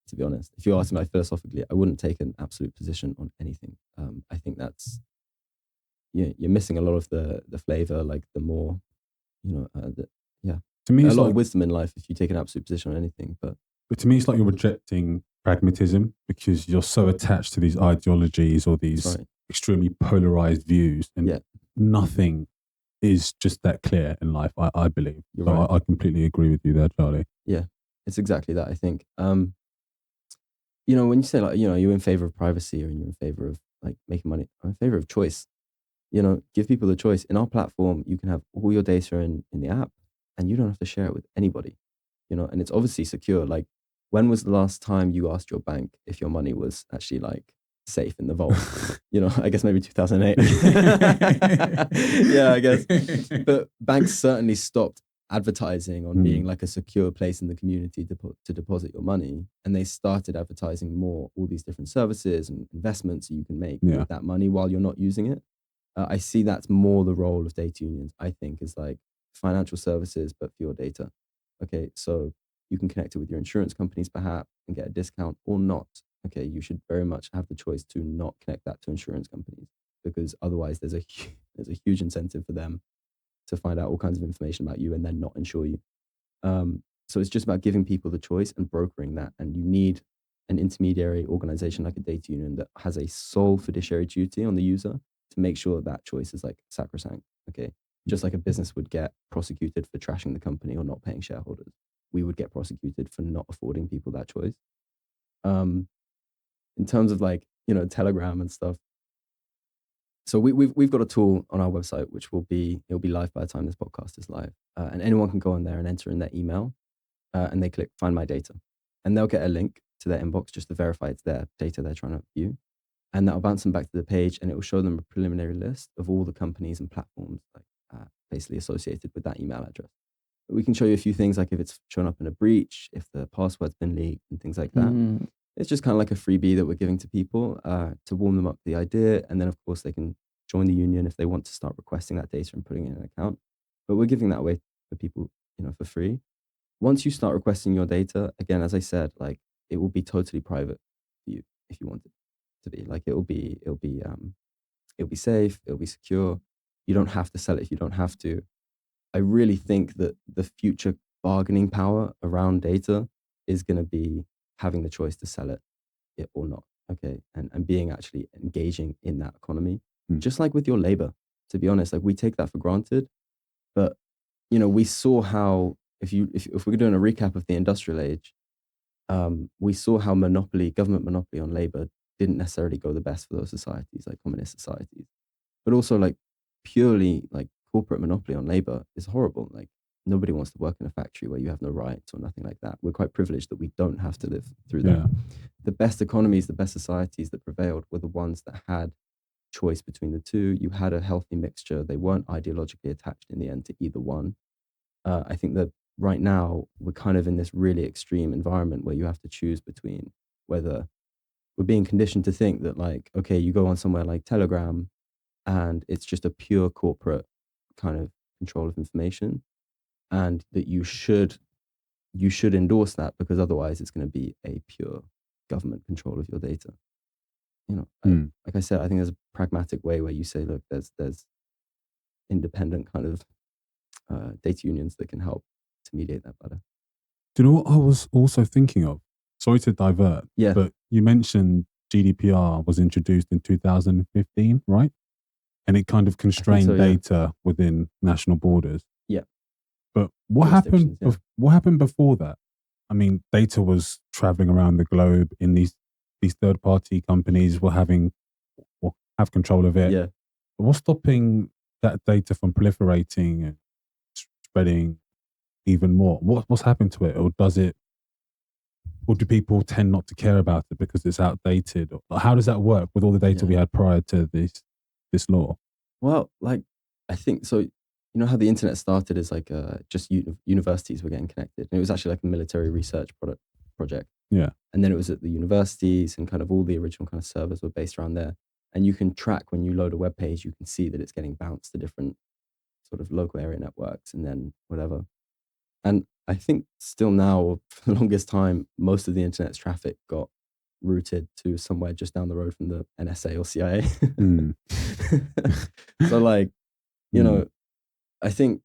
to be honest. If you ask me like philosophically, I wouldn't take an absolute position on anything. I think that's, you're missing a lot of the flavor, like the more, To me, a it's lot like of wisdom in life if you take an absolute position on anything. But to me, it's like you're rejecting pragmatism because you're so attached to these ideologies or these extremely polarized views, and nothing is just that clear in life, I believe. So I completely agree with you there, Charlie. Yeah, it's exactly that, I think. When you say like, you're in favor of privacy or you're in favor of like making money, I'm in favor of choice. Give people the choice. In our platform, you can have all your data in the app and you don't have to share it with anybody, and it's obviously secure. Like, when was the last time you asked your bank if your money was actually like safe in the vault? I guess maybe 2008. Yeah, I guess. But banks certainly stopped advertising on being like a secure place in the community to deposit your money, and they started advertising more all these different services and investments you can make with that money while you're not using it. I see that's more the role of data unions, I think, is like financial services but for your data. Okay, so you can connect it with your insurance companies perhaps and get a discount or not. Okay, you should very much have the choice to not connect that to insurance companies, because otherwise there's a huge incentive for them to find out all kinds of information about you and then not insure you. So it's just about giving people the choice and brokering that. And you need an intermediary organization like a data union that has a sole fiduciary duty on the user to make sure that choice is like sacrosanct. Okay, just like a business would get prosecuted for trashing the company or not paying shareholders, we would get prosecuted for not affording people that choice. In terms of like, Telegram and stuff. So we've got a tool on our website, which it'll be live by the time this podcast is live. And anyone can go on there and enter in their email and they click find my data, and they'll get a link to their inbox just to verify it's their data they're trying to view. And that'll bounce them back to the page, and it will show them a preliminary list of all the companies and platforms like basically associated with that email address. But we can show you a few things, like if it's shown up in a breach, if the password's been leaked and things like that. It's just kind of like a freebie that we're giving to people to warm them up to the idea. And then, of course, they can join the union if they want to start requesting that data and putting it in an account. But we're giving that away for people, for free. Once you start requesting your data, again, as I said, like it will be totally private for you if you want it to be. Like it'll be safe, it'll be secure. You don't have to sell it if you don't have to. I really think that the future bargaining power around data is going to be having the choice to sell it or not. Okay. And being actually engaging in that economy, just like with your labor. to be honest. Like we take that for granted, but you know, we saw how if we're doing a recap of the industrial age, we saw how government monopoly on labor didn't necessarily go the best for those societies, like communist societies, but also like purely like corporate monopoly on labor is horrible. Like nobody wants to work in a factory where you have no rights or nothing like that. We're quite privileged that we don't have to live through that. The best economies, the best societies that prevailed were the ones that had choice between the two. You had a healthy mixture. They weren't ideologically attached in the end to either one. I think that right now we're kind of in this really extreme environment where you have to choose between whether we're being conditioned to think that like, okay, you go on somewhere like Telegram and it's just a pure corporate kind of control of information, and that you should endorse that because otherwise it's going to be a pure government control of your data. You know, like I said, I think there's a pragmatic way where you say, look, there's independent kind of data unions that can help to mediate that better. Do you know what I was also thinking of? Sorry to divert, Yeah. but you mentioned GDPR was introduced in 2015, right? And it kind of constrained so, yeah. data within national borders. Yeah. But what happened? Jurisdictions, What happened before that? I mean, data was traveling around the globe. In these third-party companies were have control of it. Yeah. But what's stopping that data from proliferating and spreading even more? What's happened to it, or does it? Or do people tend not to care about it because it's outdated? Or how does that work with all the data we had prior to this law? Well, like I think so. You know how the internet started as like just universities were getting connected, and it was actually like a military research project. Yeah. And then it was at the universities, and kind of all the original kind of servers were based around there. And you can track when you load a web page, you can see that it's getting bounced to different sort of local area networks, and then whatever. And I think still now, for the longest time, most of the internet's traffic got routed to somewhere just down the road from the NSA or CIA. So like, you know, I think,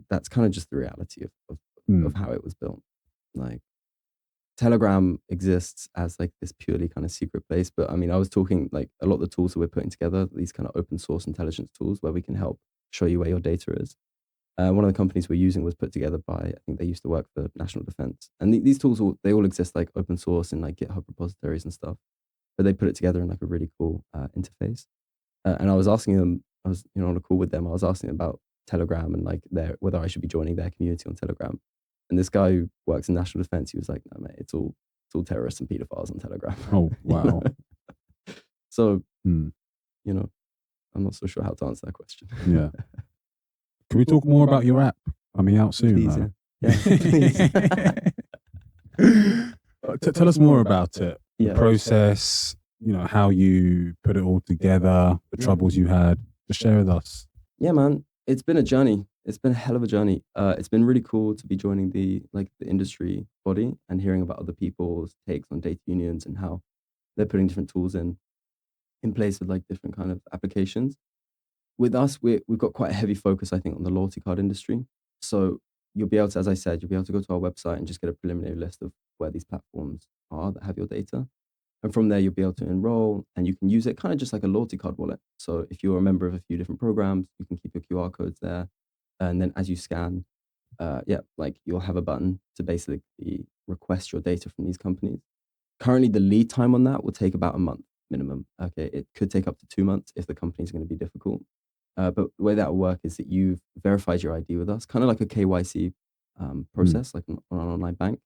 that's kind of just the reality of how it was built. Like Telegram exists as like this purely kind of secret place. But I mean, I was talking like a lot of the tools that we're putting together, these kind of open source intelligence tools where we can help show you where your data is. One of the companies we're using was put together by, I think they used to work for National Defense. And these tools, they all exist like open source in like GitHub repositories and stuff. But they put it together in like a really cool interface. And I was asking them, I was on a call with them, I was asking them about Telegram and like whether I should be joining their community on Telegram. And this guy who works in National Defense, he was like, no, mate, it's all terrorists and pedophiles on Telegram. Oh, wow. So, I'm not so sure how to answer that question. Yeah. Can we talk more about your app coming out soon? Please, please. Tell us more about it. The Yeah. process, how you put it all together, the troubles you had. Just share with us. Yeah, man. It's been a journey. It's been a hell of a journey. It's been really cool to be joining the industry body and hearing about other people's takes on data unions and how they're putting different tools in place with like different kind of applications. With us, we've got quite a heavy focus, I think, on the loyalty card industry. So you'll be able to, as I said, you'll be able to go to our website and just get a preliminary list of where these platforms are that have your data. And from there, you'll be able to enroll and you can use it kind of just like a loyalty card wallet. So if you're a member of a few different programs, you can keep your QR codes there. And then as you scan, you'll have a button to basically request your data from these companies. Currently, the lead time on that will take about a month minimum. Okay, it could take up to 2 months if the company's going to be difficult. But the way that will work is that you've verified your ID with us, kind of like a KYC process, like on an online bank.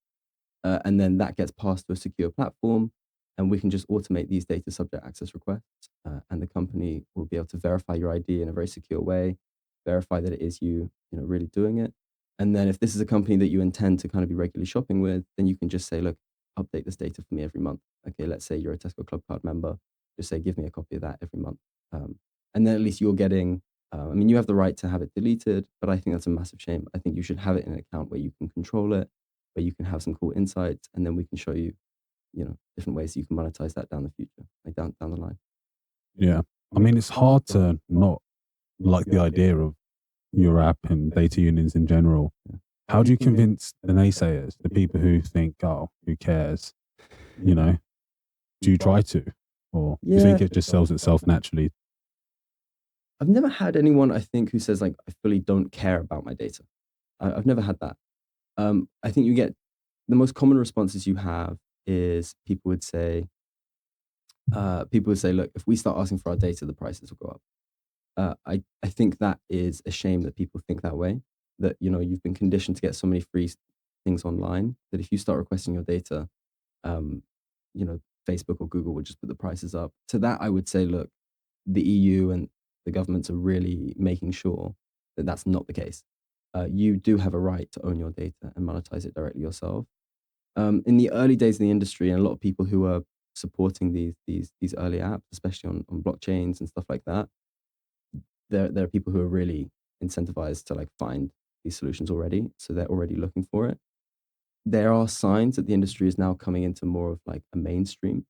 And then that gets passed to a secure platform, and we can just automate these data subject access requests. And the company will be able to verify your ID in a very secure way, verify that it is you really doing it. And then if this is a company that you intend to kind of be regularly shopping with, then you can just say, look, update this data for me every month. Okay, let's say you're a Tesco Club Card member. Just say, give me a copy of that every month. And then at least you're getting, you have the right to have it deleted, but I think that's a massive shame. I think you should have it in an account where you can control it, where you can have some cool insights, and then we can show you, different ways you can monetize that down the future, like down the line. Yeah. I mean, it's hard to not like the idea of your app and data unions in general. How do you convince the naysayers, the people who think, oh, who cares? you know, do you try to, or do you think Yeah. it just sells itself naturally? I've never had anyone, I think, who says like, I fully don't care about my data. I've never had that. I think you get the most common responses you have is people would say, look, if we start asking for our data, the prices will go up. I think that is a shame that people think that way, that, you know, you've been conditioned to get so many free things online that if you start requesting your data, you know, Facebook or Google would just put the prices up. To that, I would say, look, the EU and the governments are really making sure that that's not the case. You do have a right to own your data and monetize it directly yourself. In the early days of the industry, and a lot of people who are supporting these early apps, especially on blockchains and stuff like that, there are people who are really incentivized to like find these solutions already, so they're already looking for it. There are signs that the industry is now coming into more of like a mainstream.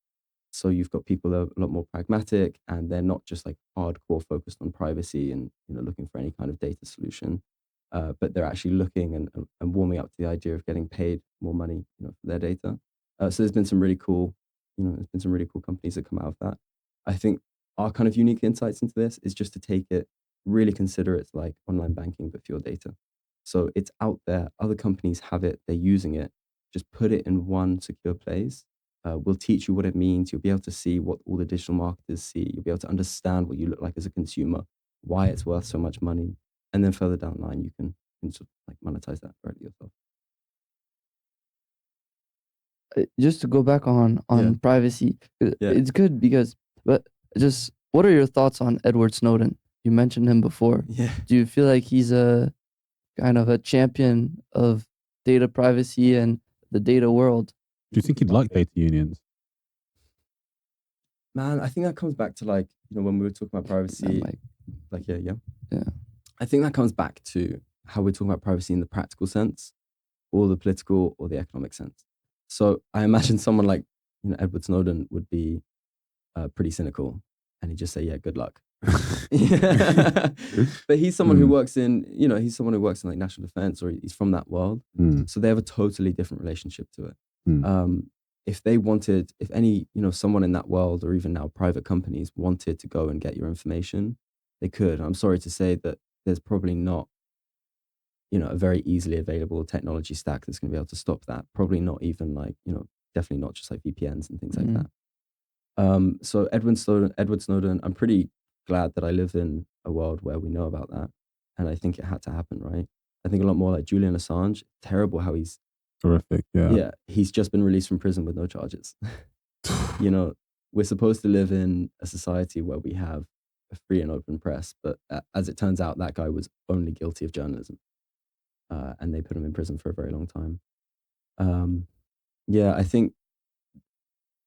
So you've got people that are a lot more pragmatic, and they're not just like hardcore focused on privacy and, you know, looking for any kind of data solution, but they're actually looking and warming up to the idea of getting paid more money, you know, for their data. So there's been some really cool, you know, there's been some really cool companies that come out of that. I think our kind of unique insights into this is just to take it, really consider it like online banking, but for your data. So it's out there. Other companies have it. They're using it. Just put it in one secure place. We'll teach you what it means. You'll be able to see what all the digital marketers see. You'll be able to understand what you look like as a consumer, why it's worth so much money. And then further down the line, you can sort of like monetize that directly yourself. Just to go back on Yeah. privacy, Yeah. it's good because, but just what are your thoughts on Edward Snowden? You mentioned him before. Yeah. Do you feel like he's a kind of a champion of data privacy and the data world? Do you think he'd like data unions? Man, I think that comes back to like, you know, when we were talking about privacy, Like, yeah. Yeah. I think that comes back to how we're talking about privacy in the practical sense, or the political or the economic sense. So I imagine someone like, you know, Edward Snowden would be pretty cynical, and he'd just say, yeah, good luck. But he's someone who works in, you know, he's someone who works in like national defense, or he's from that world. So they have a totally different relationship to it. If they wanted, if any, you know, someone in that world, or even now private companies wanted to go and get your information, they could. I'm sorry to say that there's probably not, you know, a very easily available technology stack that's going to be able to stop that. Probably not even like, you know, definitely not just like VPNs and things like that. So Edward Snowden, I'm pretty glad that I live in a world where we know about that. And I think it had to happen, right? I think a lot more like Julian Assange. Terrible how he's horrific. Yeah. He's just been released from prison with no charges. You know, we're supposed to live in a society where we have a free and open press, but as it turns out, that guy was only guilty of journalism, and they put him in prison for a very long time. I think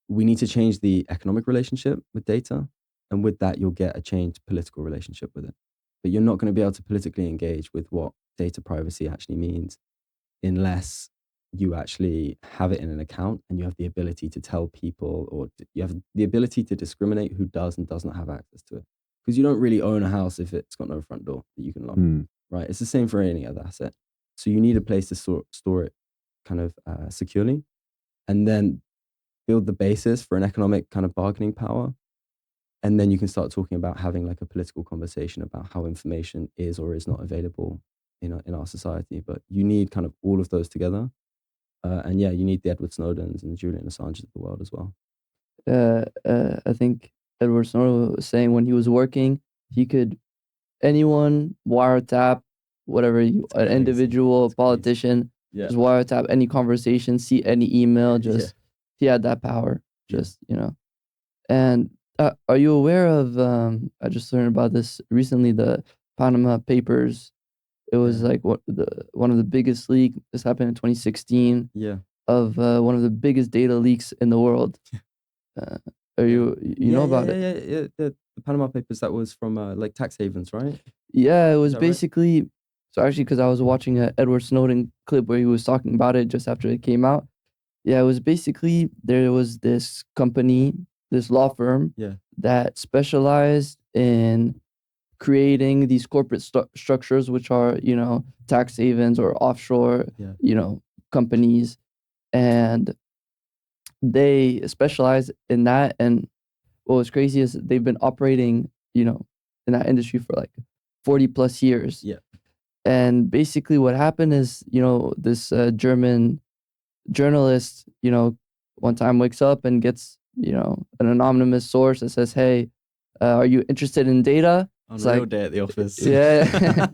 we need to change the economic relationship with data, and with that, you'll get a changed political relationship with it. But you're not going to be able to politically engage with what data privacy actually means unless you actually have it in an account and you have the ability to tell people, or you have the ability to discriminate who does and does not have access to it. Because you don't really own a house if it's got no front door that you can lock, right? It's the same for any other asset. So you need a place to store it kind of securely, and then build the basis for an economic kind of bargaining power. And then you can start talking about having like a political conversation about how information is or is not available in our society. But you need kind of all of those together. And yeah, you need the Edward Snowdens and the Julian Assanges of the world as well. I think Edward Snowden was saying when he was working, he could, anyone wiretap, whatever, an crazy. individual, It's politician, Yeah. just wiretap any conversation, see any email, just, Yeah. he had that power, Yeah. just, you know. And are you aware of, I just learned about this recently, the Panama Papers. It was Yeah. like one of the biggest leak. This happened in 2016 Yeah. of one of the biggest data leaks in the world. Are you know about it? Yeah. The Panama Papers, that was from like tax havens, right? Yeah, it was that right? basically, so actually, because I was watching a Edward Snowden clip where he was talking about it just after it came out. Yeah, it was basically, there was this company, this law firm Yeah. that specialized in creating these corporate structures, which are, you know, tax havens or offshore, Yeah. you know, companies. And they specialize in that. And what was crazy is they've been operating, in that industry for like 40 plus years. Yeah. And basically what happened is, this German journalist, one time wakes up and gets, an anonymous source that says, hey, are you interested in data? On It's a real like, day at the office. yeah.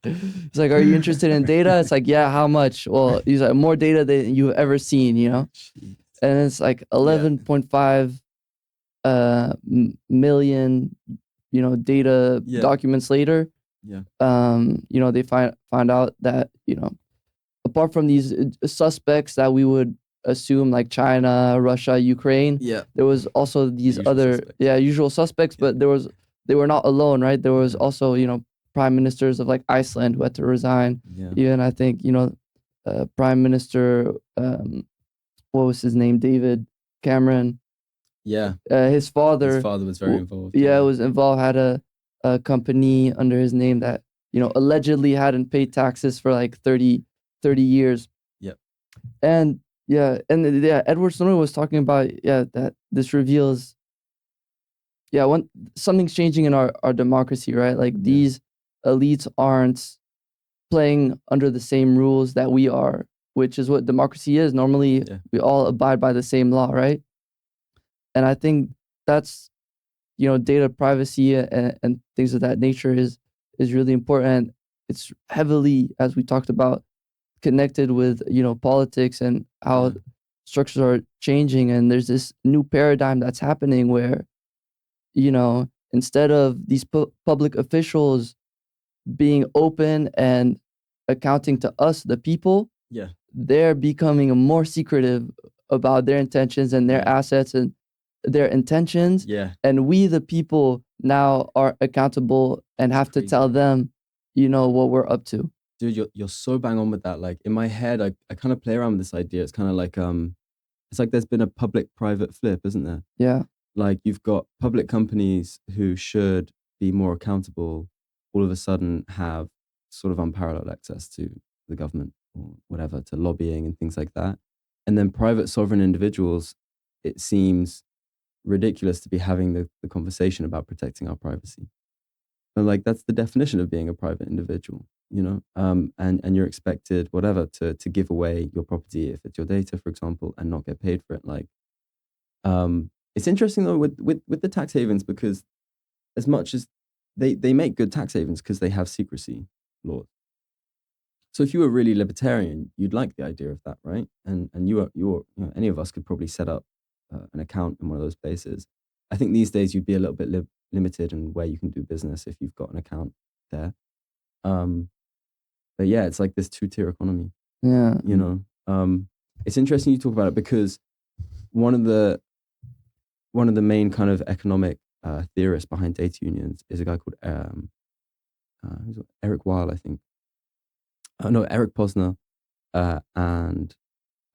It's like, are you interested in data? It's like, yeah, how much? Well, he's like, more data than you've ever seen, Jeez. And it's like 11.5 million, data Yeah. documents later. Yeah. They find out that, apart from these suspects that we would assume like China, Russia, Ukraine, Yeah. there was also these usual other suspects. usual suspects, Yeah. but they were not alone, right? There was also, prime ministers of like Iceland who had to resign. Yeah. Even I think, Prime Minister what was his name? David Cameron. Yeah. His father His father was very involved. was involved, had a company under his name that, allegedly hadn't paid taxes for like 30 years. Yep. And Edward Snowden was talking about that this reveals when something's changing in our democracy, right? Like these elites aren't playing under the same rules that we are, which is what democracy is. Normally we all abide by the same law, right? And I think that's, data privacy and things of that nature is really important. It's heavily, as we talked about, connected with, politics and how structures are changing. And there's this new paradigm that's happening where, instead of these public officials being open and accounting to us, the people, they're becoming more secretive about their intentions and their assets and their intentions. And we, the people, now are accountable and have to tell them, what we're up to. Dude, you're so bang on with that. Like in my head, I kind of play around with this idea. It's kind of like it's like there's been a public-private flip, isn't there? Yeah. Like you've got public companies who should be more accountable, all of a sudden have sort of unparalleled access to the government or whatever, to lobbying and things like that. And then private sovereign individuals, it seems ridiculous to be having the conversation about protecting our privacy. But like that's the definition of being a private individual, and you're expected, whatever, to give away your property if it's your data, for example, and not get paid for it. Like, it's interesting though with the tax havens, because as much as they make good tax havens because they have secrecy laws. So if you were really libertarian, you'd like the idea of that, right? And you're any of us could probably set up an account in one of those places. I think these days you'd be a little bit limited in where you can do business if you've got an account there. But yeah, it's like this two-tier economy. Yeah. It's interesting you talk about it because one of the main kind of economic theorists behind data unions is a guy called Eric Weil, I think. No, Eric Posner, and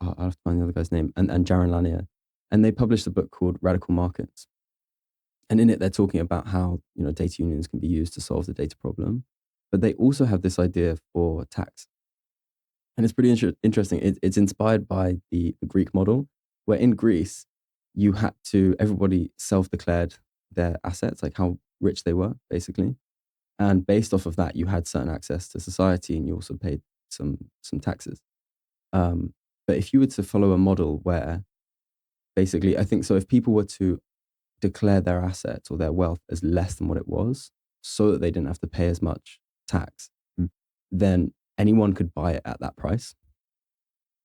I'll have to find the other guy's name, and Jaron Lanier. And they published a book called Radical Markets. And in it, they're talking about how, data unions can be used to solve the data problem. But they also have this idea for tax. And it's pretty interesting. It's inspired by the Greek model, where in Greece, everybody self-declared their assets, like how rich they were, basically. And based off of that, you had certain access to society and you also paid some taxes. But if you were to follow a model where basically, I think so, if people were to declare their assets or their wealth as less than what it was so that they didn't have to pay as much tax, then anyone could buy it at that price.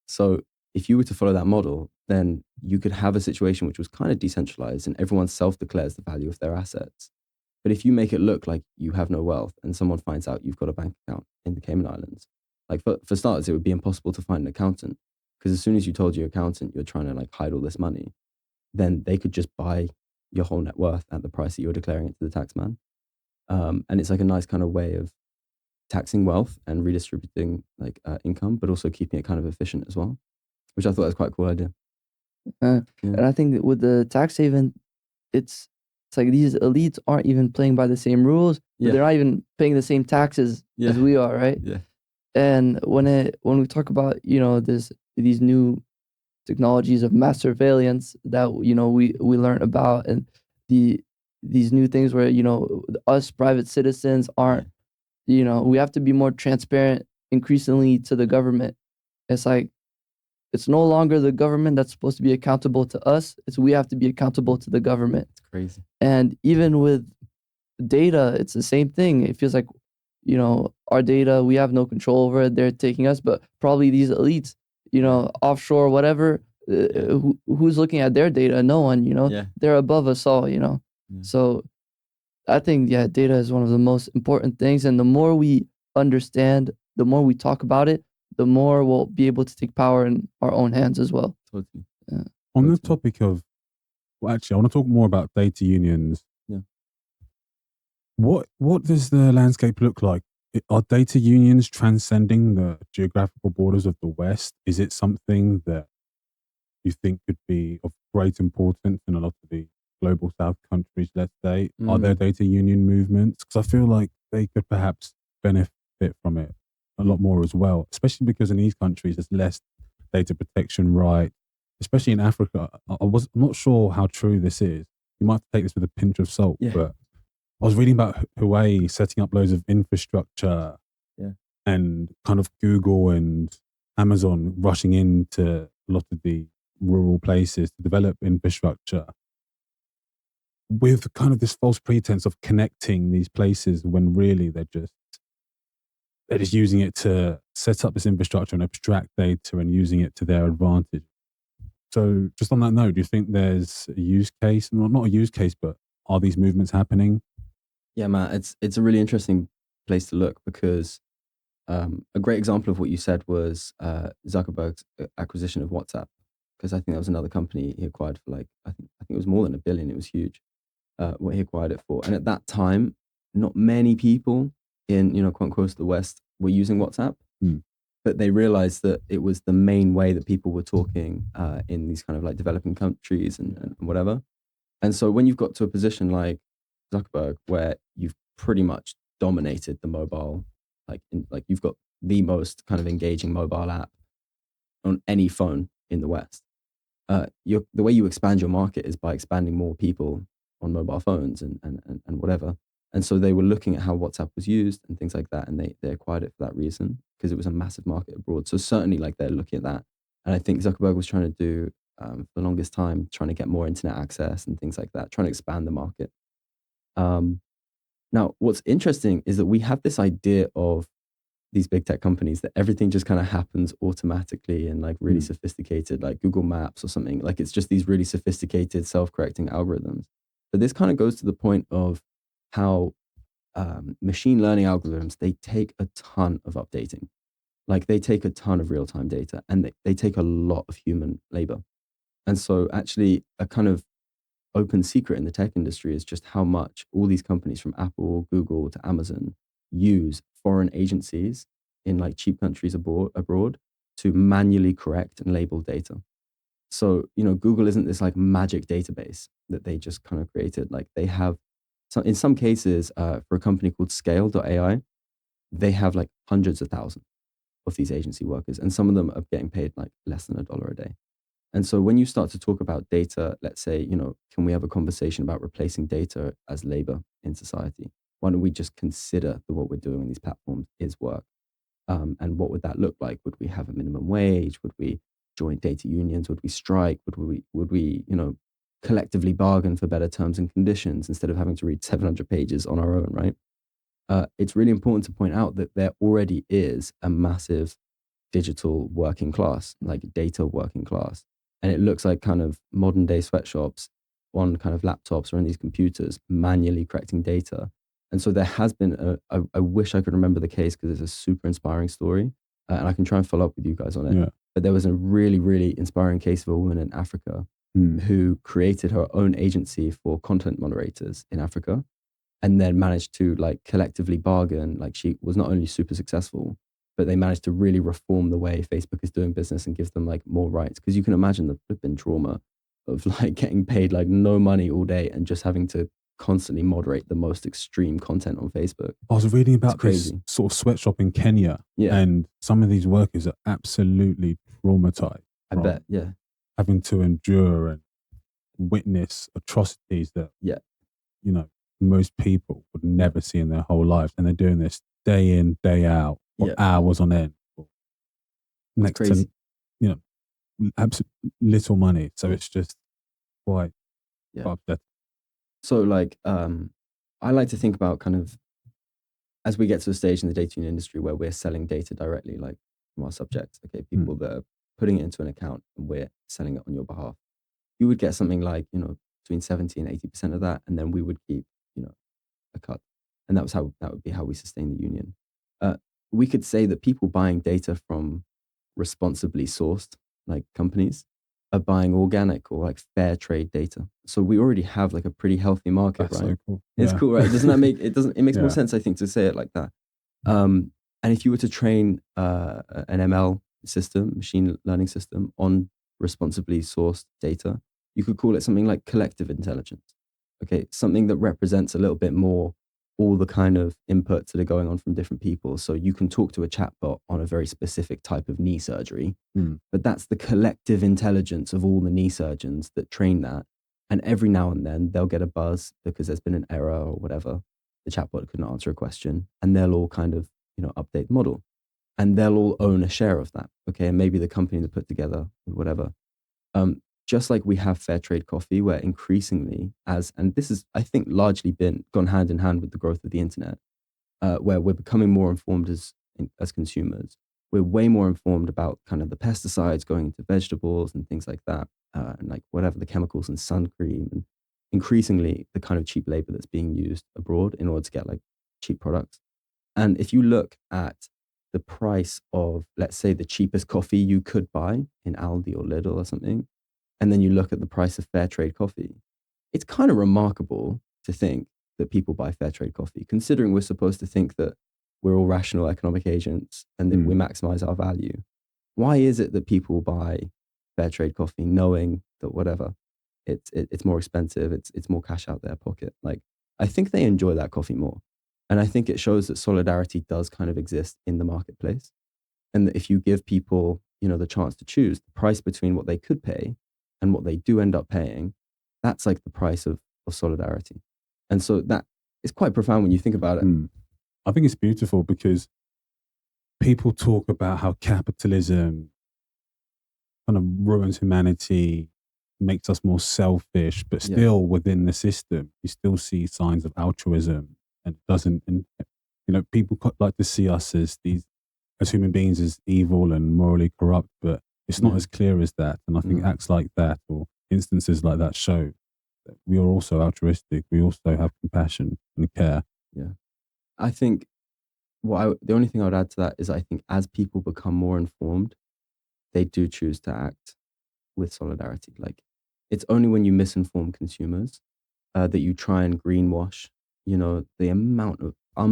So if you were to follow that model, then you could have a situation which was kind of decentralized and everyone self-declares the value of their assets. But if you make it look like you have no wealth and someone finds out you've got a bank account in the Cayman Islands, like for starters, it would be impossible to find an accountant, because as soon as you told your accountant you're trying to like hide all this money, then they could just buy your whole net worth at the price that you're declaring it to the tax man. And it's like a nice kind of way of taxing wealth and redistributing like income, but also keeping it kind of efficient as well, which I thought was quite a cool idea. And I think that with the tax haven, it's like these elites aren't even playing by the same rules. But they're not even paying the same taxes as we are, right? Yeah. And when we talk about these new technologies of mass surveillance that we learn about, and these new things where us private citizens aren't, we have to be more transparent increasingly to the government. It's like it's no longer the government that's supposed to be accountable to us. It's we have to be accountable to the government. It's crazy. And even with data, it's the same thing. It feels like, our data, we have no control over it. They're taking us, but probably these elites, offshore, whatever, who's looking at their data? No one, Yeah. they're above us all, Yeah. So I think, data is one of the most important things. And the more we understand, the more we talk about it, the more we'll be able to take power in our own hands as well. Totally. On the topic of, well, actually, I want to talk more about data unions. Yeah. What does the landscape look like? Are data unions transcending the geographical borders of the West? Is it something that you think could be of great importance in a lot of the global South countries, let's say? Are there data union movements? Because I feel like they could perhaps benefit from it a lot more as well, especially because in these countries there's less data protection right, especially in Africa. I'm not sure how true this is. You might have to take this with a pinch of salt, Yeah. but I was reading about Huawei setting up loads of infrastructure, Yeah. and kind of Google and Amazon rushing into a lot of the rural places to develop infrastructure with kind of this false pretense of connecting these places when really they're just using it to set up this infrastructure and abstract data and using it to their advantage. So just on that note, do you think there's a use case? Not a use case, but are these movements happening? Yeah, man, it's a really interesting place to look because a great example of what you said was Zuckerberg's acquisition of WhatsApp, because I think that was another company he acquired for I think it was more than $1 billion. It was huge what he acquired it for, and at that time, not many people in quote unquote the West were using WhatsApp, but they realized that it was the main way that people were talking in these kind of developing countries and whatever. And so when you've got to a position like Zuckerberg, where you've pretty much dominated the mobile, you've got the most kind of engaging mobile app on any phone in the West. The way you expand your market is by expanding more people on mobile phones and whatever. And so they were looking at how WhatsApp was used and things like that, and they acquired it for that reason because it was a massive market abroad. So certainly, they're looking at that, and I think Zuckerberg was trying to do for the longest time, trying to get more internet access and things like that, trying to expand the market. Now, what's interesting is that we have this idea of these big tech companies that everything just kind of happens automatically and really sophisticated, like Google Maps or something. Like it's just these really sophisticated self-correcting algorithms. But this kind of goes to the point of how machine learning algorithms, they take a ton of updating. They take a ton of real-time data and they take a lot of human labor. And so actually a kind of open secret in the tech industry is just how much all these companies from Apple, Google to Amazon use foreign agencies in cheap countries abroad to manually correct and label data. So, Google isn't this magic database that they just kind of created. They have, so in some cases, for a company called Scale.ai, they have hundreds of thousands of these agency workers, and some of them are getting paid less than $1 a day. And so when you start to talk about data, let's say, can we have a conversation about replacing data as labor in society? Why don't we just consider that what we're doing on these platforms is work? And what would that look like? Would we have a minimum wage? Would we join data unions? Would we strike? Would we collectively bargain for better terms and conditions instead of having to read 700 pages on our own, right? It's really important to point out that there already is a massive digital working class, data working class. And it looks like kind of modern day sweatshops on kind of laptops or in these computers manually correcting data. And so there has been I wish I could remember the case because it's a super inspiring story, and I can try and follow up with you guys on it. Yeah. But there was a really, really inspiring case of a woman in Africa who created her own agency for content moderators in Africa, and then managed to collectively bargain. She was not only super successful, but they managed to really reform the way Facebook is doing business and give them more rights. Because you can imagine the flipping trauma of getting paid no money all day and just having to constantly moderate the most extreme content on Facebook. I was reading about It's this crazy. sort of sweatshop in Kenya, Yeah. and some of these workers are absolutely traumatized. I bet, yeah. having to endure and witness atrocities that, Yeah. you know, most people would never see in their whole lives. And they're doing this day in, day out, for Yeah. hours on end. Next crazy. to, you know, little money. So Yeah. it's just quite Yeah. upsetting. So like, I like to think about kind of, as we get to a stage in the data union industry where we're selling data directly, like from our subjects, okay, people that are putting it into an account and we're selling it on your behalf, you would get something like, you know, between 70 and 80% of that. And then we would keep, you know, a cut. And that would be how we sustain the union. We could say that people buying data from responsibly sourced, like companies, are buying organic or like fair trade data. So we already have like a pretty healthy market, That's right? so cool. It's Yeah. cool, right? Doesn't that make it makes more Yeah. sense, I think, to say it like that. And if you were to train an ML system, machine learning system, on responsibly sourced data, you could call it something like collective intelligence. Okay, something that represents a little bit more all the kind of inputs that are going on from different people. So you can talk to a chatbot on a very specific type of knee surgery, but that's the collective intelligence of all the knee surgeons that train that. And every now and then they'll get a buzz because there's been an error or whatever. The chatbot couldn't answer a question, and they'll all kind of, you know, update the model, and they'll all own a share of that. Okay, and maybe the company that put together whatever. Just like we have fair trade coffee, where increasingly, and this is, I think, largely gone hand in hand with the growth of the internet, where we're becoming more informed as consumers. We're way more informed about kind of the pesticides going into vegetables and things like that, and like whatever the chemicals in sun cream, and increasingly the kind of cheap labor that's being used abroad in order to get like cheap products. And if you look at the price of, let's say, the cheapest coffee you could buy in Aldi or Lidl or something, and then you look at the price of fair trade coffee, it's kind of remarkable to think that people buy fair trade coffee, considering we're supposed to think that we're all rational economic agents and that we maximize our value. Why is it that people buy fair trade coffee knowing that whatever, it's more expensive, it's more cash out their pocket? Like, I think they enjoy that coffee more. And I think it shows that solidarity does kind of exist in the marketplace. And that if you give people, you know, the chance to choose the price between what they could pay and what they do end up paying, that's like the price of solidarity. And so that is quite profound when you think about it. I think it's beautiful because people talk about how capitalism kind of ruins humanity, makes us more selfish, but still within the system, you still see signs of altruism, and it doesn't, and, you know, people like to see us as human beings as evil and morally corrupt, but it's not as clear as that. And I think acts like that or instances like that show that we are also altruistic. We also have compassion and care. Yeah. I think the only thing I would add to that is I think as people become more informed, they do choose to act with solidarity. Like, it's only when you misinform consumers that you try and greenwash, you know, the amount of I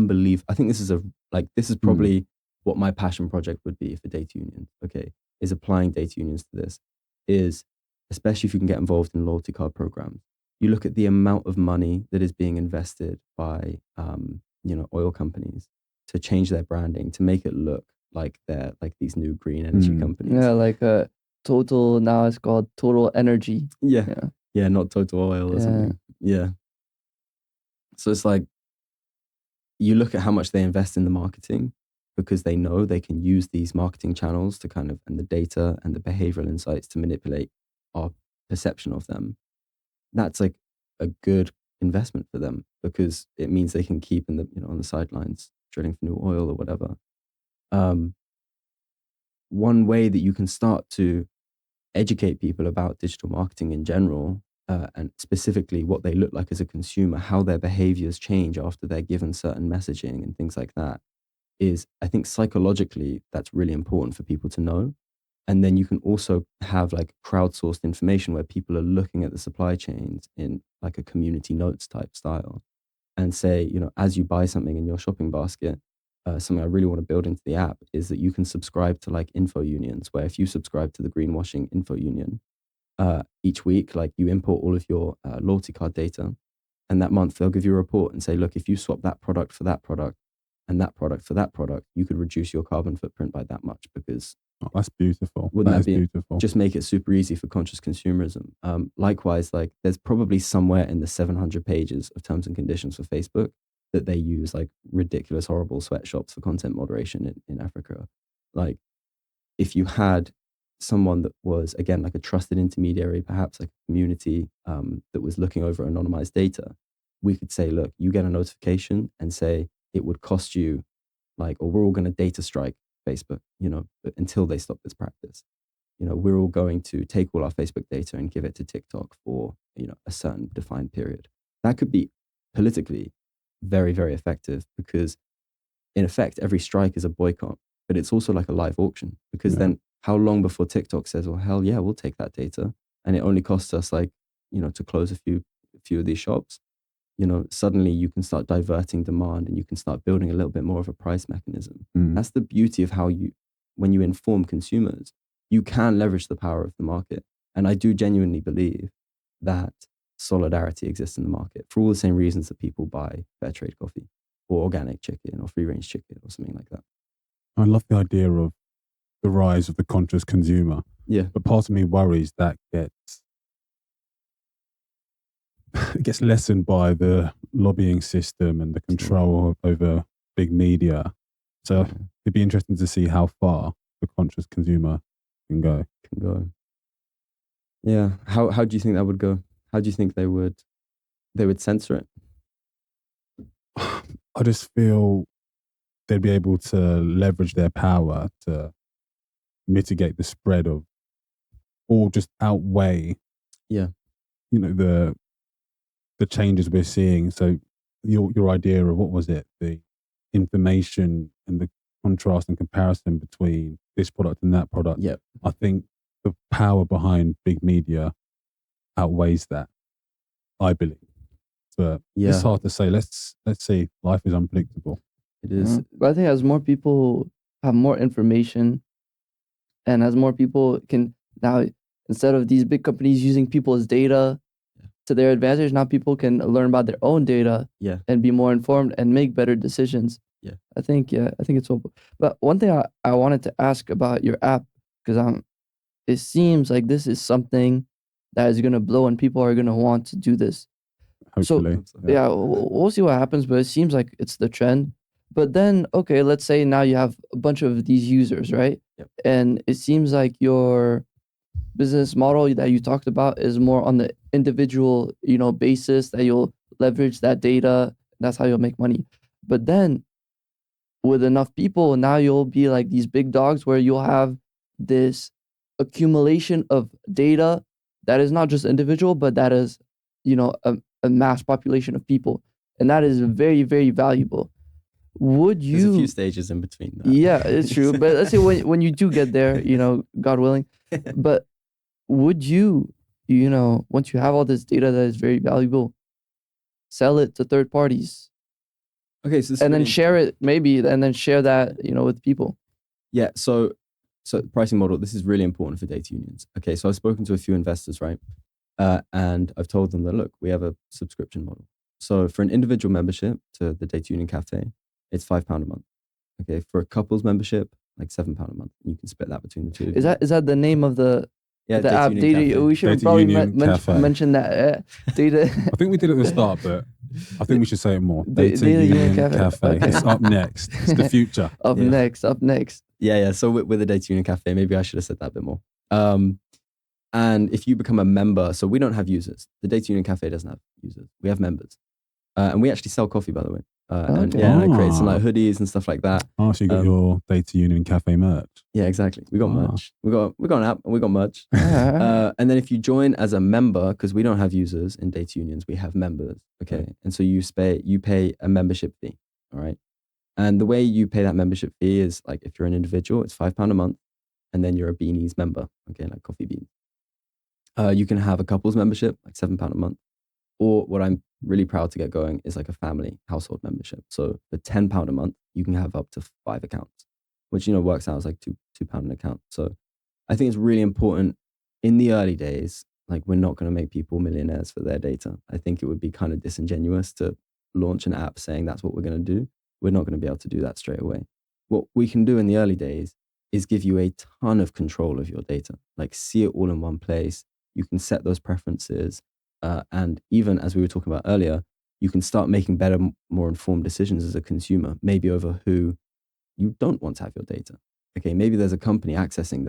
think this is probably what my passion project would be for data unions, okay, is applying data unions to this, is especially if you can get involved in loyalty card programs. You look at the amount of money that is being invested by, you know, oil companies to change their branding, to make it look like they're like these new green energy companies. Yeah, like Total, now it's called Total Energy. Yeah, not Total Oil or something. Yeah. So it's like, you look at how much they invest in the marketing because they know they can use these marketing channels to kind of, and the data and the behavioral insights to manipulate our perception of them. That's like a good investment for them because it means they can keep in the, you know, on the sidelines drilling for new oil or whatever. One way that you can start to educate people about digital marketing in general, and specifically what they look like as a consumer, how their behaviors change after they're given certain messaging and things like that, is, I think, psychologically, that's really important for people to know. And then you can also have like crowdsourced information where people are looking at the supply chains in like a community notes type style and say, you know, as you buy something in your shopping basket, something I really want to build into the app is that you can subscribe to like info unions, where if you subscribe to the greenwashing info union, each week, like you import all of your loyalty card data, and that month they'll give you a report and say, look, if you swap that product for that product and that product for that product, you could reduce your carbon footprint by that much because Oh, that's beautiful. Wouldn't that That is be beautiful. just make it super easy for conscious consumerism? Likewise, like there's probably somewhere in the 700 pages of terms and conditions for Facebook that they use like ridiculous, horrible sweatshops for content moderation in Africa. Like if you had someone that was, again, like a trusted intermediary, perhaps like a community that was looking over anonymized data, we could say, look, you get a notification and say it would cost you like, or we're all going to data strike Facebook, until they stop this practice. We're all going to take all our Facebook data and give it to TikTok for, a certain defined period. That could be politically very, very effective because in effect, every strike is a boycott, but it's also like a live auction because then how long before TikTok says, well, hell yeah, we'll take that data. And it only costs us like, to close a few of these shops. Suddenly you can start diverting demand and you can start building a little bit more of a price mechanism. That's the beauty of how when you inform consumers, you can leverage the power of the market. And I do genuinely believe that solidarity exists in the market for all the same reasons that people buy fair trade coffee or organic chicken or free range chicken or something like that. I love the idea of the rise of the conscious consumer. Yeah. But part of me worries that it gets lessened by the lobbying system and the control over big media. So it'd be interesting to see how far the conscious consumer can go. Yeah. How do you think that would go? How do you think they would censor it? I just feel they'd be able to leverage their power to mitigate the spread of, or just outweigh, the changes we're seeing. So your idea of what was it, the information and the contrast and comparison between this product and that product. Yeah, I think the power behind big media outweighs that, I believe. But it's hard to say. Let's say life is unpredictable. It is. But I think as more people have more information and as more people can now, instead of these big companies using people's data to their advantage, now people can learn about their own data and be more informed and make better decisions. I think it's hopeful. But one thing I wanted to ask about your app, because it seems like this is something that is going to blow and people are going to want to do this. Hopefully. So, we'll see what happens, but it seems like it's the trend. But then, okay, let's say now you have a bunch of these users, right? Yep. And it seems like your business model that you talked about is more on the individual, basis that you'll leverage that data. That's how you'll make money. But then with enough people, now you'll be like these big dogs where you'll have this accumulation of data that is not just individual, but that is, a mass population of people. And that is very, very valuable. Would you... There's a few stages in between that. Yeah, it's true. But let's say when you do get there, God willing, but would you, once you have all this data that is very valuable, sell it to third parties? Okay, so and then share it maybe, and then share that, with people. Yeah, so pricing model, this is really important for data unions. Okay, so I've spoken to a few investors, right? And I've told them that, look, we have a subscription model. So for an individual membership to the Data Union Café, it's £5 a month. Okay, for a couple's membership, like £7 a month. You can split that between the two. Is that the name of the app? Data We should have probably mentioned that. Data. I think we did at the start, but I think we should say it more. Data Union Café. Okay. It's up next. It's the future. Up next. Yeah. So with the Data Union Café, maybe I should have said that a bit more. And if you become a member, so we don't have users. The Data Union Café doesn't have users. We have members. And we actually sell coffee, by the way. And I create some like hoodies and stuff like that. Oh, so you got your Data Union Café merch. Yeah, exactly. We got merch. We got an app and we got merch. And then if you join as a member, because we don't have users in data unions, we have members. Okay. And so you pay a membership fee. All right. And the way you pay that membership fee is like, if you're an individual, it's £5 a month. And then you're a Beanies member. Okay. Like Coffee Beans. You can have a couple's membership, like £7 a month. Or what I'm really proud to get going is like a family household membership. So for £10 a month, you can have up to 5 accounts, which, works out as like £2 an account. So I think it's really important in the early days. Like, we're not going to make people millionaires for their data. I think it would be kind of disingenuous to launch an app saying that's what we're going to do. We're not going to be able to do that straight away. What we can do in the early days is give you a ton of control of your data. Like, see it all in one place. You can set those preferences. And even as we were talking about earlier, you can start making better, more informed decisions as a consumer, maybe over who you don't want to have your data. Okay, maybe there's a company accessing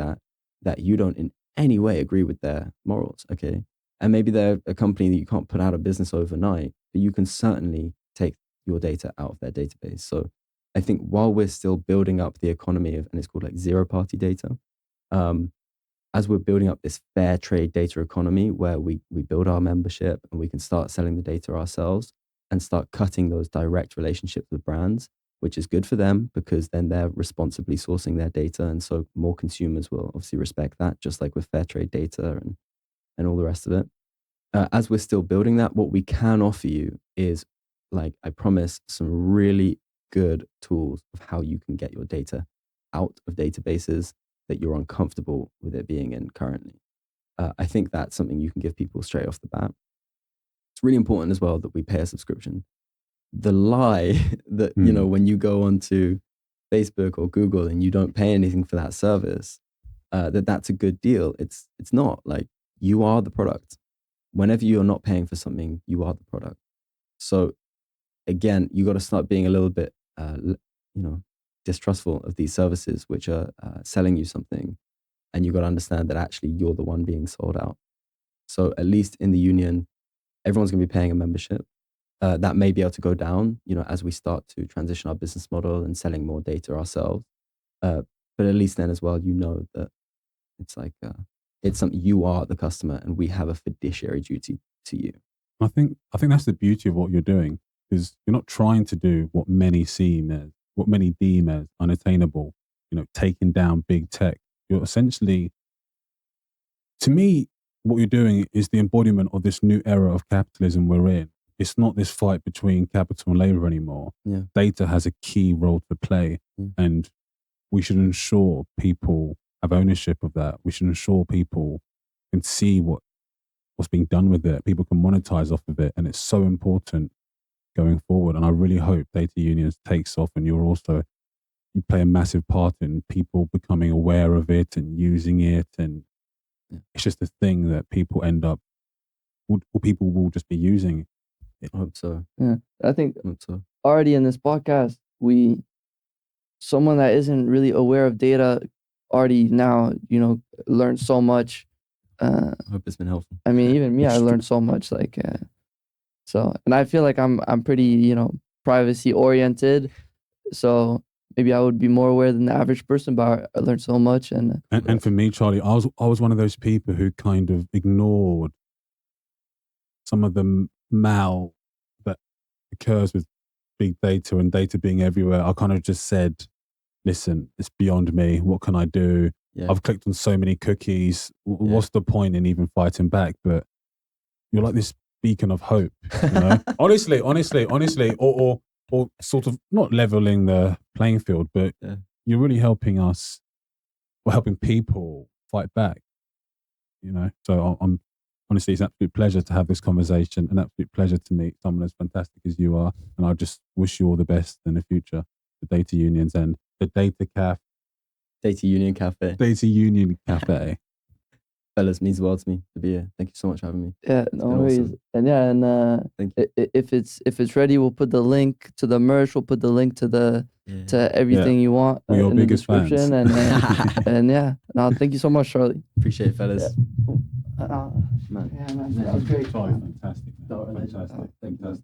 that you don't in any way agree with their morals. Okay, and maybe they're a company that you can't put out of business overnight, but you can certainly take your data out of their database. So I think while we're still building up the economy of, and it's called like zero party data, as we're building up this fair trade data economy where we build our membership and we can start selling the data ourselves and start cutting those direct relationships with brands, which is good for them because then they're responsibly sourcing their data. And so more consumers will obviously respect that, just like with fair trade data and all the rest of it. As we're still building that, what we can offer you is, like, I promise, some really good tools of how you can get your data out of databases that you're uncomfortable with it being in currently. I think that's something you can give people straight off the bat. It's really important as well that we pay a subscription. The lie that, you know, when you go onto Facebook or Google and you don't pay anything for that service, that's a good deal. It's not. Like, you are the product. Whenever you're not paying for something, you are the product. So again, you got to start being a little bit, distrustful of these services which are selling you something, and you got to understand that actually you're the one being sold out. So at least in the union, everyone's going to be paying a membership. That may be able to go down, as we start to transition our business model and selling more data ourselves. But at least then as well, that it's like it's something, you are the customer, and we have a fiduciary duty to you. I think that's the beauty of what you're doing, is you're not trying to do what many deem as unattainable, taking down big tech. You're essentially, to me, what you're doing is the embodiment of this new era of capitalism we're in. It's not this fight between capital and labor anymore. Yeah. Data has a key role to play, and we should ensure people have ownership of that. We should ensure people can see what's being done with it. People can monetize off of it, and it's so important going forward. And I really hope Data Unions takes off, and you play a massive part in people becoming aware of it and using it. And it's just a thing that people people will just be using. I hope so. Yeah, I think already in this podcast, someone that isn't really aware of data already now, learned so much. I hope it's been helpful. I mean, even me, I learned so much. And I feel like I'm pretty, privacy oriented. So maybe I would be more aware than the average person, but I learned so much. And for me, Charlie, I was one of those people who kind of ignored some of the mal that occurs with big data and data being everywhere. I kind of just said, listen, it's beyond me. What can I do? Yeah. I've clicked on so many cookies. What's the point in even fighting back? But you're like this beacon of hope, honestly, or sort of not leveling the playing field, but you're really helping us, or helping people fight back, So I'm honestly, it's an absolute pleasure to have this conversation, an absolute pleasure to meet someone as fantastic as you are. And I just wish you all the best in the future, the Data Unions and the Data Union Café. Data Union Café. Fellas, means the world to me to be here. Thank you so much for having me. Yeah, no worries. Awesome. And thank you. If it's ready, we'll put the link to the merch. We'll put the link to to everything you want We're your in the biggest description. Fans. And thank you so much, Charlie. Appreciate it, fellas. Yeah. Man. Yeah, man. That was great. Charlie, fantastic. Man. Fantastic.